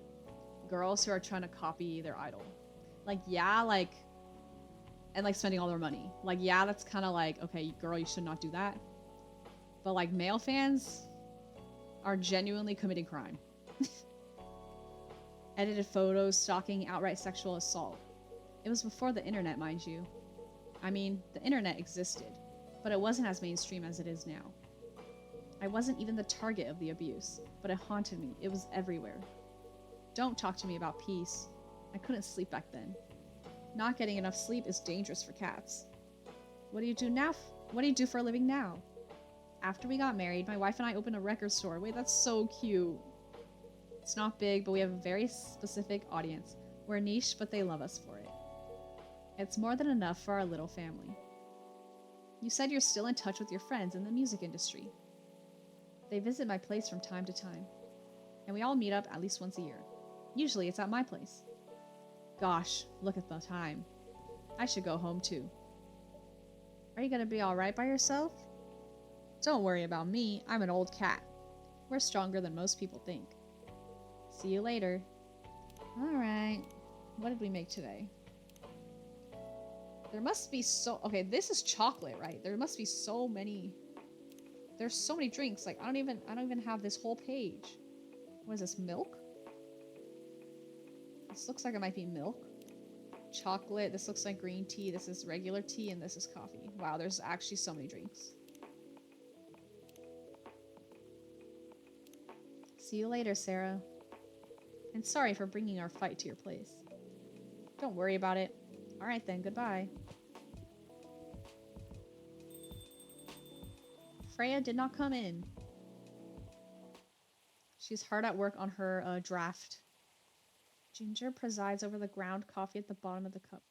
[SPEAKER 1] girls who are trying to copy their idol. Like, yeah, like, and, like, spending all their money. Like, yeah, that's kind of like, okay, girl, you should not do that. But, like, male fans are genuinely committing crime. Edited photos, stalking, outright sexual assault. It was before the internet, mind you. I mean, the internet existed, but it wasn't as mainstream as it is now. I wasn't even the target of the abuse, but it haunted me. It was everywhere. Don't talk to me about peace. I couldn't sleep back then. Not getting enough sleep is dangerous for cats. What do you do now? What do you do for a living now? After we got married, my wife and I opened a record store. Wait, that's so cute. It's not big, but we have a very specific audience. We're niche, but they love us for it. It's more than enough for our little family. You said you're still in touch with your friends in the music industry. They visit my place from time to time, and we all meet up at least once a year. Usually it's at my place. Gosh, look at the time. I should go home too. Are you gonna be alright by yourself? Don't worry about me, I'm an old cat. We're stronger than most people think. See you later. Alright. What did we make today? There must be okay, this is chocolate, right? There must be so many. There's so many drinks. Like, I don't even have this whole page. What is this, milk? This looks like it might be milk. Chocolate, this looks like green tea, this is regular tea, and this is coffee. Wow, there's actually so many drinks. See you later, Sarah. And sorry for bringing our fight to your place. Don't worry about it. Alright then, goodbye. Freya did not come in. She's hard at work on her draft. Ginger presides over the ground coffee at the bottom of the cup.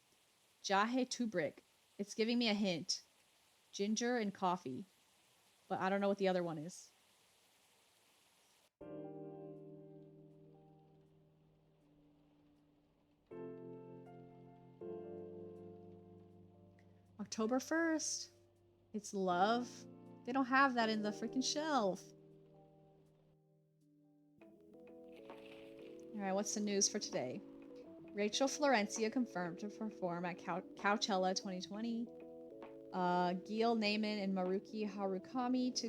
[SPEAKER 1] Jahe Tubrik. It's giving me a hint. Ginger and coffee. But I don't know what the other one is. October 1st. It's love. They don't have that in the freaking shelf. Alright, what's the news for today? Rachel Florencia confirmed to perform at Coachella 2020. Gil Naiman and Maruki Harukami to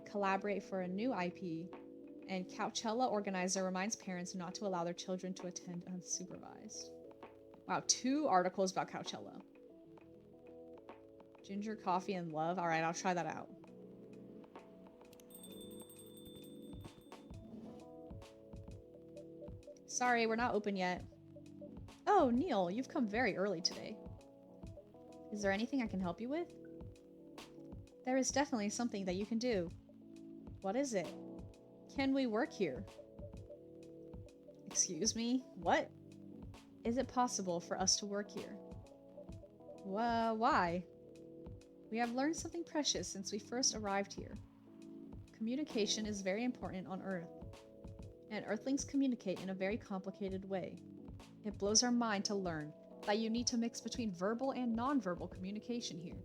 [SPEAKER 1] collaborate for a new IP. And Coachella organizer reminds parents not to allow their children to attend unsupervised. Wow, 2 articles about Coachella. Ginger, coffee, and love. Alright, I'll try that out. Sorry, we're not open yet. Oh, Neil, you've come very early today. Is there anything I can help you with? There is definitely something that you can do. What is it? Can we work here? Excuse me? What? Is it possible for us to work here? Why? We have learned something precious since we first arrived here. Communication is very important on Earth, and Earthlings communicate in a very complicated way. It blows our mind to learn that you need to mix between verbal and nonverbal communication here.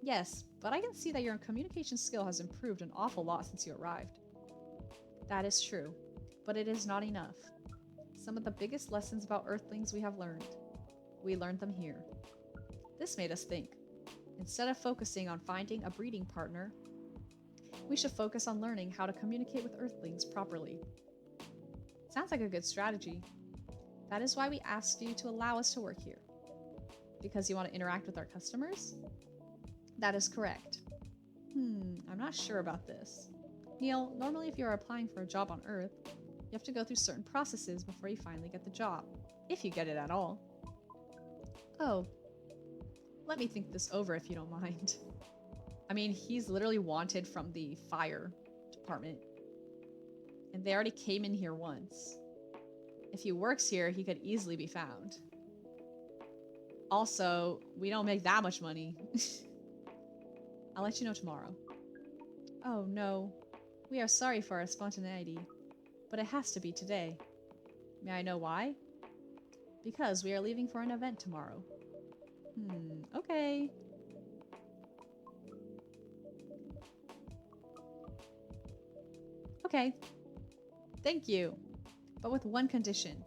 [SPEAKER 1] Yes, but I can see that your communication skill has improved an awful lot since you arrived. That is true, but it is not enough. Some of the biggest lessons about Earthlings we have learned. We learned them here. This made us think. Instead of focusing on finding a breeding partner, we should focus on learning how to communicate with Earthlings properly. Sounds like a good strategy. That is why we asked you to allow us to work here. Because you want to interact with our customers? That is correct. I'm not sure about this. Neil, normally if you're applying for a job on Earth, you have to go through certain processes before you finally get the job. If you get it at all. Oh. Let me think this over if you don't mind. I mean, he's literally wanted from the fire department. And they already came in here once. If he works here, he could easily be found. Also, we don't make that much money. I'll let you know tomorrow. Oh no. We are sorry for our spontaneity, but it has to be today. May I know why? Because we are leaving for an event tomorrow. Okay. Okay. Thank you. But with one condition.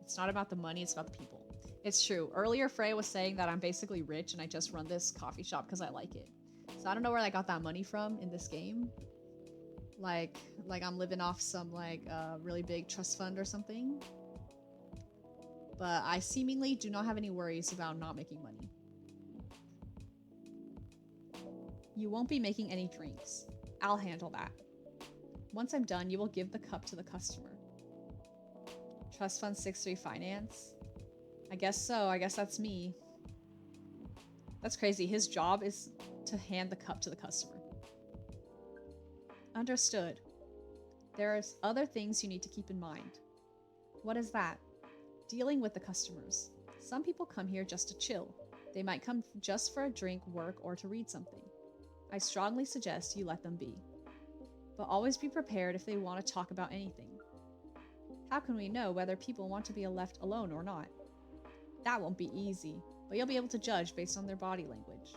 [SPEAKER 1] It's not about the money, it's about the people. It's true. Earlier, Freya was saying that I'm basically rich and I just run this coffee shop because I like it. So I don't know where I got that money from in this game. Like I'm living off some really big trust fund or something. But I seemingly do not have any worries about not making money. You won't be making any drinks. I'll handle that. Once I'm done, you will give the cup to the customer. Trust Fund 6-3 Finance? I guess so. I guess that's me. That's crazy. His job is to hand the cup to the customer. Understood. There are other things you need to keep in mind. What is that? Dealing with the customers. Some people come here just to chill. They might come just for a drink, work, or to read something. I strongly suggest you let them be. But always be prepared if they want to talk about anything. How can we know whether people want to be left alone or not? That won't be easy, but you'll be able to judge based on their body language.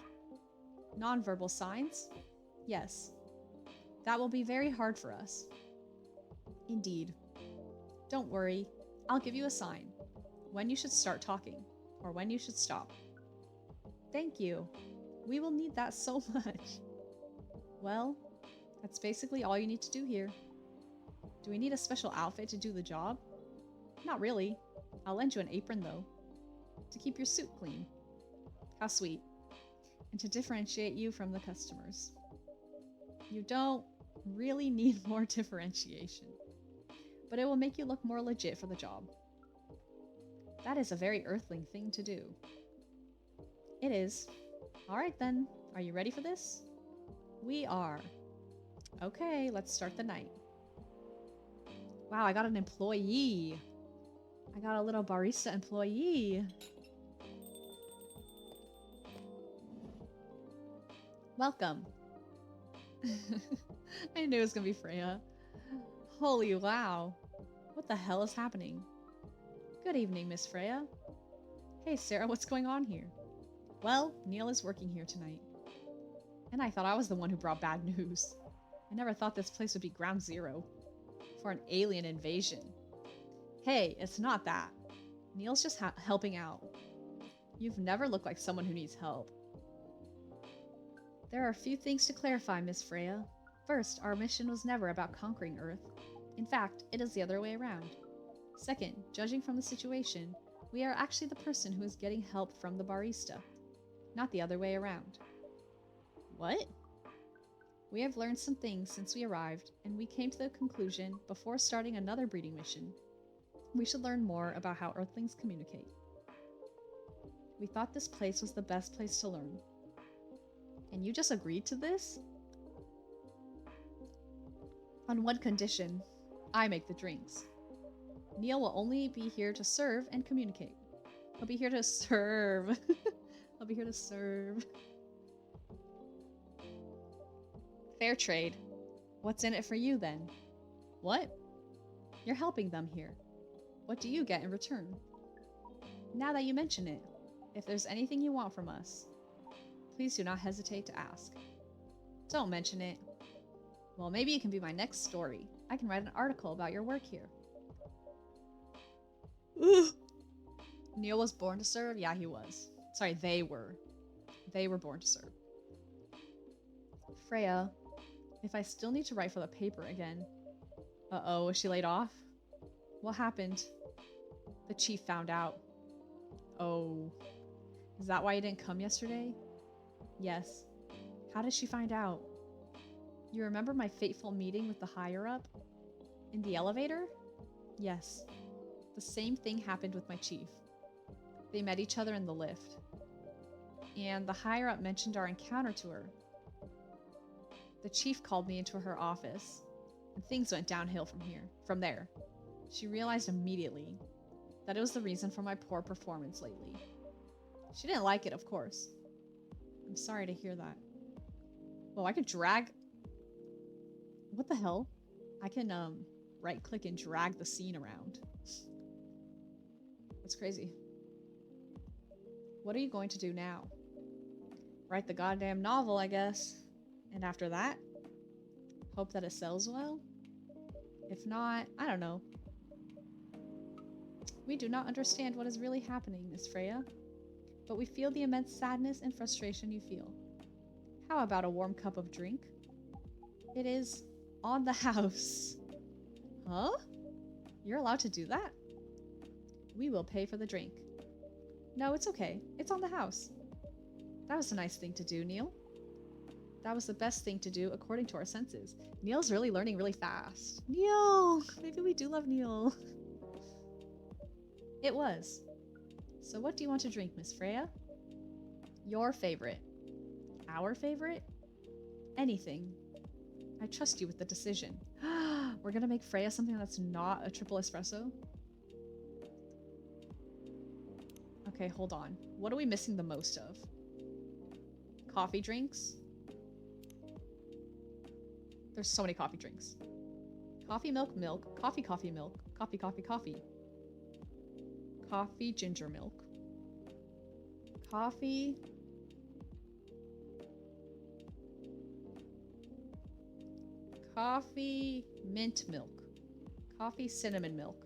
[SPEAKER 1] Nonverbal signs? Yes. That will be very hard for us. Indeed. Don't worry. I'll give you a sign. When you should start talking, or when you should stop. Thank you. We will need that so much. Well, that's basically all you need to do here. Do we need a special outfit to do the job? Not really. I'll lend you an apron though. To keep your suit clean. How sweet. And to differentiate you from the customers. You don't really need more differentiation. But it will make you look more legit for the job. That is a very Earthling thing to do. It is. Alright then, are you ready for this? We are. Okay, let's start the night. Wow, I got an employee. I got a little barista employee. Welcome. I knew it was gonna be Freya. Holy wow. What the hell is happening? Good evening, Miss Freya. Hey, Sarah, what's going on here? Well, Neil is working here tonight. And I thought I was the one who brought bad news. I never thought this place would be ground zero for an alien invasion. Hey, it's not that. Neil's just helping out. You've never looked like someone who needs help. There are a few things to clarify, Miss Freya. First, our mission was never about conquering Earth. In fact, it is the other way around. Second, judging from the situation, we are actually the person who is getting help from the barista, not the other way around. What? We have learned some things since we arrived, and we came to the conclusion, before starting another breeding mission, we should learn more about how Earthlings communicate. We thought this place was the best place to learn. And you just agreed to this? On one condition. I make the drinks. Neil will only be here to serve and communicate. He'll be here to serve. I'll be here to serve. Fair trade. What's in it for you, then? What? You're helping them here. What do you get in return? Now that you mention it, if there's anything you want from us, please do not hesitate to ask. Don't mention it. Well, maybe you can be my next story. I can write an article about your work here. Ugh. Neil was born to serve? Yeah, he was. Sorry, they were. They were born to serve. Freya, if I still need to write for the paper again. Uh-oh, was she laid off? What happened? The chief found out. Oh. Is that why you didn't come yesterday? Yes. How did she find out? You remember my fateful meeting with the higher-up? In the elevator? Yes. The same thing happened with my chief. They met each other in the lift. And the higher-up mentioned our encounter to her. The chief called me into her office, and things went downhill from there. She realized immediately that it was the reason for my poor performance lately. She didn't like it, of course. I'm sorry to hear that. Well, I could drag... What the hell? I can, right-click and drag the scene around. That's crazy. What are you going to do now? Write the goddamn novel, I guess. And after that, hope that it sells well? If not, I don't know. We do not understand what is really happening, Miss Freya, but we feel the immense sadness and frustration you feel. How about a warm cup of drink? It is on the house. Huh? You're allowed to do that? We will pay for the drink. No, it's okay. It's on the house. That was a nice thing to do, Neil. That was the best thing to do according to our senses. Neil's really learning really fast. Neil! Maybe we do love Neil. It was. So what do you want to drink, Miss Freya? Your favorite. Our favorite? Anything. I trust you with the decision. We're gonna make Freya something that's not a triple espresso? Okay, hold on. What are we missing the most of? Coffee drinks? There's so many coffee drinks. Coffee, milk, milk. Coffee, coffee, milk. Coffee, coffee, coffee. Coffee, ginger milk. Coffee. Coffee, mint milk. Coffee, cinnamon milk.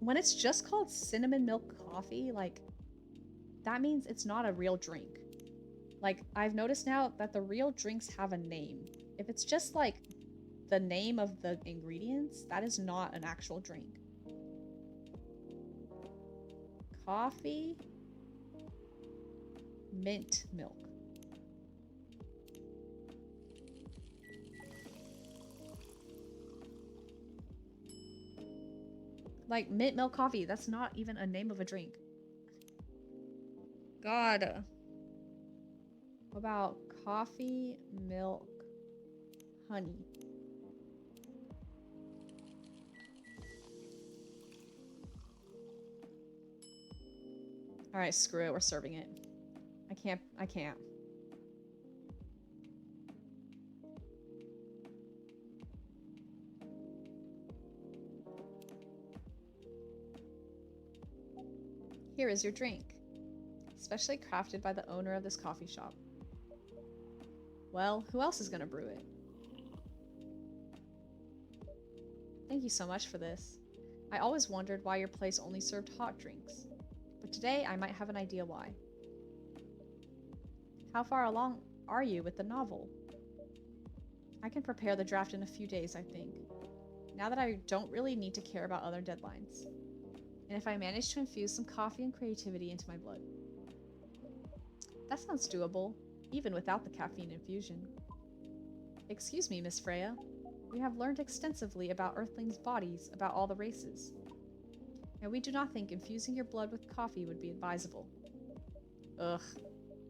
[SPEAKER 1] When it's just called cinnamon milk coffee, like, that means it's not a real drink. Like, I've noticed now that the real drinks have a name. If it's just, like, the name of the ingredients, that is not an actual drink. Coffee, mint milk. Like, mint milk coffee, that's not even a name of a drink. God. What about coffee, milk, honey? Alright, screw it, we're serving it. I can't. Here is your drink. Specially crafted by the owner of this coffee shop. Well, who else is gonna brew it? Thank you so much for this. I always wondered why your place only served hot drinks. But today I might have an idea why. How far along are you with the novel? I can prepare the draft in a few days, I think. Now that I don't really need to care about other deadlines. And if I manage to infuse some coffee and creativity into my blood. That sounds doable, even without the caffeine infusion. Excuse me, Miss Freya. We have learned extensively about Earthlings' bodies, about all the races. And we do not think infusing your blood with coffee would be advisable. Ugh.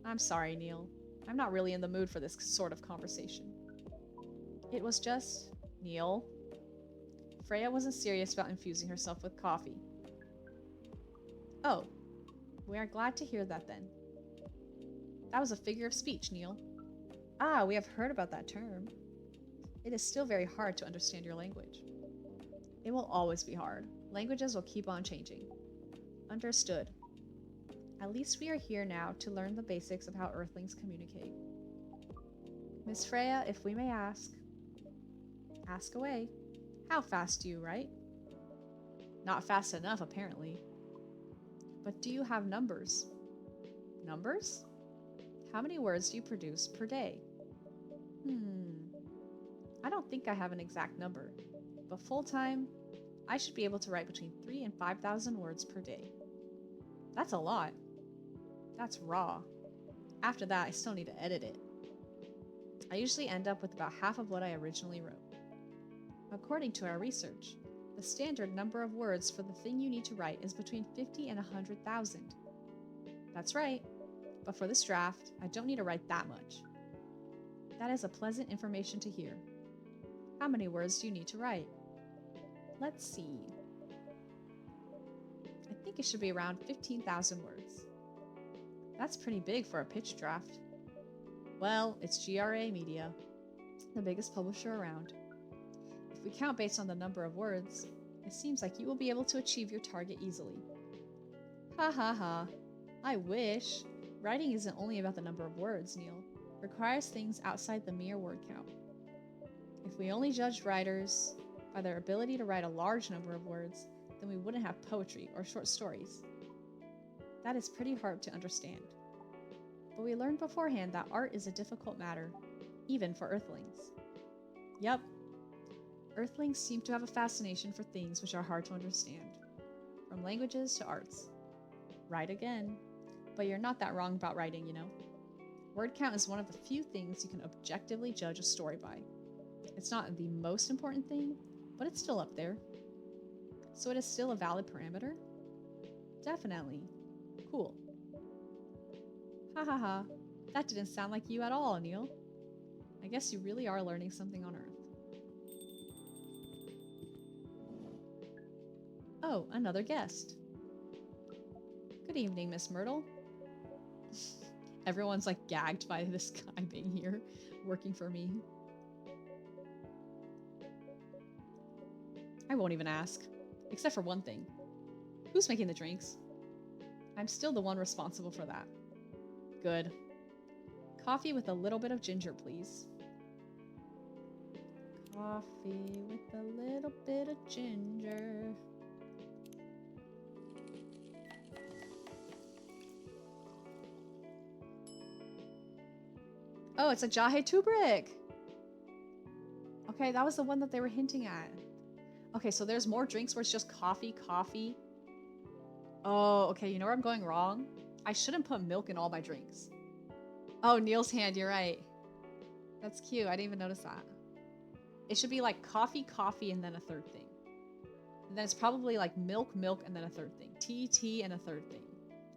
[SPEAKER 1] I'm sorry, Neil. I'm not really in the mood for this sort of conversation. It was just... Neil. Freya wasn't serious about infusing herself with coffee. Oh, we are glad to hear that then. That was a figure of speech, Neil. Ah, we have heard about that term. It is still very hard to understand your language. It will always be hard. Languages will keep on changing. Understood. At least we are here now to learn the basics of how Earthlings communicate. Miss Freya, if we may ask. Ask away. How fast do you write? Not fast enough, apparently. But do you have numbers? Numbers? How many words do you produce per day? I don't think I have an exact number, but full-time, I should be able to write between 3,000 and 5,000 words per day. That's a lot. That's raw. After that, I still need to edit it. I usually end up with about half of what I originally wrote. According to our research, the standard number of words for the thing you need to write is between 50 and 100,000. That's right, but for this draft, I don't need to write that much. That is a pleasant information to hear. How many words do you need to write? Let's see. I think it should be around 15,000 words. That's pretty big for a pitch draft. Well, it's GRA Media, the biggest publisher around. If we count based on the number of words, it seems like you will be able to achieve your target easily. Ha ha ha. I wish. Writing isn't only about the number of words, Neil. It requires things outside the mere word count. If we only judged writers by their ability to write a large number of words, then we wouldn't have poetry or short stories. That is pretty hard to understand. But we learned beforehand that art is a difficult matter, even for Earthlings. Yep. Earthlings seem to have a fascination for things which are hard to understand, from languages to arts. Right again. But you're not that wrong about writing, you know. Word count is one of the few things you can objectively judge a story by. It's not the most important thing, but it's still up there. So it is still a valid parameter? Definitely. Cool. Ha ha ha. That didn't sound like you at all, Neil. I guess you really are learning something on Earth. Oh, another guest. Good evening, Miss Myrtle. Everyone's like gagged by this guy being here, working for me. I won't even ask, except for one thing. Who's making the drinks? I'm still the one responsible for that. Good. Coffee with a little bit of ginger, please. Coffee with a little bit of ginger. Oh, it's a Jahe Tubrick! Okay, that was the one that they were hinting at. Okay, so there's more drinks where it's just coffee. Oh, okay, you know where I'm going wrong? I shouldn't put milk in all my drinks. Oh, Neil's hand, you're right. That's cute, I didn't even notice that. It should be like coffee, and then a third thing. And then it's probably like milk, and then a third thing. Tea, and a third thing.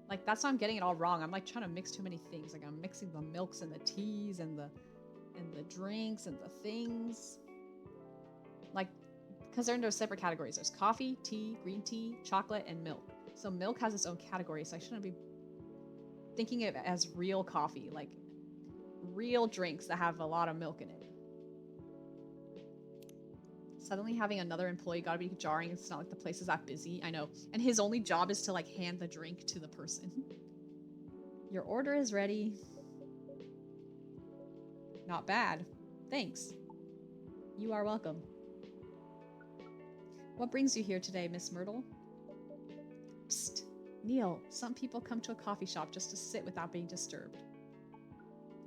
[SPEAKER 1] Like, that's why I'm getting it all wrong. I'm like trying to mix too many things. Like, I'm mixing the milks and the teas and the drinks and the things. Like, because they're into separate categories. There's coffee, tea, green tea, chocolate, and milk. So milk has its own category, so I shouldn't be thinking of it as real coffee, like real drinks that have a lot of milk in it. Suddenly having another employee gotta be jarring. It's not like the place is that busy. I know. And his only job is to like hand the drink to the person. Your order is ready. Not bad. Thanks. You are welcome. What brings you here today, Miss Myrtle? Psst. Neil, some people come to a coffee shop just to sit without being disturbed.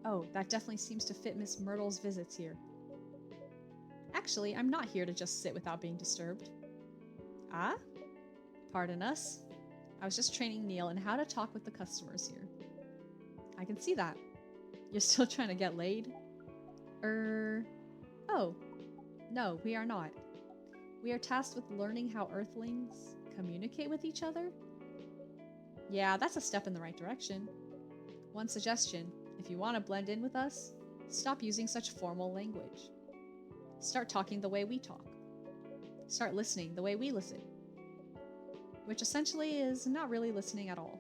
[SPEAKER 1] Oh, that definitely seems to fit Miss Myrtle's visits here. Actually, I'm not here to just sit without being disturbed. Ah? Pardon us. I was just training Neil in how to talk with the customers here. I can see that. You're still trying to get laid? Oh. No, we are not. We are tasked with learning how Earthlings communicate with each other? Yeah, that's a step in the right direction. One suggestion, if you want to blend in with us, stop using such formal language. Start talking the way we talk. Start listening the way we listen. which essentially is not really listening at all.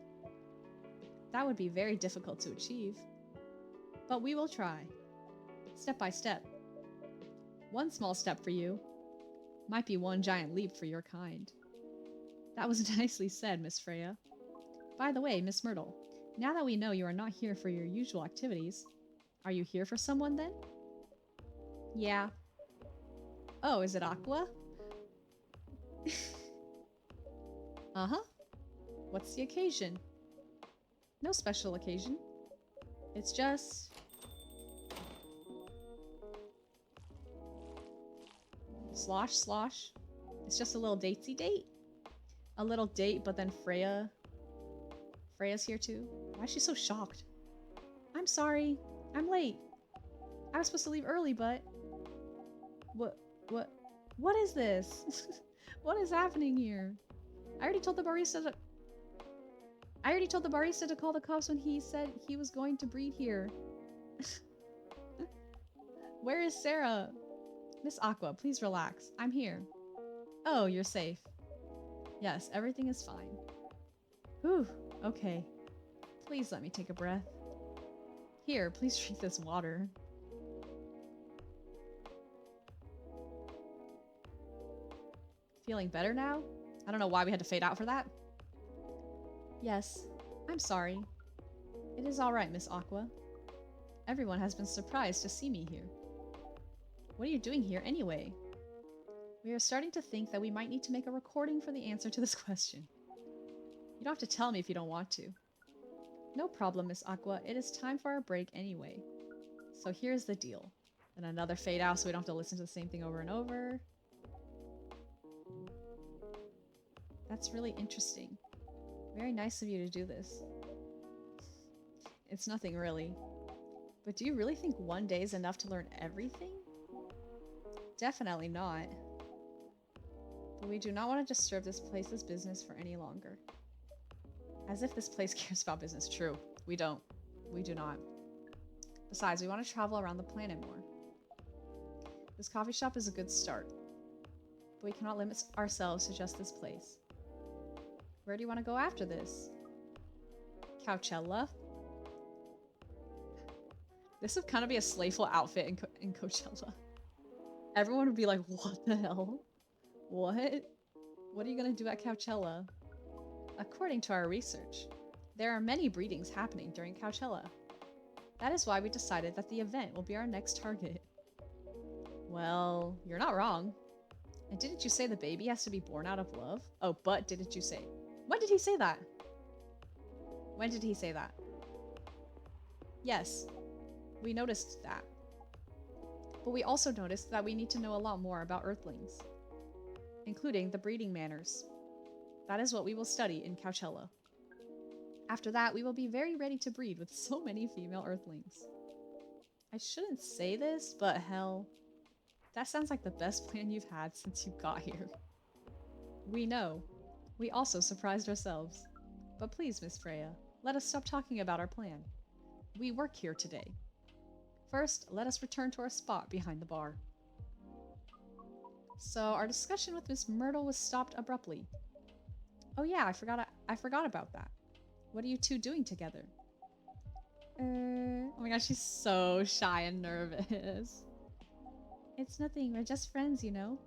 [SPEAKER 1] That would be very difficult to achieve, but we will try, step by step. One small step for you might be one giant leap for your kind. That was nicely said, Miss Freya. By the way, Miss Myrtle, now that we know you are not here for your usual activities, are you here for someone then? Yeah. Oh, is it Aqua? Uh-huh. What's the occasion? No special occasion. It's just... Slosh, slosh. It's just a little datesy date. A little date, but then Freya's here too. Why is she so shocked? I'm sorry. I'm late. I was supposed to leave early, but... What is this? What is happening here? I already told the barista to call the cops when he said he was going to breed here. Where is Sarah? Miss Aqua, please relax. I'm here. Oh, you're safe. Yes, everything is fine. Whew, okay. Please let me take a breath. Here, please drink this water. Feeling better now? I don't know why we had to fade out for that. Yes, I'm sorry. It is alright, Miss Aqua. Everyone has been surprised to see me here. What are you doing here anyway? We are starting to think that we might need to make a recording for the answer to this question. You don't have to tell me if you don't want to. No problem, Miss Aqua. It is time for our break anyway. So here's the deal. And another fade out so we don't have to listen to the same thing over and over. That's really interesting. Very nice of you to do this. It's nothing really. But do you really think one day is enough to learn everything? Definitely not. But we do not want to disturb this place's business for any longer. As if this place cares about business. True. We don't. We do not. Besides, we want to travel around the planet more. This coffee shop is a good start. But we cannot limit ourselves to just this place. Where do you want to go after this? Coachella? This would kind of be a slayful outfit in Coachella. Everyone would be like, what the hell? What? What are you gonna do at Coachella? According to our research, there are many breedings happening during Coachella. That is why we decided that the event will be our next target. Well, you're not wrong. And didn't you say the baby has to be born out of love? Oh, but didn't you say... When did he say that? When did he say that? Yes, we noticed that. But we also noticed that we need to know a lot more about Earthlings, including the breeding manners. That is what we will study in Coachella. After that, we will be very ready to breed with so many female Earthlings. I shouldn't say this, but hell, that sounds like the best plan you've had since you got here. We know. We also surprised ourselves. But please, Miss Freya, let us stop talking about our plan. We work here today. First, let us return to our spot behind the bar. So, our discussion with Miss Myrtle was stopped abruptly. Oh yeah, I forgot about that. What are you two doing together? Oh my gosh, she's so shy and nervous. It's nothing, we're just friends, you know?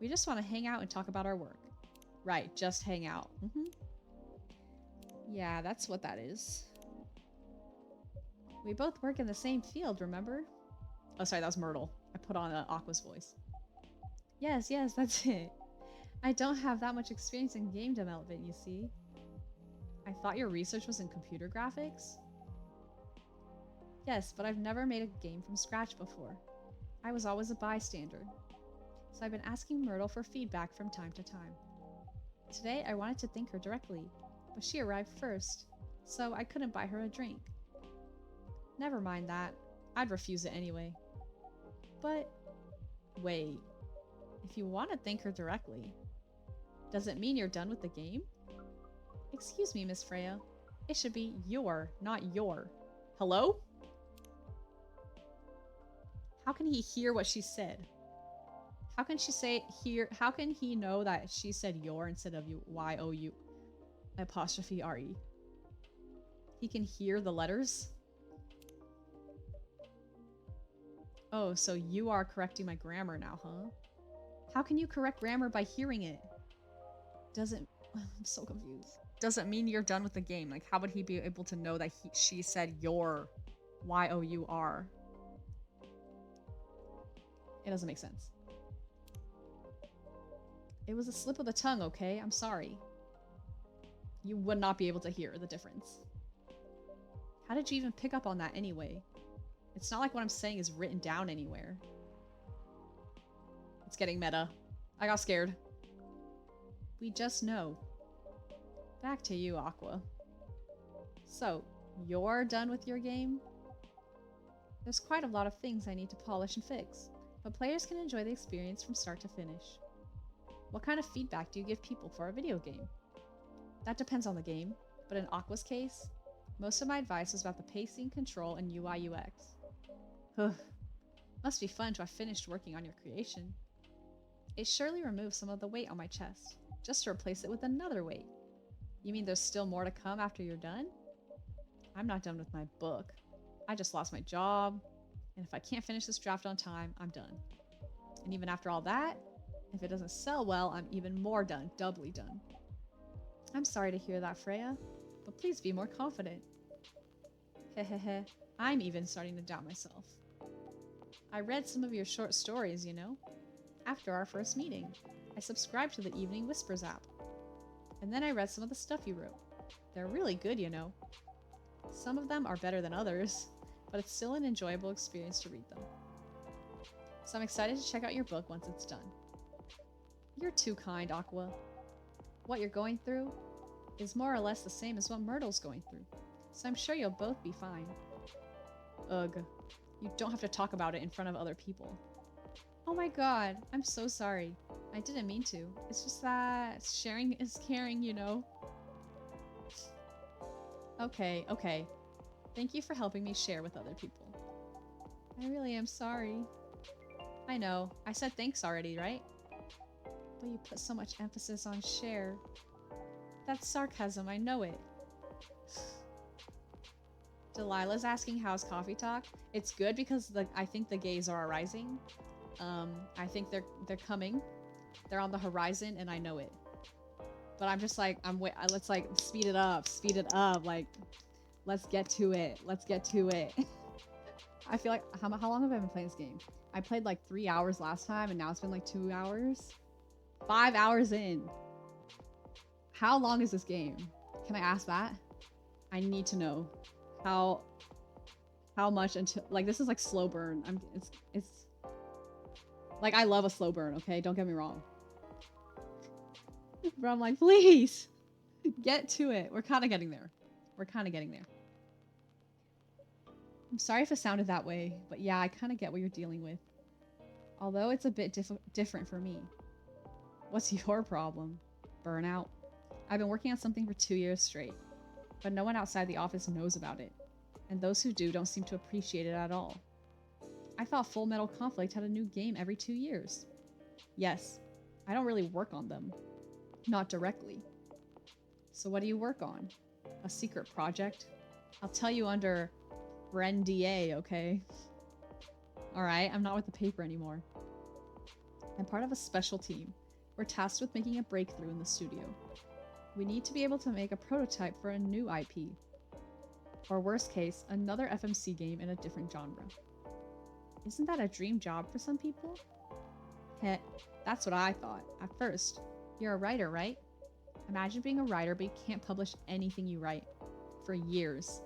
[SPEAKER 1] We just want to hang out and talk about our work. Right, just hang out. Yeah, that's what that is. We both work in the same field, remember? Oh, sorry, that was Myrtle. I put on Aqua's voice. Yes, that's it. I don't have that much experience in game development, you see. I thought your research was in computer graphics? Yes, but I've never made a game from scratch before. I was always a bystander. So I've been asking Myrtle for feedback from time to time. Today, I wanted to thank her directly, but she arrived first, so I couldn't buy her a drink. Never mind that. I'd refuse it anyway. But, wait. If you want to thank her directly, does it mean you're done with the game? Excuse me, Miss Freya. It should be your, not your. Hello? How can he hear what she said? How can she say here? How can he know that she said your instead of you? Y-O-U apostrophe R-E. He can hear the letters. Oh, so you are correcting my grammar now, huh? How can you correct grammar by hearing it? Doesn't... I'm so confused. Doesn't mean you're done with the game. Like, how would he be able to know that she said your Y-O-U-R? It doesn't make sense. It was a slip of the tongue, okay? I'm sorry. You would not be able to hear the difference. How did you even pick up on that anyway? It's not like what I'm saying is written down anywhere. It's getting meta. I got scared. We just know. Back to you, Aqua. So, you're done with your game? There's quite a lot of things I need to polish and fix, but players can enjoy the experience from start to finish. What kind of feedback do you give people for a video game? That depends on the game, but in Aqua's case, most of my advice was about the pacing, control, and UI UX. Must be fun to have finished working on your creation. It surely removes some of the weight on my chest, just to replace it with another weight. You mean there's still more to come after you're done? I'm not done with my book. I just lost my job, and if I can't finish this draft on time, I'm done. And even after all that, if it doesn't sell well, I'm even more done, doubly done. I'm sorry to hear that, Freya, but please be more confident. Hehehe, I'm even starting to doubt myself. I read some of your short stories, you know? After our first meeting, I subscribed to the Evening Whispers app. And then I read some of the stuff you wrote. They're really good, you know. Some of them are better than others, but it's still an enjoyable experience to read them. So I'm excited to check out your book once it's done. You're too kind, Aqua. What you're going through is more or less the same as what Myrtle's going through, so I'm sure you'll both be fine. Ugh. You don't have to talk about it in front of other people. Oh my god, I'm so sorry. I didn't mean to. It's just that sharing is caring, you know? Okay, okay. Thank you for helping me share with other people. I really am sorry. I know. I said thanks already, right? But you put so much emphasis on share. That's sarcasm, I know it. Delilah's asking how's coffee talk. It's good because I think the gays are arising. I think they're coming. They're on the horizon and I know it. But I'm just like, let's like speed it up, like let's get to it. Let's get to it. I feel like how long have I been playing this game? I played like 3 hours last time and now it's been like 2 hours. 5 hours in. How long is this game? Can I ask that? I need to know how much until like this is like slow burn. It's like I love a slow burn, okay? Don't get me wrong. But I'm like, please get to it. We're kind of getting there. We're kind of getting there. I'm sorry if it sounded that way, but yeah, I kind of get what you're dealing with. Although it's a bit different for me. What's your problem? Burnout? I've been working on something for 2 years straight, but no one outside the office knows about it, and those who do don't seem to appreciate it at all. I thought Full Metal Conflict had a new game every 2 years. Yes, I don't really work on them. Not directly. So what do you work on? A secret project? I'll tell you under NDA, okay? Alright, I'm not with the paper anymore. I'm part of a special team. We're tasked with making a breakthrough in the studio. We need to be able to make a prototype for a new IP. Or worst case, another FMC game in a different genre. Isn't that a dream job for some people? Heh, that's what I thought, at first. You're a writer, right? Imagine being a writer, but you can't publish anything you write. For years.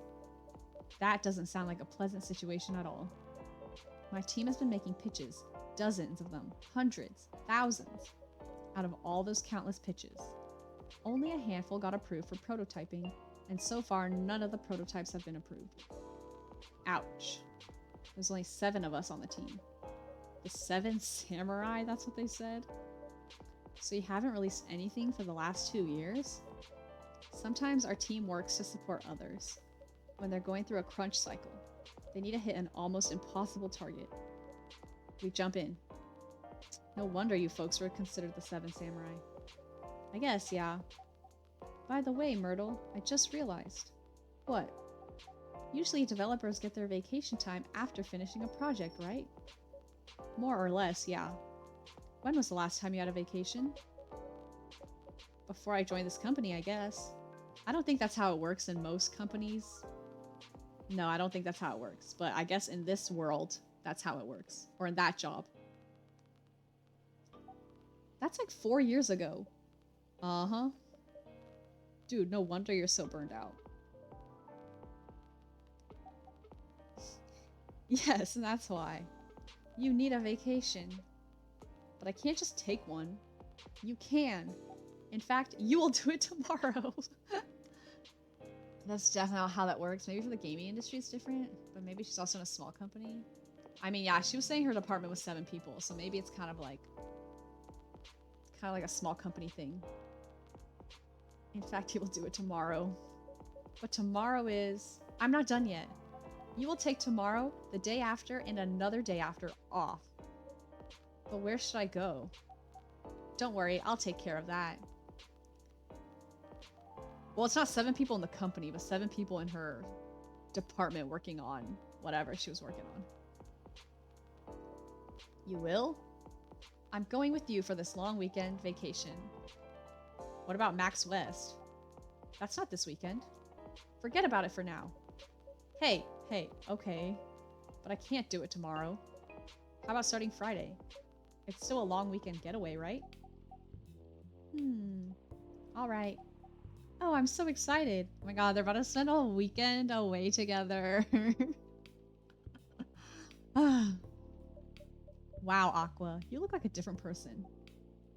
[SPEAKER 1] That doesn't sound like a pleasant situation at all. My team has been making pitches. Dozens of them. Hundreds. Thousands. Out of all those countless pitches. Only a handful got approved for prototyping, and so far none of the prototypes have been approved. Ouch. There's only 7 of us on the team. The 7 samurai, that's what they said? So you haven't released anything for the last 2 years? Sometimes our team works to support others. When they're going through a crunch cycle, they need to hit an almost impossible target. We jump in. No wonder you folks were considered the Seven Samurai. I guess, yeah. By the way, Myrtle, I just realized. What? Usually developers get their vacation time after finishing a project, right? More or less, yeah. When was the last time you had a vacation? Before I joined this company, I guess. I don't think that's how it works in most companies. No, I don't think that's how it works. But I guess in this world, that's how it works. Or in that job. That's like 4 years ago. Uh-huh. Dude, no wonder you're so burned out. Yes, and that's why. You need a vacation. But I can't just take one. You can. In fact, you will do it tomorrow. That's definitely not how that works. Maybe for the gaming industry it's different, but maybe she's also in a small company. I mean, yeah, she was saying her department was 7 people, so maybe it's kind of like a small company thing. In fact, he will do it tomorrow. But tomorrow is... I'm not done yet. You will take tomorrow, the day after, and another day after off. But where should I go? Don't worry, I'll take care of that. Well, it's not 7 people in the company, but 7 people in her department working on whatever she was working on. You will? I'm going with you for this long weekend vacation. What about Max West? That's not this weekend. Forget about it for now. Hey, okay. But I can't do it tomorrow. How about starting Friday? It's still a long weekend getaway, right? Alright. Oh, I'm so excited. Oh my god, they're about to spend a weekend away together. Wow, Aqua. You look like a different person.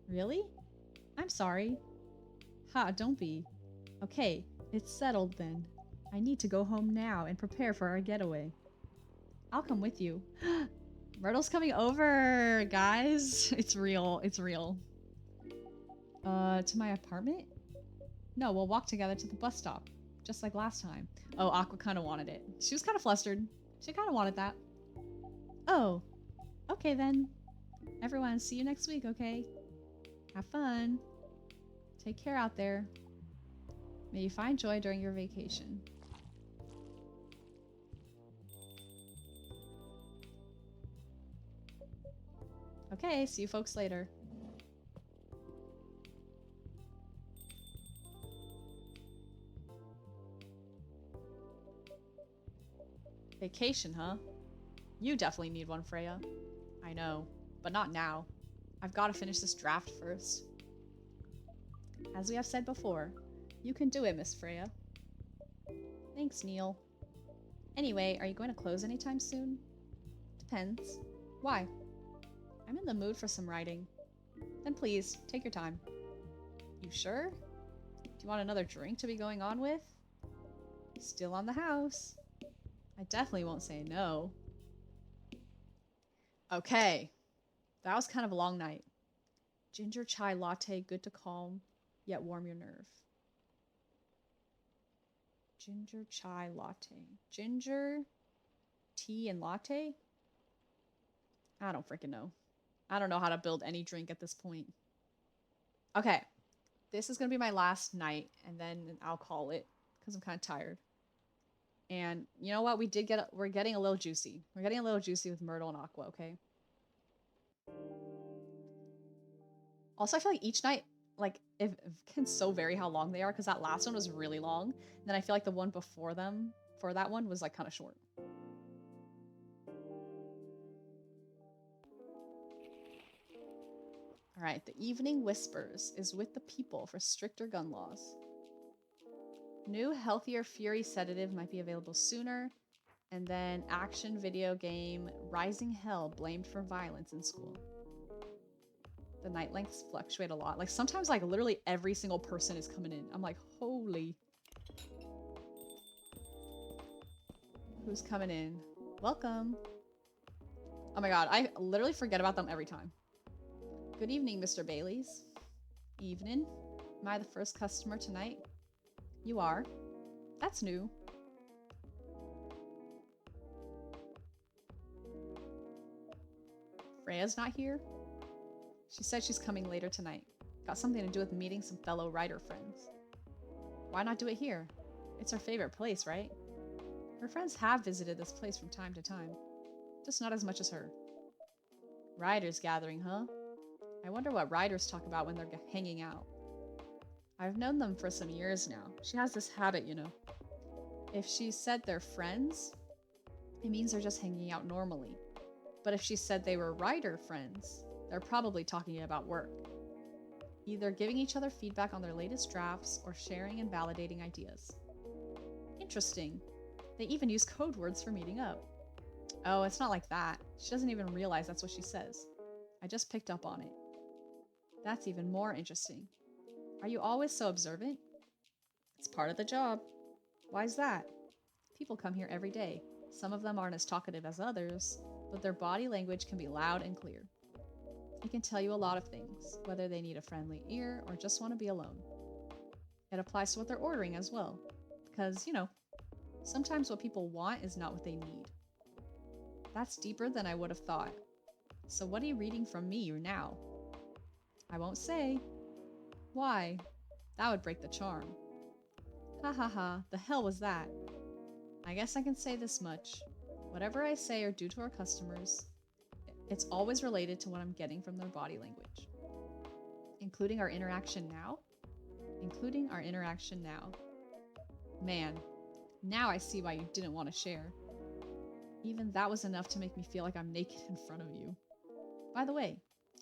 [SPEAKER 1] Really? I'm sorry. Ha, don't be. Okay, it's settled then. I need to go home now and prepare for our getaway. I'll come with you. Myrtle's coming over, guys. It's real. It's real. To my apartment? No, we'll walk together to the bus stop. Just like last time. Oh, Aqua kind of wanted it. She was kind of flustered. She kind of wanted that. Oh. Okay then. Everyone, see you next week, okay? Have fun. Take care out there. May you find joy during your vacation. Okay, see you folks later. Vacation, huh? You definitely need one, Freya. I know, but not now. I've got to finish this draft first. As we have said before, you can do it, Miss Freya. Thanks, Neil. Anyway, are you going to close anytime soon? Depends. Why? I'm in the mood for some writing. Then please, take your time. You sure? Do you want another drink to be going on with? Still on the house. I definitely won't say no. Okay. That was kind of a long night. Ginger chai latte, good to calm, yet warm your nerve. Ginger chai latte. Ginger, tea, and latte? I don't freaking know. I don't know how to build any drink at this point. Okay. This is going to be my last night, and then I'll call it, because I'm kind of tired. And you know what? We're getting a little juicy. We're getting a little juicy with Myrtle and Aqua, okay? Also, I feel like each night, like, it can so vary how long they are, because that last one was really long. And then I feel like the one before them, for that one, was, like, kind of short. Alright, the Evening Whispers is with the people for stricter gun laws. New, healthier Fury sedative might be available sooner. And then action video game Rising Hell blamed for violence in school. The night lengths fluctuate a lot. Like sometimes like literally every single person is coming in. I'm like, holy. Who's coming in? Welcome. Oh my god, I literally forget about them every time. Good evening, Mr. Bailey's. Evening. Am I the first customer tonight? You are. That's new. Freya's not here? She said she's coming later tonight. Got something to do with meeting some fellow writer friends. Why not do it here? It's her favorite place, right? Her friends have visited this place from time to time. Just not as much as her. Writers gathering, huh? I wonder what writers talk about when they're hanging out. I've known them for some years now. She has this habit, you know. If she said they're friends, it means they're just hanging out normally. But if she said they were writer friends, they're probably talking about work. Either giving each other feedback on their latest drafts or sharing and validating ideas. Interesting. They even use code words for meeting up. Oh, it's not like that. She doesn't even realize that's what she says. I just picked up on it. That's even more interesting. Are you always so observant? It's part of the job. Why's that? People come here every day. Some of them aren't as talkative as others, but their body language can be loud and clear. It can tell you a lot of things, whether they need a friendly ear or just want to be alone. It applies to what they're ordering as well, because, you know, sometimes what people want is not what they need. That's deeper than I would have thought. So what are you reading from me now? I won't say. Why? That would break the charm. Ha ha ha, the hell was that? I guess I can say this much. Whatever I say or do to our customers, it's always related to what I'm getting from their body language. Including our interaction now? Including our interaction now. Man, now I see why you didn't want to share. Even that was enough to make me feel like I'm naked in front of you. By the way,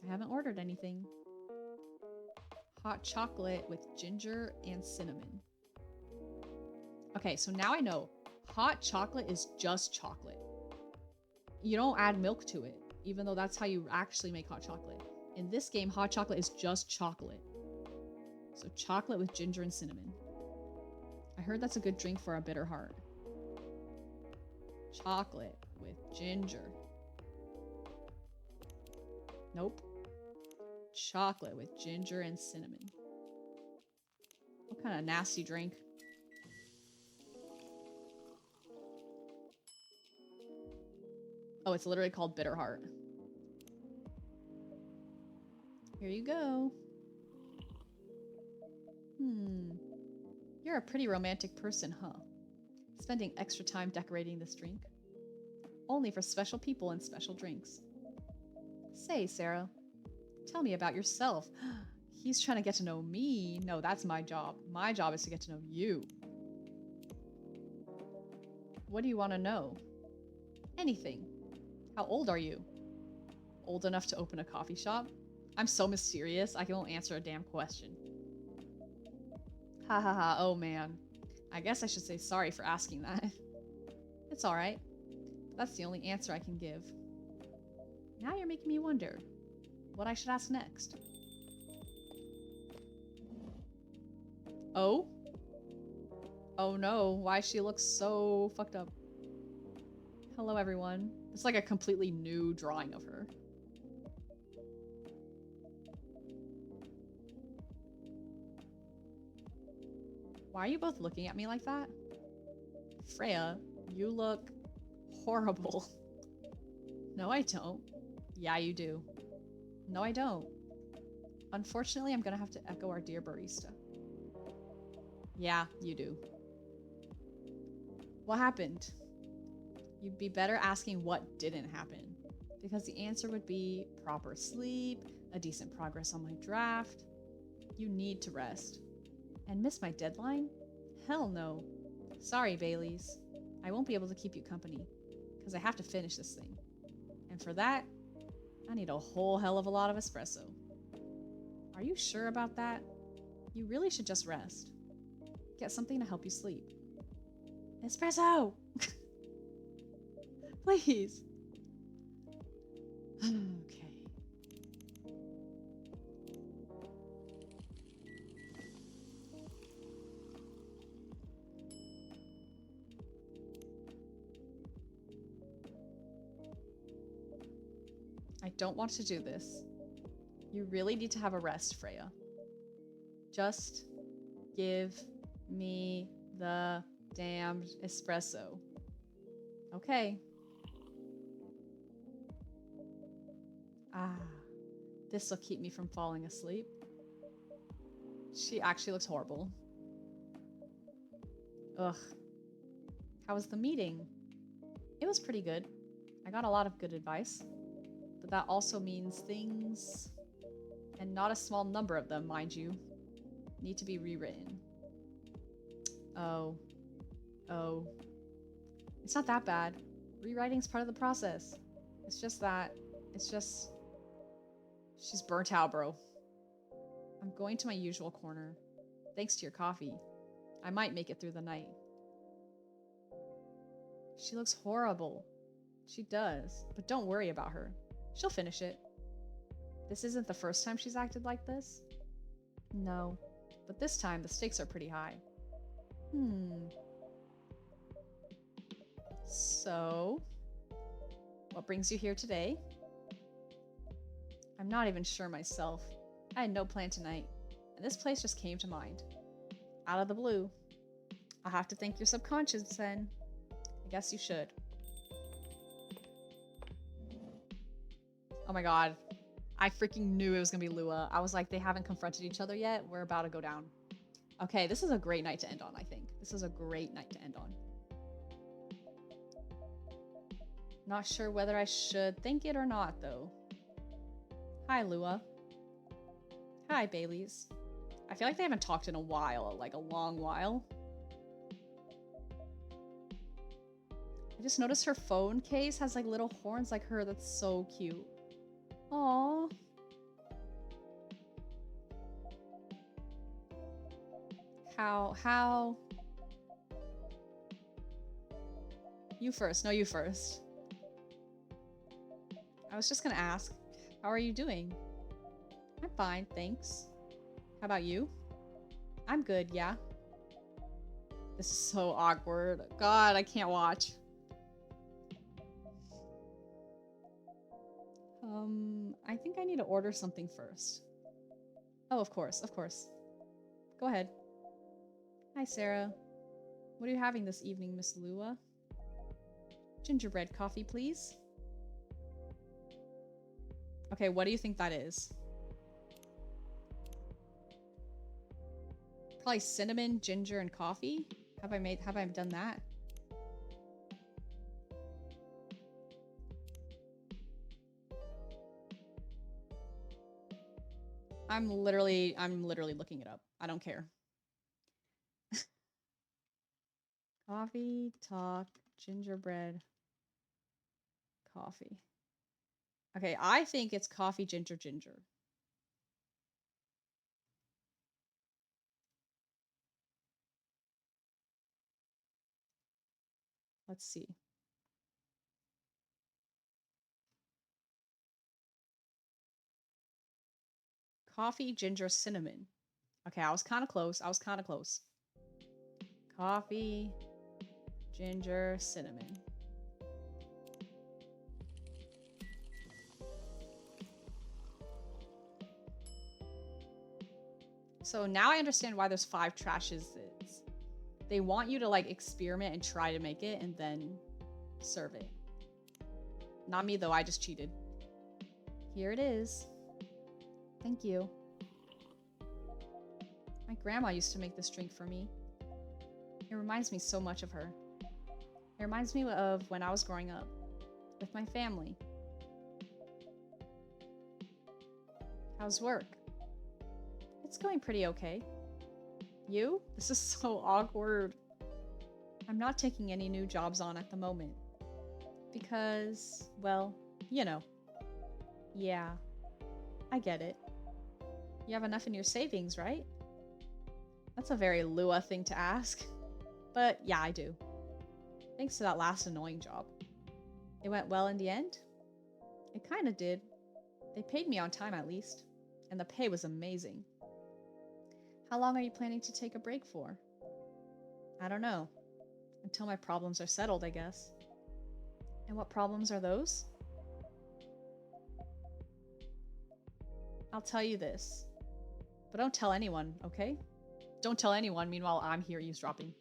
[SPEAKER 1] I haven't ordered anything. Hot chocolate with ginger and cinnamon. Okay, so now I know. Hot chocolate is just chocolate. You don't add milk to it, even though that's how you actually make hot chocolate. In this game, hot chocolate is just chocolate. So chocolate with ginger and cinnamon. I heard that's a good drink for a bitter heart. Chocolate with ginger. Nope. Chocolate with ginger and cinnamon. What kind of nasty drink? Oh, it's literally called Bitter Heart. Here you go. You're a pretty romantic person, huh? Spending extra time decorating this drink. Only for special people and special drinks. Say, Sarah, tell me about yourself. He's trying to get to know me. No, that's my job. My job is to get to know you. What do you want to know? Anything. How old are you? Old enough to open a coffee shop? I'm so mysterious, I won't answer a damn question. Ha ha ha, oh man. I guess I should say sorry for asking that. It's alright. That's the only answer I can give. Now you're making me wonder what I should ask next. Oh? Oh no, why she looks so fucked up. Hello everyone. It's like a completely new drawing of her. Why are you both looking at me like that? Freya, you look horrible. No, I don't. Yeah, you do. No, I don't. Unfortunately, I'm gonna have to echo our dear barista. Yeah, you do. What happened? You'd be better asking what didn't happen, because the answer would be proper sleep, a decent progress on my draft. You need to rest. And miss my deadline? Hell no. Sorry, Baileys. I won't be able to keep you company, because I have to finish this thing. And for that, I need a whole hell of a lot of espresso. Are you sure about that? You really should just rest. Get something to help you sleep. Espresso! Please. Okay. I don't want to do this. You really need to have a rest, Freya. Just give me the damned espresso. Okay. Ah, This'll keep me from falling asleep. She actually looks horrible. Ugh. How was the meeting? It was pretty good. I got a lot of good advice. But that also means things, and not a small number of them, mind you, need to be rewritten. Oh. Oh. It's not that bad. Rewriting's part of the process. It's just that. It's just... She's burnt out, bro. I'm going to my usual corner. Thanks to your coffee. I might make it through the night. She looks horrible. She does. But don't worry about her. She'll finish it. This isn't the first time she's acted like this. No. But this time, the stakes are pretty high. So, what brings you here today? I'm not even sure myself. I had no plan tonight, and this place just came to mind. Out of the blue. I'll have to thank your subconscious then. I guess you should. Oh my god. I freaking knew it was gonna be Lua. I was like, they haven't confronted each other yet. We're about to go down. Okay, this is a great night to end on, I think. This is a great night to end on. Not sure whether I should think it or not, though. Hi, Lua. Hi, Baileys. I feel like they haven't talked in a while, like a long while. I just noticed her phone case has like little horns like her. That's so cute. Aww. How? You first. No, you first. I was just gonna ask, how are you doing? I'm fine, thanks. How about you? I'm good, yeah. This is so awkward. God, I can't watch. I think I need to order something first. Oh, of course, of course. Go ahead. Hi, Sarah. What are you having this evening, Miss Lua? Gingerbread coffee, please. Okay, what do you think that is? Probably cinnamon, ginger, and coffee? Have I done that? I'm literally looking it up. I don't care. Coffee, talk, gingerbread, coffee. Okay, I think it's coffee, ginger, ginger. Let's see. Coffee, ginger, cinnamon. Okay, I was kind of close. I was kind of close. Coffee, ginger, cinnamon. So now I understand why there's 5 trashes. They want you to like experiment and try to make it and then serve it. Not me though, I just cheated. Here it is. Thank you. My grandma used to make this drink for me. It reminds me so much of her. It reminds me of when I was growing up with my family. How's work? It's going pretty okay. You? This is so awkward. I'm not taking any new jobs on at the moment. Because, well, you know. Yeah, I get it. You have enough in your savings, right? That's a very Lua thing to ask. But yeah, I do. Thanks to that last annoying job. It went well in the end? It kinda did. They paid me on time at least. And the pay was amazing. How long are you planning to take a break for? I don't know. Until my problems are settled, I guess. And what problems are those? I'll tell you this. But don't tell anyone, okay? Don't tell anyone, meanwhile I'm here eavesdropping.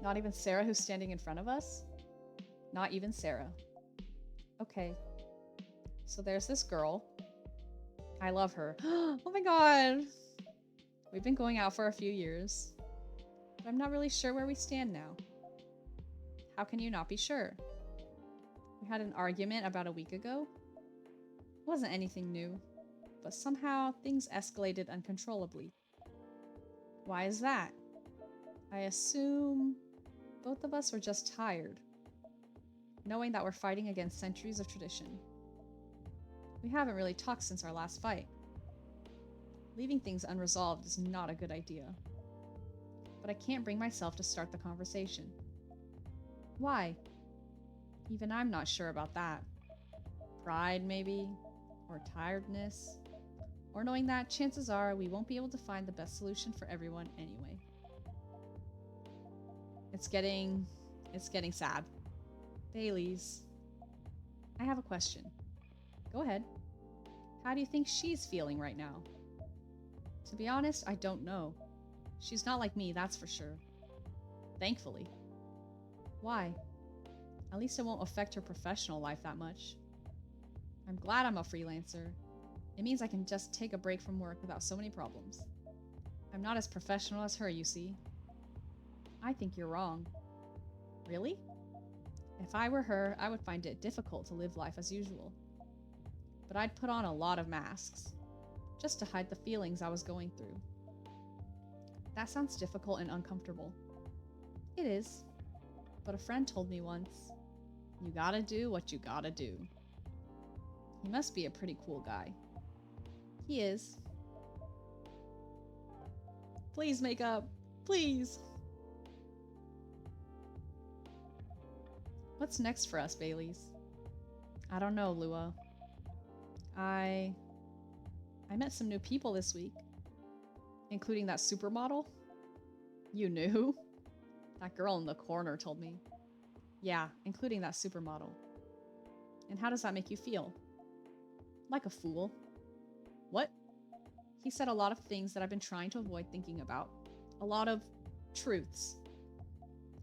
[SPEAKER 1] Not even Sarah, who's standing in front of us? Not even Sarah. Okay. So there's this girl. I love her. Oh my god. We've been going out for a few years, but I'm not really sure where we stand now. How can you not be sure? We had an argument about a week ago. It wasn't anything new, but somehow things escalated uncontrollably. Why is that? I assume both of us were just tired, knowing that we're fighting against centuries of tradition. We haven't really talked since our last fight. Leaving things unresolved is not a good idea. But I can't bring myself to start the conversation. Why? Even I'm not sure about that. Pride, maybe? Or tiredness? Or knowing that chances are we won't be able to find the best solution for everyone anyway. It's getting sad. Baileys, I have a question. Go ahead. How do you think she's feeling right now? To be honest, I don't know. She's not like me, that's for sure. Thankfully. Why? At least it won't affect her professional life that much. I'm glad I'm a freelancer. It means I can just take a break from work without so many problems. I'm not as professional as her, you see. I think you're wrong. Really? If I were her, I would find it difficult to live life as usual. But I'd put on a lot of masks, just to hide the feelings I was going through. That sounds difficult and uncomfortable. It is. But a friend told me once, you gotta do what you gotta do. He must be a pretty cool guy. He is. Please make up. Please. What's next for us, Baileys? I don't know, Lua. I met some new people this week, including that supermodel. You knew? That girl in the corner told me. Yeah, including that supermodel. And how does that make you feel? Like a fool. What? He said a lot of things that I've been trying to avoid thinking about. A lot of truths.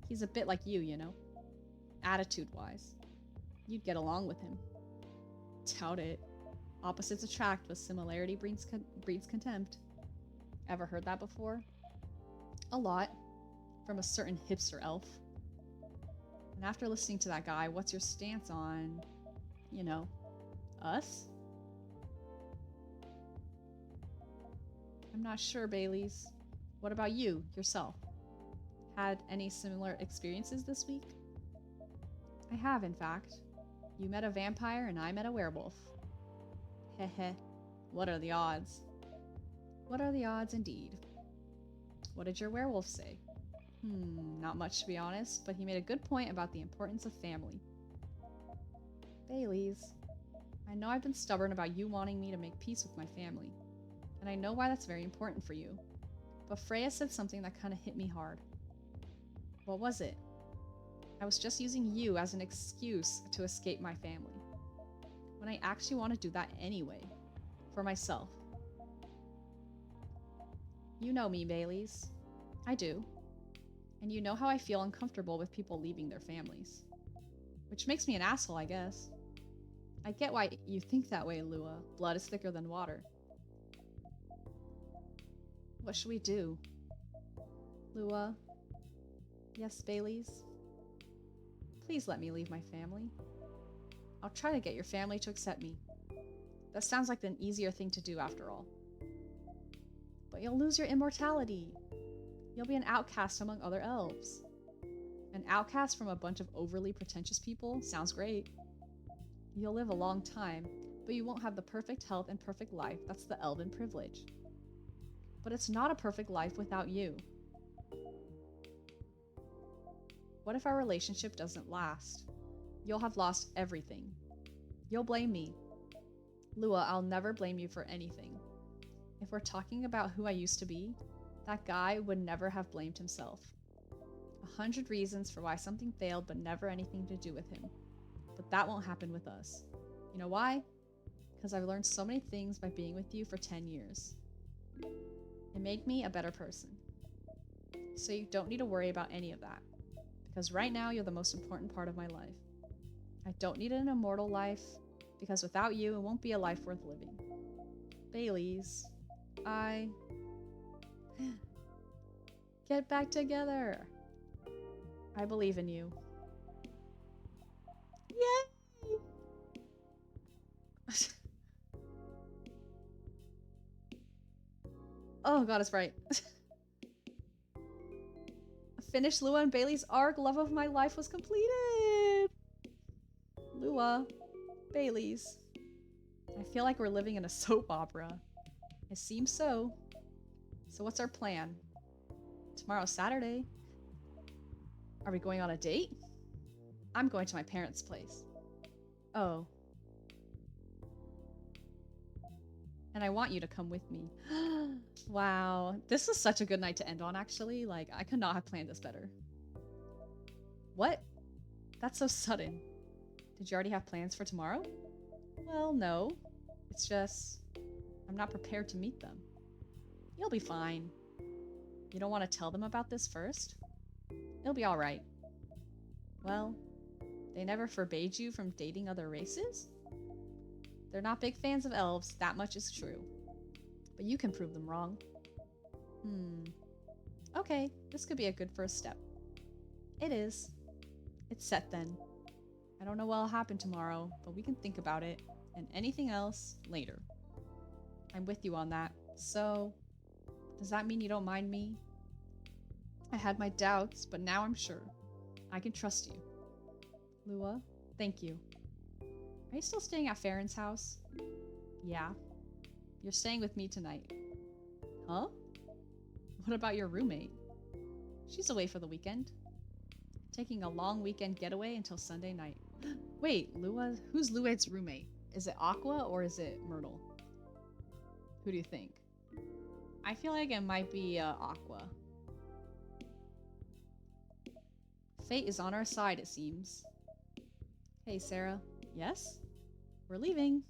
[SPEAKER 1] He's a bit like you know? Attitude-wise. You'd get along with him. Doubt it. Opposites attract, but similarity breeds contempt. Ever heard that before? A lot. From a certain hipster elf. And after listening to that guy, what's your stance on, us? I'm not sure, Baileys. What about you, yourself? Had any similar experiences this week? I have, in fact. You met a vampire and I met a werewolf. Heh. What are the odds? What are the odds indeed? What did your werewolf say? Not much to be honest, but he made a good point about the importance of family. Baileys, I know I've been stubborn about you wanting me to make peace with my family, and I know why that's very important for you, but Freya said something that kind of hit me hard. What was it? I was just using you as an excuse to escape my family, when I actually want to do that anyway, for myself. You know me, Baileys. I do. And you know how I feel uncomfortable with people leaving their families. Which makes me an asshole, I guess. I get why you think that way, Lua. Blood is thicker than water. What should we do? Lua? Yes, Baileys? Please let me leave my family. I'll try to get your family to accept me. That sounds like an easier thing to do after all. But you'll lose your immortality. You'll be an outcast among other elves. An outcast from a bunch of overly pretentious people sounds great. You'll live a long time, but you won't have the perfect health and perfect life that's the elven privilege. But it's not a perfect life without you. What if our relationship doesn't last? You'll have lost everything. You'll blame me. Lua, I'll never blame you for anything. If we're talking about who I used to be, that guy would never have blamed himself. 100 reasons for why something failed, but never anything to do with him. But that won't happen with us. You know why? Because I've learned so many things by being with you for 10 years. It made me a better person. So you don't need to worry about any of that. Because right now you're the most important part of my life. I don't need an immortal life, Because without you, it won't be a life worth living. Baileys, I... Get back together! I believe in you. Yay! Oh god, it's right. Finished Lua and Bailey's arc. Love of my life was completed. Lua, Bailey's. I feel like we're living in a soap opera. It seems so. So what's our plan? Tomorrow's Saturday. Are we going on a date? I'm going to my parents' place. Oh. And I want you to come with me. Wow. This is such a good night to end on, actually. Like, I could not have planned this better. What? That's so sudden. Did you already have plans for tomorrow? Well, no. It's just... I'm not prepared to meet them. You'll be fine. You don't want to tell them about this first? It'll be alright. Well, they never forbade you from dating other races? They're not big fans of elves, that much is true. But you can prove them wrong. Okay, this could be a good first step. It is. It's set then. I don't know what'll happen tomorrow, but we can think about it, and anything else later. I'm with you on that. So, does that mean you don't mind me? I had my doubts, but now I'm sure. I can trust you. Lua, thank you. Are you still staying at Farron's house? Yeah. You're staying with me tonight. Huh? What about your roommate? She's away for the weekend. Taking a long weekend getaway until Sunday night. Wait, Lua? Who's Lua's roommate? Is it Aqua or is it Myrtle? Who do you think? I feel like it might be Aqua. Fate is on our side, it seems. Hey, Sarah. Yes? We're leaving.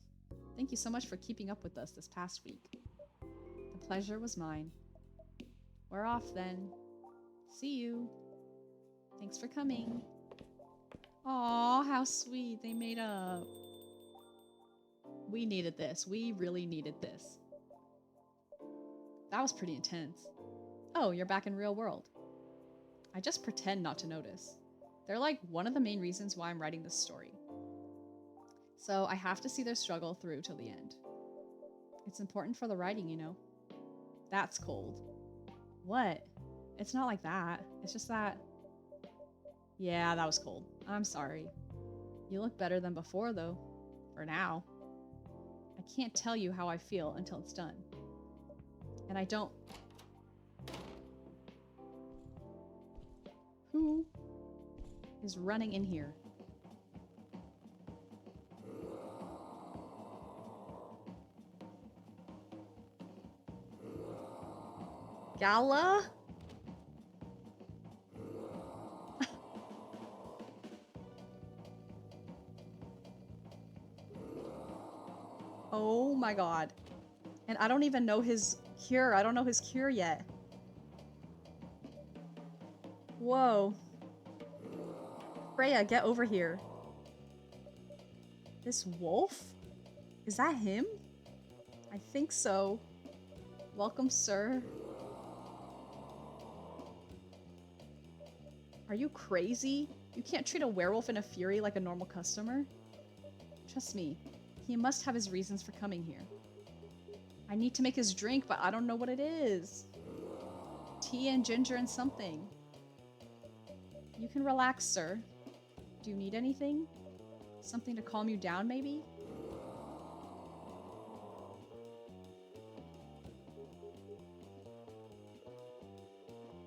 [SPEAKER 1] Thank you so much for keeping up with us this past week. The pleasure was mine. We're off then. See you. Thanks for coming. Aw, how sweet. They made up. We needed this. We really needed this. That was pretty intense. Oh, you're back in real world. I just pretend not to notice. They're like one of the main reasons why I'm writing this story. So I have to see their struggle through till the end. It's important for the writing, you know. That's cold. What? It's not like that. It's just that... Yeah, that was cold. I'm sorry. You look better than before, though. For now. I can't tell you how I feel until it's done. And I don't... Who is running in here? Gala? Oh my god. And I don't even know his cure. I don't know his cure yet. Whoa. Freya, get over here. This wolf? Is that him? I think so. Welcome, sir. Are you crazy? You can't treat a werewolf in a fury like a normal customer. Trust me, he must have his reasons for coming here. I need to make his drink, but I don't know what it is. Tea and ginger and something. You can relax, sir. Do you need anything? Something to calm you down, maybe?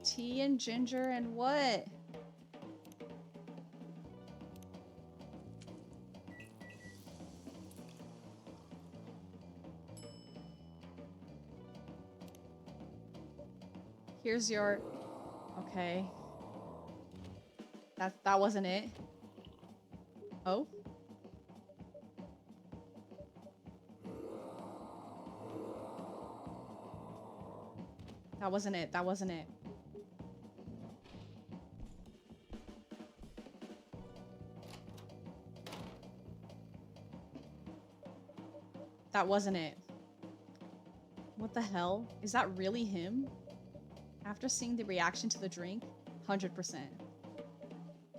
[SPEAKER 1] Tea and ginger and what? Here's your... Okay. That wasn't it. Oh? That wasn't it. That wasn't it. That wasn't it. What the hell? Is that really him? After seeing the reaction to the drink, 100%.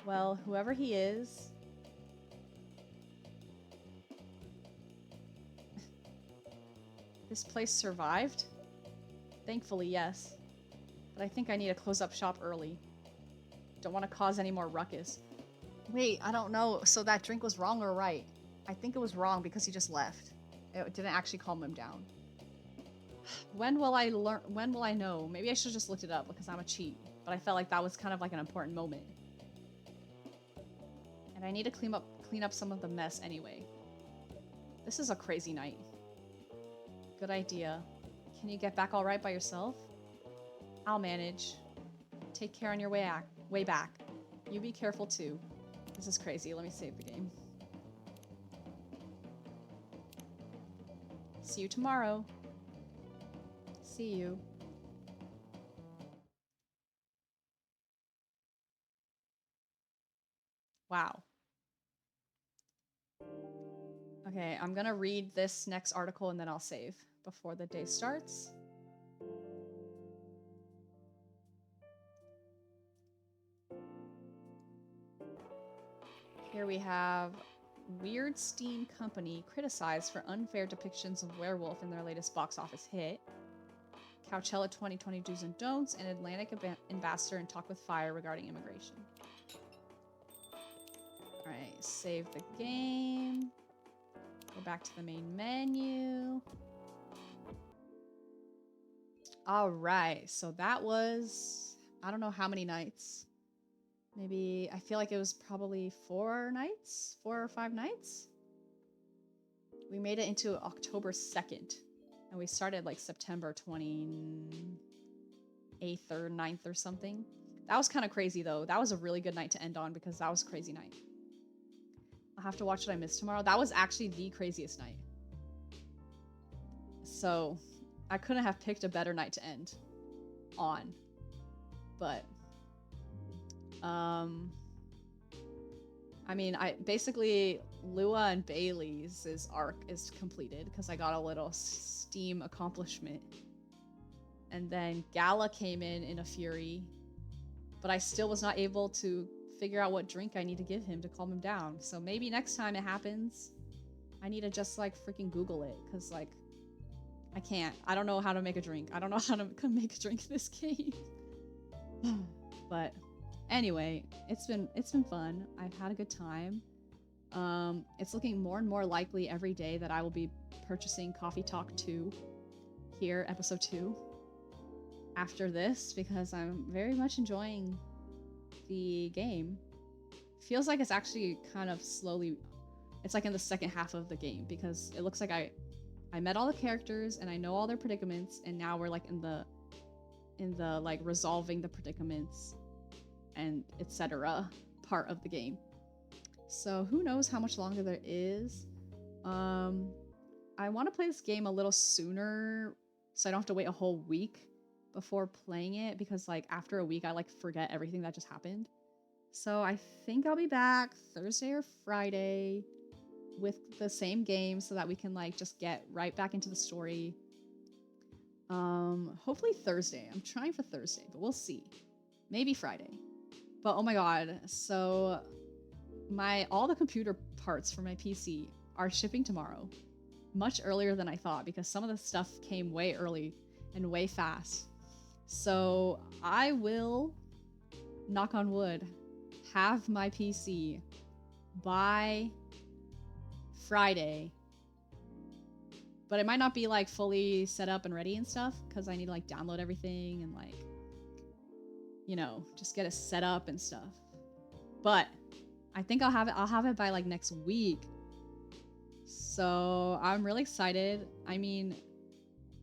[SPEAKER 1] Well, whoever he is... This place survived? Thankfully, yes. But I think I need to close up shop early. Don't want to cause any more ruckus. Wait, I don't know. So that drink was wrong or right? I think it was wrong because he just left. It didn't actually calm him down. When will I learn? When will I know? Maybe I should have just looked it up because I'm a cheat. But I felt like that was kind of like an important moment. And I need to clean up some of the mess anyway. This is a crazy night. Good idea. Can you get back all right by yourself? I'll manage. Take care on your way back. You be careful too. This is crazy. Let me save the game. See you tomorrow. See you. Wow. Okay, I'm gonna read this next article and then I'll save before the day starts. Here we have Weird Steam Company criticized for unfair depictions of werewolf in their latest box office hit. Coachella 2020 do's and don'ts, and Atlantic ambassador in talk with Fire regarding immigration. Alright, save the game. Go back to the main menu. Alright, so that was... I don't know how many nights. Maybe... I feel like it was probably 4 nights? 4 or 5 nights? We made it into October 2nd. And we started like September 28th or 9th or something. That was kind of crazy though. That was a really good night to end on because that was a crazy night. I'll have to watch What I Missed tomorrow. That was actually the craziest night. So I couldn't have picked a better night to end on. But I mean, basically Lua and Bailey's arc is completed because I got a little Steam accomplishment. And then Gala came in a fury, but I still was not able to figure out what drink I need to give him to calm him down. So maybe next time it happens, I need to just like freaking Google it because like I can't. I don't know how to make a drink. I don't know how to make a drink in this game. But anyway, it's been fun. I've had a good time. It's looking more and more likely every day that I will be purchasing Coffee Talk 2 here, episode 2, after this, because I'm very much enjoying the game. Feels like it's actually kind of slowly, it's like in the second half of the game, because it looks like I met all the characters and I know all their predicaments, and now we're like in the like resolving the predicaments and etc. part of the game. So who knows how much longer there is. I want to play this game a little sooner so I don't have to wait a whole week before playing it, because like after a week I like forget everything that just happened. So I think I'll be back Thursday or Friday with the same game so that we can like just get right back into the story. Hopefully Thursday. I'm trying for Thursday, but we'll see. Maybe Friday. But oh my god, so all the computer parts for my PC are shipping tomorrow. Much earlier than I thought, because some of the stuff came way early and way fast. So I will, knock on wood, have my PC by Friday. But it might not be like fully set up and ready and stuff, because I need to like download everything and like, you know, just get it set up and stuff. But I think I'll have it by like next week. So I'm really excited. I mean,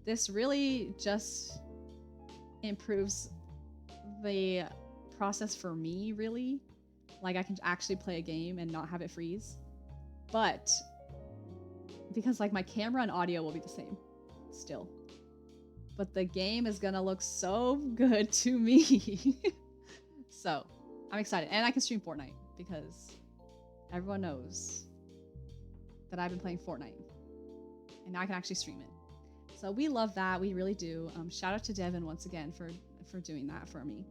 [SPEAKER 1] this really just improves the process for me, really. Like I can actually play a game and not have it freeze. But because like my camera and audio will be the same still. But the game is gonna look so good to me. So I'm excited. And I can stream Fortnite because everyone knows that I've been playing Fortnite. and now I can actually stream it. So we love that. We really do. Shout out to Devin once again for doing that for me.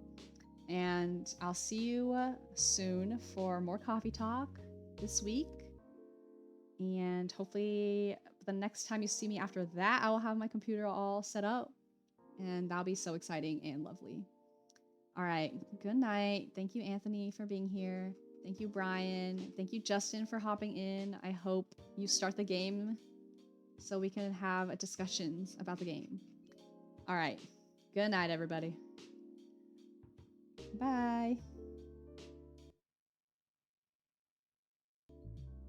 [SPEAKER 1] And I'll see you soon for more coffee talk this week. And hopefully the next time you see me after that, I will have my computer all set up. And that'll be so exciting and lovely. All right. Good night. Thank you, Anthony, for being here. Thank you, Brian. Thank you, Justin, for hopping in. I hope you start the game so we can have discussions about the game. All right. Good night, everybody. Bye.